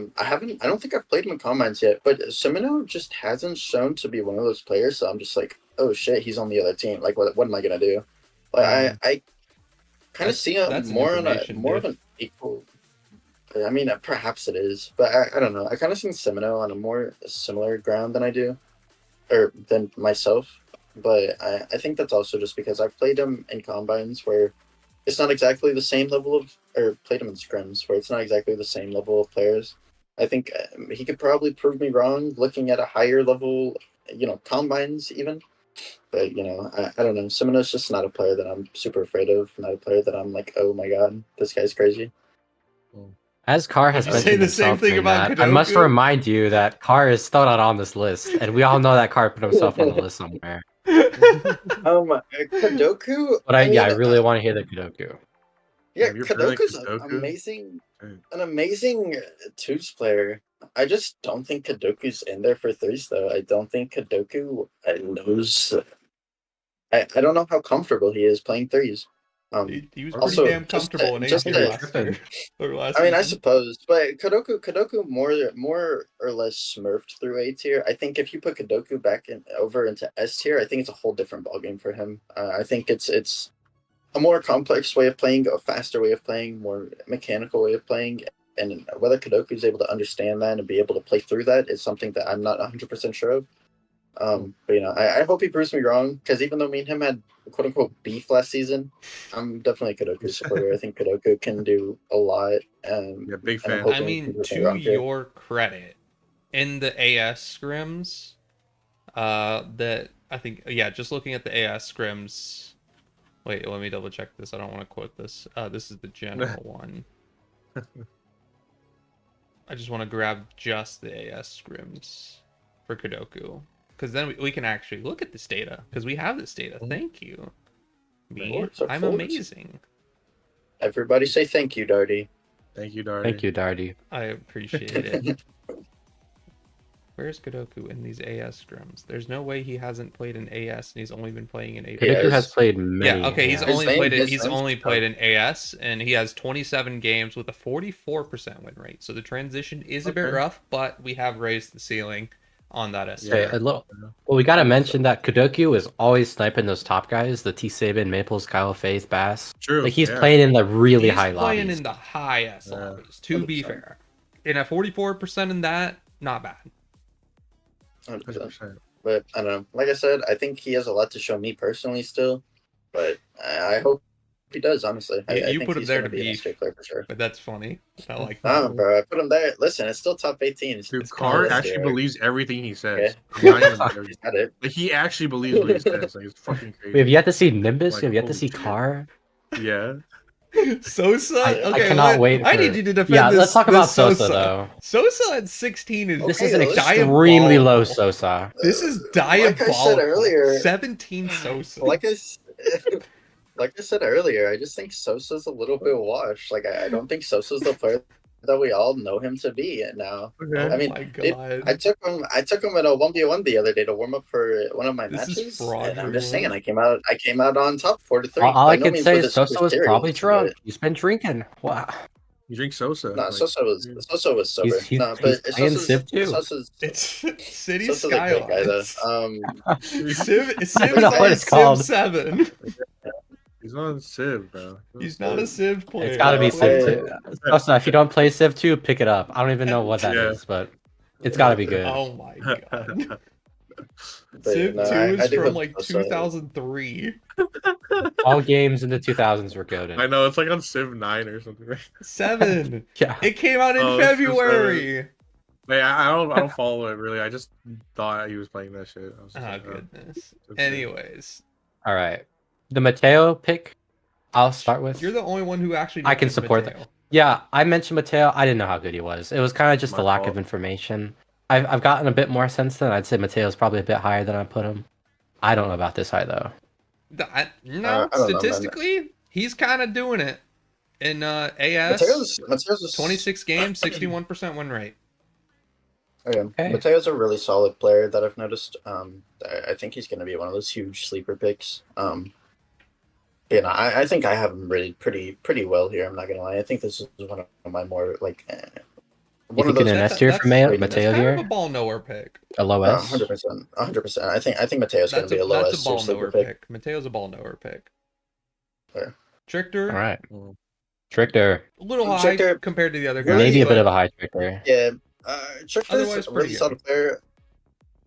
don't think I've played him in combines yet, but Semino just hasn't shown to be one of those players. So I'm just like, oh shit, he's on the other team. Like, what am I gonna do? Like, I kind of see him more of an equal. I mean, perhaps it is, but I don't know. I kind of see Semino on a more similar ground than myself. But I think that's also just because I've played him in combines where it's not exactly the same level of, or played him in scrims where it's not exactly the same level of players. I think he could probably prove me wrong looking at a higher level, combines even. But, I don't know. Semino's just not a player that I'm super afraid of. Not a player that I'm like, oh my god, this guy's crazy. As Carr has Did you say mentioned the same himself thing in about that, I must Kadoku? remind you that Carr is still not on this list, and we all know that Carr put himself on the list somewhere. Kadoku. But I really want to hear the Kadoku. Yeah, You're really Kadoku's Kadoku? an amazing twos player. I just don't think Kadoku's in there for threes, though. I don't think Kadoku knows. I don't know how comfortable he is playing threes. He was also, pretty damn comfortable in just A to- last year. Or last I mean, I season. suppose, but Kadoku more or less smurfed through A tier. I think if you put Kadoku back over into S tier, I think it's a whole different ballgame for him. I think it's a more complex way of playing, a faster way of playing, more mechanical way of playing, and whether Kadoku is able to understand that and be able to play through that is something that I'm not 100% sure of. But I hope he proves me wrong, because even though me and him had quote unquote beef last season, I'm definitely a Kadoku supporter. I think Kadoku can do a lot. Yeah, big and I'm fan. hoping I he mean, can prove me to wrong too. your credit, in the AS scrims, that I think, just looking at the AS scrims. Wait, let me double check this. I don't want to quote this. This is the general one. I just want to grab just the AS scrims for Kadoku. Because then we can actually look at this data. Because we have this data. Thank you. Me, Of I'm course. amazing. Everybody say thank you, Darty. Thank you, Darty. Thank you, Darty. I appreciate it. Where's Kadoku in these AS scrims? There's no way he hasn't played in AS and he's only been playing in AS. Kadoku has played many. Yeah, okay, he's yeah. only played it. his He's name's only Kadoku. played in AS, and he has 27 games with a 44% win rate. So the transition is a bit Okay. rough, but we have raised the ceiling on that S. Okay, Yeah. well, we gotta mention that Kadoku is always sniping those top guys, the T Sabin, Maples, Kyle Faith, Bass. True. Like he's yeah. playing in the really He's high playing lobbies. in the high S Yeah. lobbies. To be 100%. fair, in a 44% in that, not bad. 100%. 100%. But I don't know. Like I said, I think he has a lot to show me personally still. But I hope he does, honestly. I You think put him he's there gonna to be an be, S-tier player for sure. but that's funny. I like No, that. bro, I put him there. Listen, it's still top 18. Dude, It's Carr kinda actually S-tier. believes everything he says. Okay. I'm not even He's joking. got it. Like, he actually believes what he says. Like, it's fucking crazy. We have yet to see Nimbus. Like, we have yet to holy see shit. Carr. Yeah. Sosa? I Okay, cannot wait. I for- need you to defend Yeah, this. let's talk this about Sosa though. Sosa at 16 is This Okay, is an let's- extremely low diabolical. Sosa. This is Like I diabolical. said earlier, 17 Sosa. like I said earlier, I just think Sosa's a little bit washed. Like I don't think Sosa's the player that we all know him to be now. Oh I mean, my dude, god. I took him in a 1v1 the other day to warm up for one of my This is matches. And I'm fraudulent. just saying, I came out on top 4-3. All I By no can means say was is it Sosa super was probably serious, drunk. but- He's been drinking. Wow. You drink Sosa. No, like, Sosa was sober. He's No, playing but Civ too. Sosa's It's City Sosa's a great guy though. Skylines. Civ I don't know what it's called. Civ 7. He's on Civ, bro. He's not a Civ player. It's gotta be Oh, Civ hey. 2. Also, if you don't play Civ 2, pick it up. I don't even know what that is, Yeah. but it's gotta be good. Oh my god. But, Civ no, 2 I is do from have like those, 2003. All games in the 2000s were good. I know it's like on Civ 9 or something. Right? 7. Yeah. It came out in Oh, it's Civ February. Hey, I don't follow it really. I just thought he was playing that shit. I was just Oh like, goodness. okay. Anyways, All right. The Mateo pick, I'll start with. you're the only one who actually I can mentioned support Mateo. that. Yeah, I mentioned Mateo. I didn't know how good he was. It was kind of just My the lack fault. of information. I've gotten a bit more since then. I'd say Mateo's probably a bit higher than I put him. I don't know about this high though. No, I don't know, man. statistically, he's kind of doing it. In AS, Mateo's 26 games, 61% win rate. Okay. Mateo's a really solid player that I've noticed. I think he's going to be one of those huge sleeper picks. You know, I think I have him really pretty well here. I'm not gonna lie. I think this is one of my more like You think an S tier for Mateo That's here? kind of a ball nowhere pick. A low S? 100%. I think Mateo's going to be a low That's S a ball sleeper nowhere pick. Mateo's a ball nowhere pick. Fair. Trickster. All right. Mm. Trickster. A little high Trickster, compared to the other guys. Maybe a bit but of a high Trickster. Yeah, Trickster's Otherwise a pretty really good. solid player.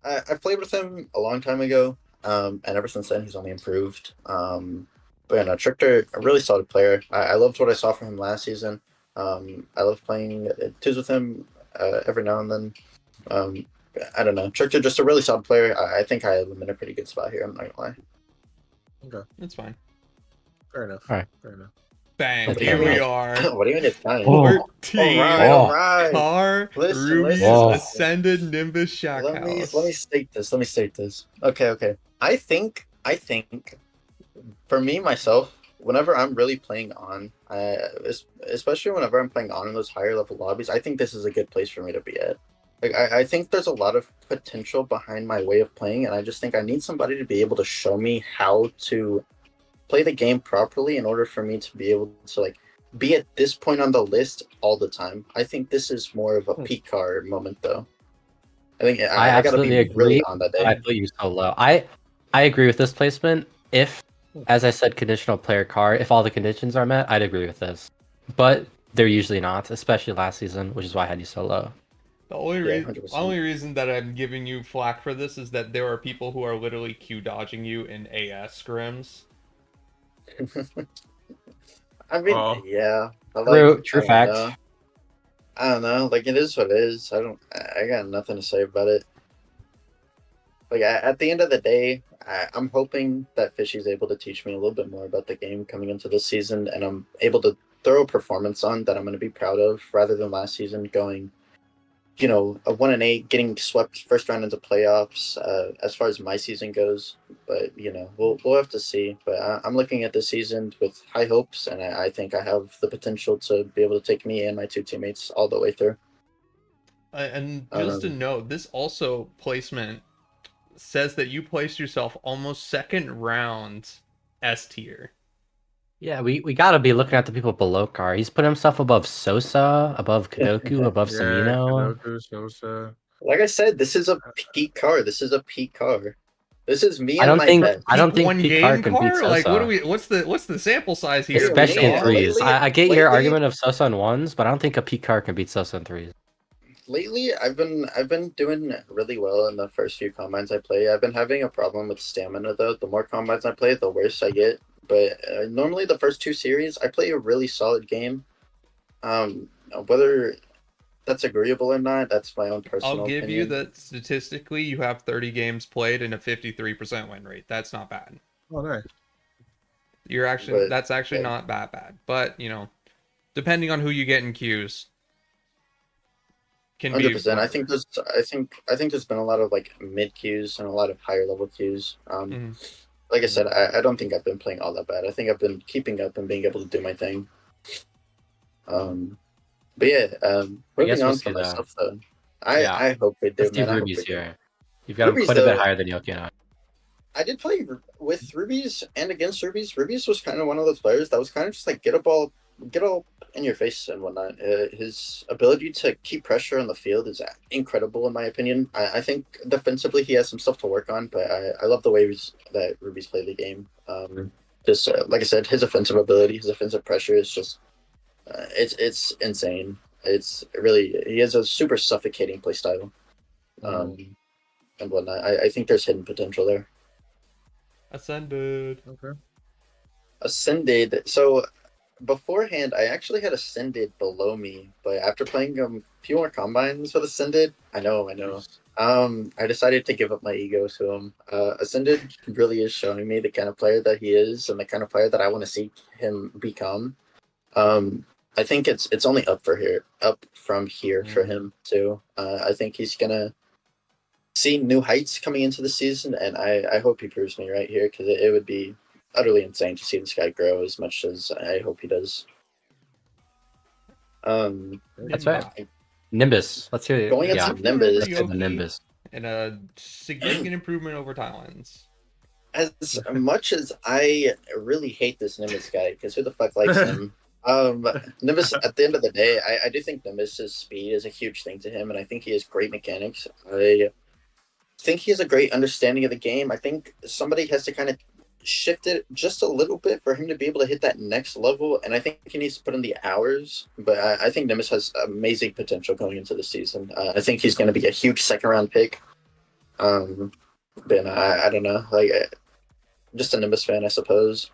I played with him a long time ago, and ever since then he's only improved. But yeah, no, Trickster, a really solid player. I loved what I saw from him last season. I love playing twos with him every now and then. I don't know. Trickster, just a really solid player. I think I have him in a pretty good spot here. I'm not gonna lie. Okay, That's fine. fair enough. All right. Fair enough. Bang. Okay, Here we right. are. What do you mean it's fine? Oh. 14. Oh. All right. Car, Listen, Ruby's listen. Ascended Nimbus Shack Let me House. state this. Okay. I think for me myself, whenever I'm really playing on, especially whenever I'm playing on in those higher level lobbies, I think this is a good place for me to be at. Like I think there's a lot of potential behind my way of playing, and I just think I need somebody to be able to show me how to play the game properly in order for me to be able to like be at this point on the list all the time. I think this is more of a peak car moment though. I think I I gotta absolutely be agree. really on that day. I put you so low. I agree with this placement. If, as I said, conditional player car, if all the conditions are met, I'd agree with this. But they're usually not, especially last season, which is why I had you so low. The only 100%. reason that I'm giving you flack for this is that there are people who are literally Q dodging you in AS scrims. I mean, Oh. yeah. But True I don't fact. know. I don't know. Like, it is what it is. I got nothing to say about it. Like, at the end of the day, I'm hoping that Fishy's able to teach me a little bit more about the game coming into this season, and I'm able to throw a performance on that I'm going to be proud of, rather than last season going, you know, a 1-8, getting swept first round into playoffs. As far as my season goes, but you know, we'll have to see. But I'm looking at this season with high hopes, and I think I have the potential to be able to take me and my two teammates all the way through. And just to note, this also placement says that you placed yourself almost second round S tier. Yeah, we gotta be looking at the people below Car. He's put himself above Sosa, above Kadoku, above Yeah, Samino. Kadoku, Sosa. Like I said, this is a peak car. This is me I and don't my think best. I don't think one Pete Car game can beat car? Like what Sosa. do we what's the sample size here? Especially in Man, threes. lately- I get your lately- argument of Sosa in ones, but I don't think a Pete Car can beat Sosa in threes. Lately, I've been doing really well in the first few combines I play. I've been having a problem with stamina though. The more combines I play, the worse I get. But normally the first two series, I play a really solid game. Whether that's agreeable or not, that's my own personal I'll give opinion. you that statistically you have 30 games played and a 53% win rate. That's not bad. Oh, nice. That's actually not that bad. But, you know, depending on who you get in queues can 100%. be I think there's been a lot of like mid queues and a lot of higher level queues. Like I said, I don't think I've been playing all that bad. I think I've been keeping up and being able to do my thing. But yeah, moving on from myself though. I hope we do. Let's do Man, Ruby's here. You've got him Ruby's, quite a bit though, higher than Yoki and I. I did play with Rubies and against Rubies. Rubies was kind of one of those players that was kind of just like get all in your face and whatnot. His ability to keep pressure on the field is incredible in my opinion. I think defensively he has some stuff to work on, but I love the way that Rubies play the game. Just like I said, his offensive ability, his offensive pressure is just it's insane. It's really he has a super suffocating play style, and whatnot. I think there's hidden potential there. Ascended. Okay. Ascended. So beforehand, I actually had Ascended below me, but after playing a few more combines with Ascended, I know. I decided to give up my ego to him. Ascended really is showing me the kind of player that he is and the kind of player that I want to see him become. I think it's only up from here for him too. I think he's gonna see new heights coming into the season, and I hope he proves me right here because it would be utterly insane to see this guy grow as much as I hope he does. That's right. Nimbus. Let's hear it. Going Yeah, into Nimbus, let's hear the Nimbus. And a significant improvement over Thailand's. as much as I really hate this Nimbus guy, because who the fuck likes him? Nimbus, at the end of the day, I do think Nimbus's speed is a huge thing to him, and I think he has great mechanics. I think he has a great understanding of the game. I think somebody has to kind of shift it just a little bit for him to be able to hit that next level, and I think he needs to put in the hours. But I think Nimbus has amazing potential going into the season. I think he's going to be a huge second-round pick. But I don't know, like just a Nimbus fan, I suppose.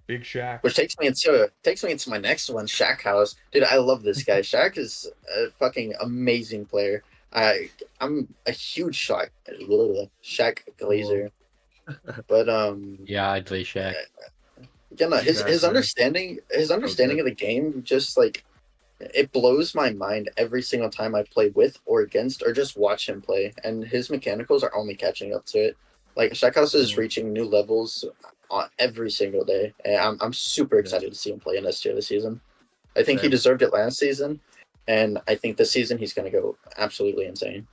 Big Shaq. Which takes me into my next one, Shaq House. Dude, I love this guy. Shaq is a fucking amazing player. I'm a huge Shaq Glazer. But Yeah, I'd play Shaq. yeah, no, his understanding of the game just like it blows my mind every single time I play with or against or just watch him play, and his mechanicals are only catching up to it. Like Shackhouse is reaching new levels on every single day, and I'm super excited to see him play in S tier this season. I think he deserved it last season, and I think this season he's going to go absolutely insane.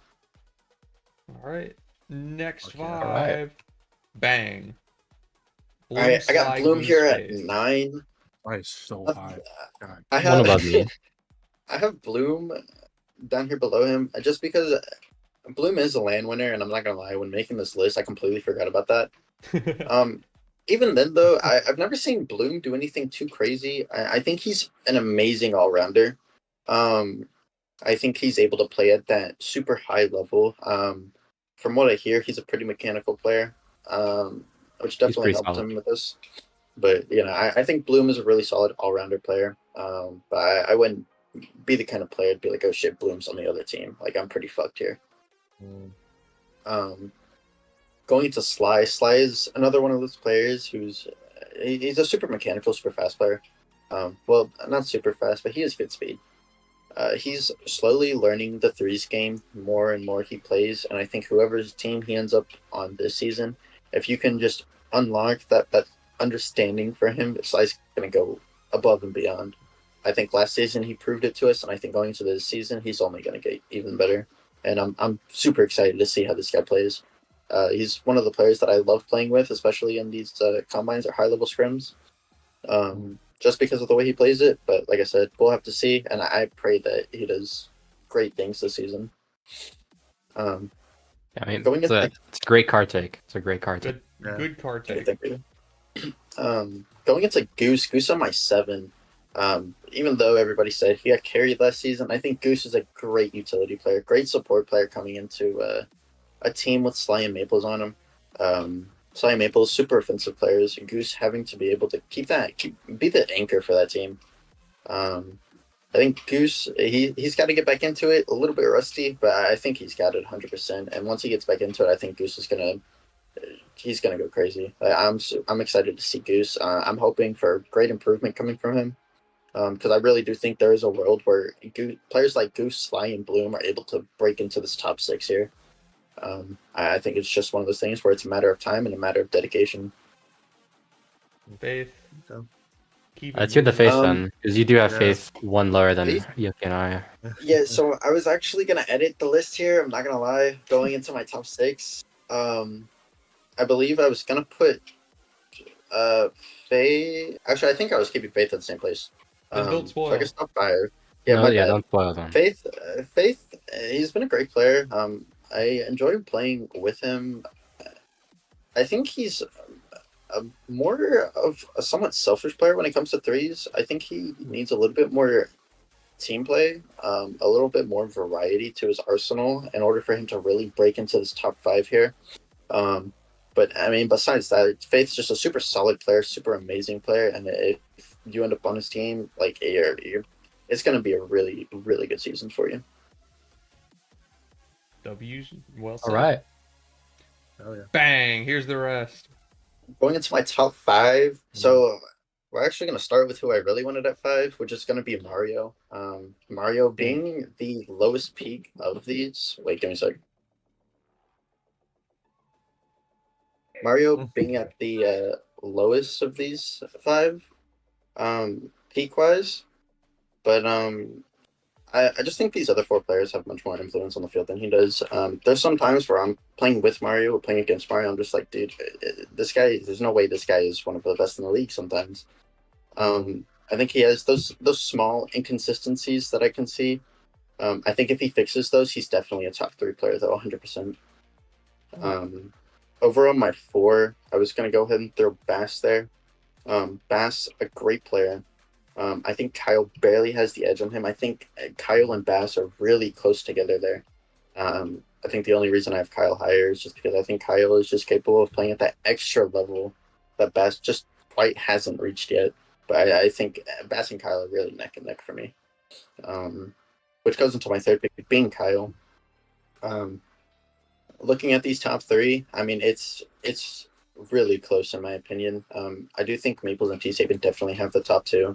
All right, next Okay, five. all right. Bang. All right, I got Bloom here at Space. 9. Why is so high? God. I One have above me. I have Bloom down here below him just because Bloom is a land winner, and I'm not gonna lie, when making this list, I completely forgot about that. Even then, though, I've never seen Bloom do anything too crazy. I think he's an amazing all rounder. I think he's able to play at that super high level. From what I hear, he's a pretty mechanical player, which definitely helped him with this. But you know, I think Bloom is a really solid all rounder player. But I wouldn't be the kind of player to be like, oh shit, Bloom's on the other team. Like I'm pretty fucked here. Going into Sly. Sly is another one of those players who's he's a super mechanical, super fast player. Well, not super fast, but he has good speed. He's slowly learning the threes game more and more he plays, and I think whoever's team he ends up on this season, if you can just unlock that understanding for him, Sly's gonna go above and beyond. I think last season he proved it to us, and I think going into this season he's only gonna get even better. And I'm super excited to see how this guy plays. He's one of the players that I love playing with, especially in these combines or high level scrims. Just because of the way he plays it, but like I said, we'll have to see, and I pray that he does great things this season. I mean, it's a great card take. It's a great card take. Good card take. Thank you. Going into Goose on my 7. Even though everybody said he got carried last season, I think Goose is a great utility player, great support player coming into a team with Sly and Maples on him. Sly and Maples, super offensive players, and Goose having to be able to be the anchor for that team. I think Goose, he's got to get back into it, a little bit rusty, but I think he's got it 100%. And once he gets back into it, I think Goose is he's gonna go crazy. I'm excited to see Goose. I'm hoping for great improvement coming from him, because I really do think there is a world where players like Goose, Sly, and Bloom are able to break into this top 6 here. I think it's just one of those things where it's a matter of time and a matter of dedication. Faith. Let's hear the Faith then, because you do have Faith one lower than Yuki and I. Yeah, so I was actually going to edit the list here. I'm not going to lie. Going into my top 6, I believe I was going to put Faith. Actually, I think I was keeping Faith at the same place. Don't spoil. So I guess top 5. Don't spoil them. Faith, he's been a great player. I enjoy playing with him. I think he's more of a somewhat selfish player when it comes to threes. I think he needs a little bit more team play, a little bit more variety to his arsenal in order for him to really break into this top 5 here. But I mean, besides that, Faith's just a super solid player, super amazing player, and if you end up on his team, like it's going to be a really, really good season for you. W, well said. All right. Oh yeah. Bang, here's the rest. Going into my top 5, so we're actually going to start with who I really wanted at 5, which is going to be Mario. Mario being the lowest peak of these. Wait, give me a second. Mario being at the lowest of these 5, peak wise, but I just think these other 4 players have much more influence on the field than he does. There's some times where I'm playing with Mario or playing against Mario. I'm just like, dude, this guy. There's no way this guy is one of the best in the league. Sometimes, I think he has those small inconsistencies that I can see. I think if he fixes those, he's definitely a top 3 player, though, 100%. Over on my 4, I was gonna go ahead and throw Bass there. Bass, a great player. I think Kyle barely has the edge on him. I think Kyle and Bass are really close together there. I think the only reason I have Kyle higher is just because I think Kyle is just capable of playing at that extra level that Bass just quite hasn't reached yet. But I think Bass and Kyle are really neck and neck for me. Which goes into my 3rd pick, being Kyle. Looking at these top 3, I mean, it's really close in my opinion. I do think Maples and T-Saban definitely have the top 2.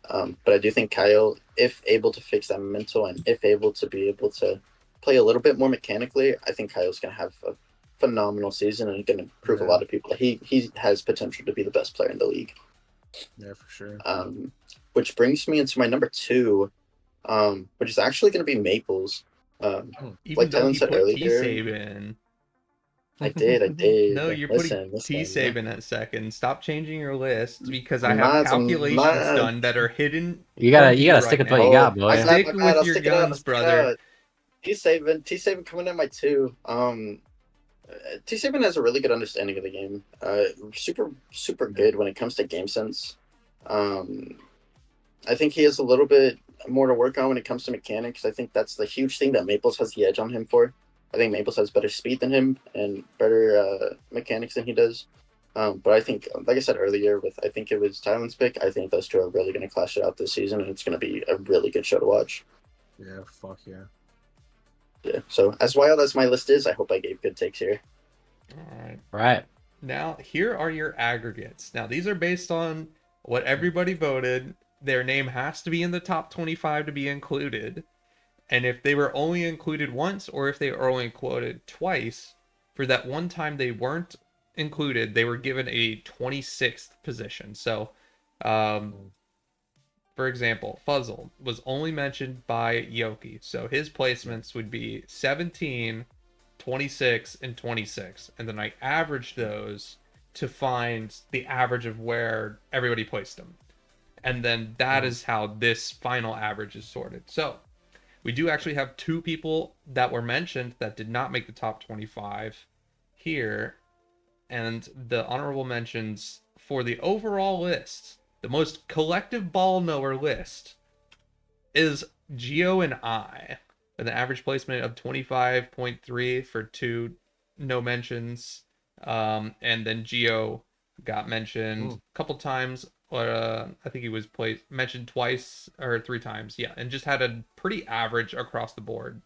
But I do think Kyle, if able to fix that mental and if able to be able to play a little bit more mechanically, I think Kyle's going to have a phenomenal season and going to prove a lot of people that he has potential to be the best player in the league. Yeah, for sure. Which brings me into my number 2, which is actually going to be Maples. Even like though Talon he said put earlier, T-Saban. I did. No, you're putting T-Saban at 2nd. Stop changing your list because I have calculations done that are hidden. You gotta right stick with now. what you got, boy. Stick with your guns, brother. T-Saban coming in my 2. T-Saban has a really good understanding of the game. Super good when it comes to game sense. I think he has a little bit more to work on when it comes to mechanics. I think that's the huge thing that Maples has the edge on him for. I think Maples has better speed than him and better mechanics than he does. But I think, like I said earlier, I think it was Tylen's pick. I think those 2 are really going to clash it out this season, and it's going to be a really good show to watch. Yeah, fuck yeah. Yeah. So as wild as my list is, I hope I gave good takes here. All right. Right. Now, here are your aggregates. Now, these are based on what everybody voted. Their name has to be in the top 25 to be included. And if they were only included once, or if they were only included twice, for that one time they weren't included, they were given a 26th position. So, for example, Fuzzle was only mentioned by Yoki. So his placements would be 17, 26, and 26. And then I averaged those to find the average of where everybody placed them. And then that is how this final average is sorted. So we do actually have 2 people that were mentioned that did not make the top 25 here. And the honorable mentions for the overall list, the most collective ball knower list, is Geo and I, with an average placement of 25.3 for 2 no mentions. And then Geo got mentioned a couple times. I think he was mentioned twice or 3 times. Yeah, and just had a pretty average across the board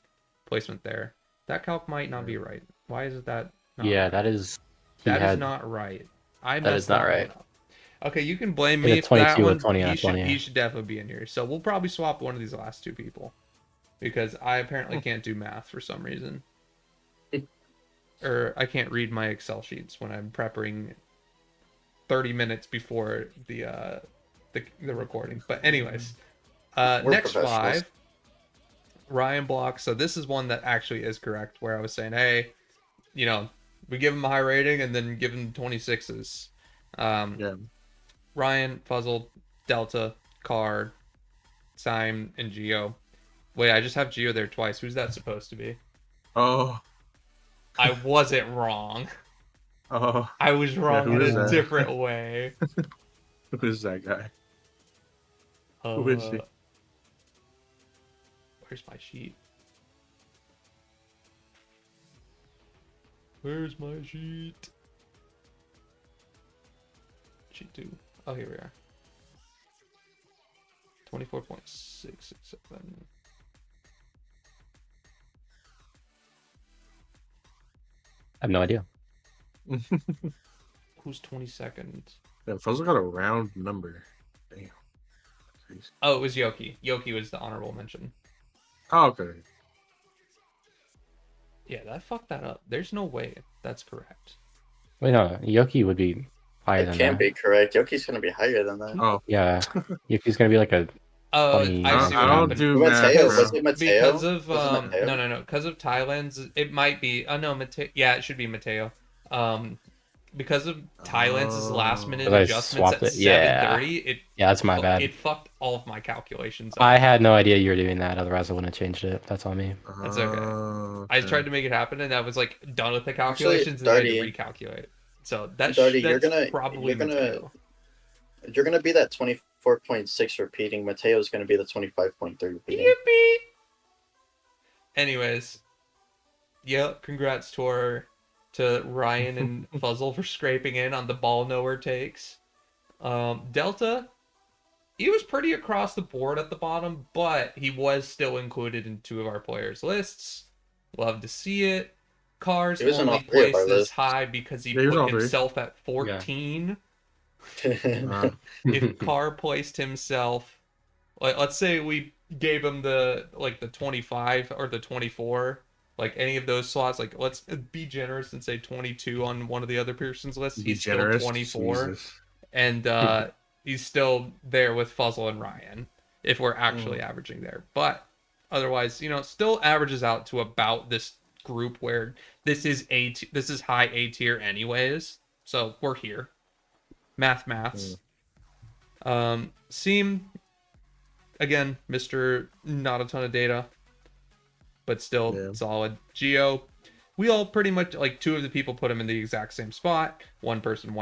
placement there. That calc might not be right. Why is it that? Yeah, right? that is. That is not right. I That messed is not that right. one up. Okay, you can blame He me had for that 22 one. with 20 on 20. He should definitely be in here. So we'll probably swap one of these last 2 people because I apparently can't do math for some reason, or I can't read my Excel sheets when I'm prepping 30 minutes before the recording. But anyways, next 5, Ryan Block. So this is one that actually is correct, where I was saying, hey, we give him a high rating and then give him 26s. Yeah. Ryan, Fuzzle, Delta, Car, Sime, and Geo. Wait, I just have Geo there twice. Who's that supposed to be? Oh. I wasn't wrong. Oh, I was wrong who in is a that? different way. who is that guy? Uh, Who is he? Where's my sheet? Where's my sheet? Sheet 2. Oh, here we are. 24.667. I have no idea. Who's 22nd? Yeah, Fuzzle got a round number. Damn. Jeez. Oh, it was Yoki. Yoki was the honorable mention. Oh, okay. Yeah, that fucked that up. There's no way that's correct. Wait, no, Yoki would be higher It than can't that. be correct. Yoki's gonna be higher than that. Oh, Yeah, Yoki's gonna be like a Oh, 20. I see I what don't happened. do math, Mateo, bro. was it Mateo? Because of Was it Mateo? no, because of Thailand's, it might be. Oh no, Mateo. Yeah, it should be Mateo. Because of Thailand's last minute Because I adjustments swapped at it. Yeah. 7:30, Yeah, that's my bad. It fucked all of my calculations up. I had no idea you were doing that. Otherwise, I wouldn't have changed it. That's on me. That's okay. I tried to make it happen, and I was like done with the calculations, Actually, and I had to recalculate. So that's Darty, probably Mateo. you're gonna be that 24.6 repeating. Mateo's gonna be the 25.3 repeating. Yippee! Anyways, yeah, congrats to Ryan and Fuzzle for scraping in on the ball nowhere takes. Delta, he was pretty across the board at the bottom, but he was still included in 2 of our players' lists. Love to see it. Cars He was on only all 3 of placed our this lists. high because he Yeah, he was on put all 3. himself at 14. If Carr placed himself, let's say we gave him the 25 or the 24, like any of those slots, like let's be generous and say 22 on one of the other person's lists. Be He's generous. still 24, Jesus. and he's still there with Fuzzle and Ryan if we're actually averaging there. But otherwise, still averages out to about this group where this is high A tier anyways. So we're here. Maths. Seem, again, Mr. Not a ton of data, but still solid. Geo, we all pretty much, like, 2 of the people put him in the exact same spot. One person,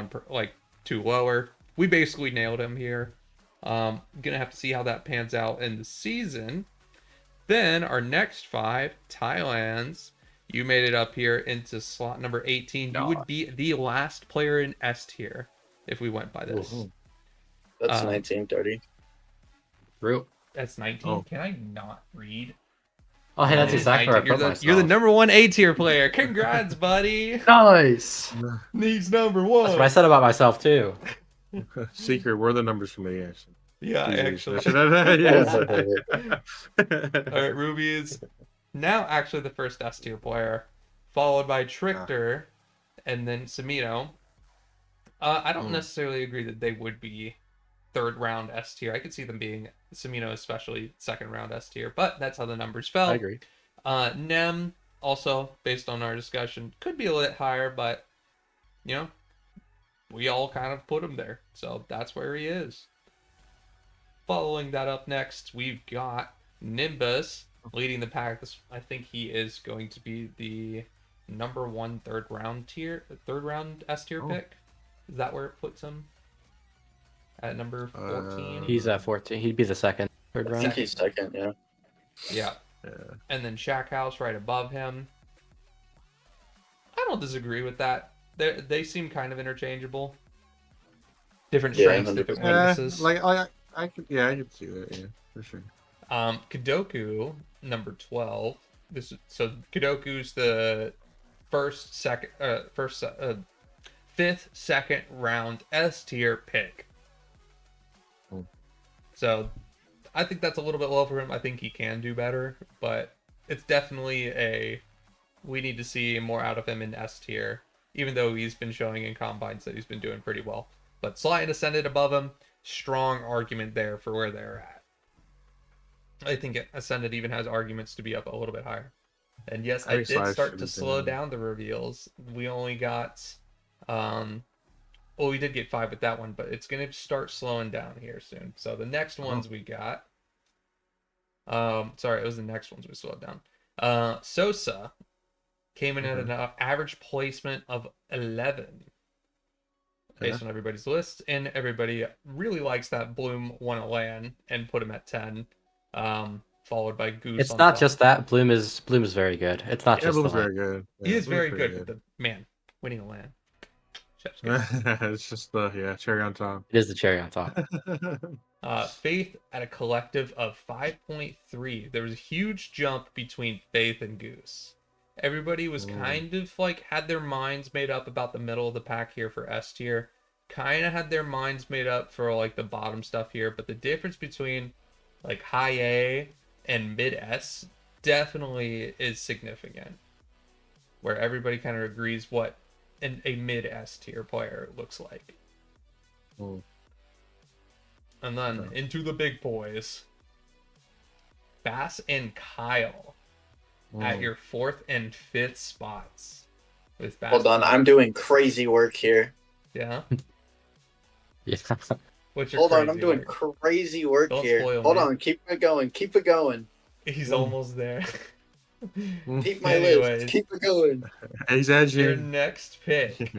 2 lower. We basically nailed him here. Gonna have to see how that pans out in the season. Then our next 5, Thailand's. You made it up here into slot number 18. You would be the last player in S tier if we went by this. That's 19, Darty. Real. That's 19. Oh. Can I not read? Oh, hey, that's It is exactly where I 19. put myself. You're the number 1 A tier player. Congrats, buddy. Nice. Needs number 1. That's what I said about myself too. Secret, we're the numbers committee, actually. Yeah, actually. Yes. All right, Ruby is now actually the first S tier player, followed by Trickter, and then Samino. I don't necessarily agree that they would be 3rd round S tier. I could see them being, Samino especially, 2nd round S tier, but that's how the numbers fell. I agree. Nem, also, based on our discussion, could be a little bit higher, but, we all kind of put him there. So that's where he is. Following that up next, we've got Nimbus leading the pack. I think he is going to be the number 1 third round S tier pick. Is that where it puts him? At number 14? He's at 14. He'd be the 2nd, 3rd I round. think he's 2nd, yeah. Yeah. And then Shack House right above him. I don't disagree with that. They seem kind of interchangeable. Different strengths, different weaknesses. I could see that, yeah, for sure. Kadoku, number 12. Kadoku's the 5th second round S tier pick. So I think that's a little bit low for him. I think he can do better, but it's definitely we need to see more out of him in S tier, even though he's been showing in combines that he's been doing pretty well. But Sly and Ascended above him, strong argument there for where they're at. I think Ascended even has arguments to be up a little bit higher. And yes, I did start to slow down the reveals. We only got, we did get 5 with that one, but it's going to start slowing down here soon. So the next ones we got, sorry, it was the next ones we slowed down. Sosa, came in at an average placement of 11 based on everybody's list, and everybody really likes that Bloom won a LAN and put him at 10, followed by Goose. It's on not top. just that. Bloom is very good. It's not just Bloom's the very good. He is very pretty good, but the man winning a LAN. Chef's kiss. It's just the cherry on top. It is the cherry on top. Faith at a collective of 5.3. There was a huge jump between Faith and Goose. Everybody was kind of like had their minds made up about the middle of the pack here for S tier. Kind of had their minds made up for like the bottom stuff here, but the difference between like high A and mid S definitely is significant. Where everybody kind of agrees what a mid S tier player looks like. And then into the big boys. Bass and Kyle at your 4th and 5th spots. With Bass. Hold on, I'm doing crazy work here. Yeah. Yeah. What's your Hold on, crazy I'm doing work? crazy work Don't here. spoil Hold me. on, keep it going, keep it going. He's almost there. Keep my Anyways, list, keep it going. He's your edging. next pick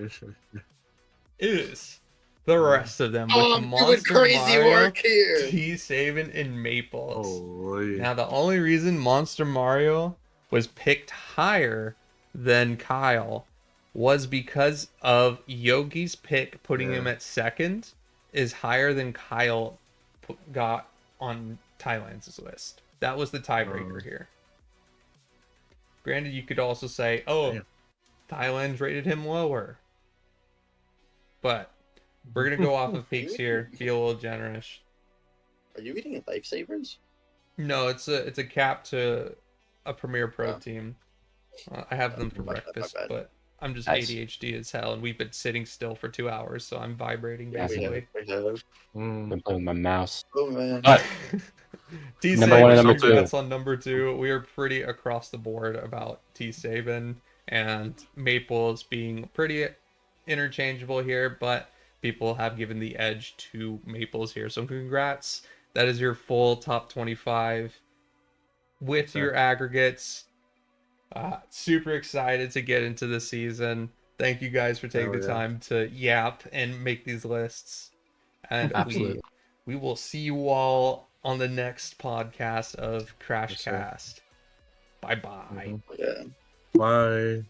is the rest of them with Oh, I'm doing Monster crazy Mario, work here. T-Saban, and Maples. Holy. Now, the only reason Monster Mario was picked higher than Kyle was because of Yogi's pick, putting him at 2nd, is higher than Kyle got on Thailand's list. That was the tiebreaker here. Granted, you could also say, oh, Thailand's rated him lower. But we're going to go off of peaks here, be a little generous. Are you eating lifesavers? No, it's a cap to a Premier Pro team. I have them for My bad, breakfast, my bad. but I'm just Nice. ADHD as hell, and we've been sitting still for 2 hours, so I'm vibrating Yeah, basically. We have. I'm playing with my mouse. Oh man. But T Number one and Saban, number congrats two. on number 2. We are pretty across the board about T Saban and Maples being pretty interchangeable here, but people have given the edge to Maples here. So congrats. That is your full top 25 with your aggregates. Super excited to get into the season. Thank you guys for taking the time to yap and make these lists. And Absolutely. we will see you all on the next podcast of CrashCast. Bye-bye. Yeah. Bye.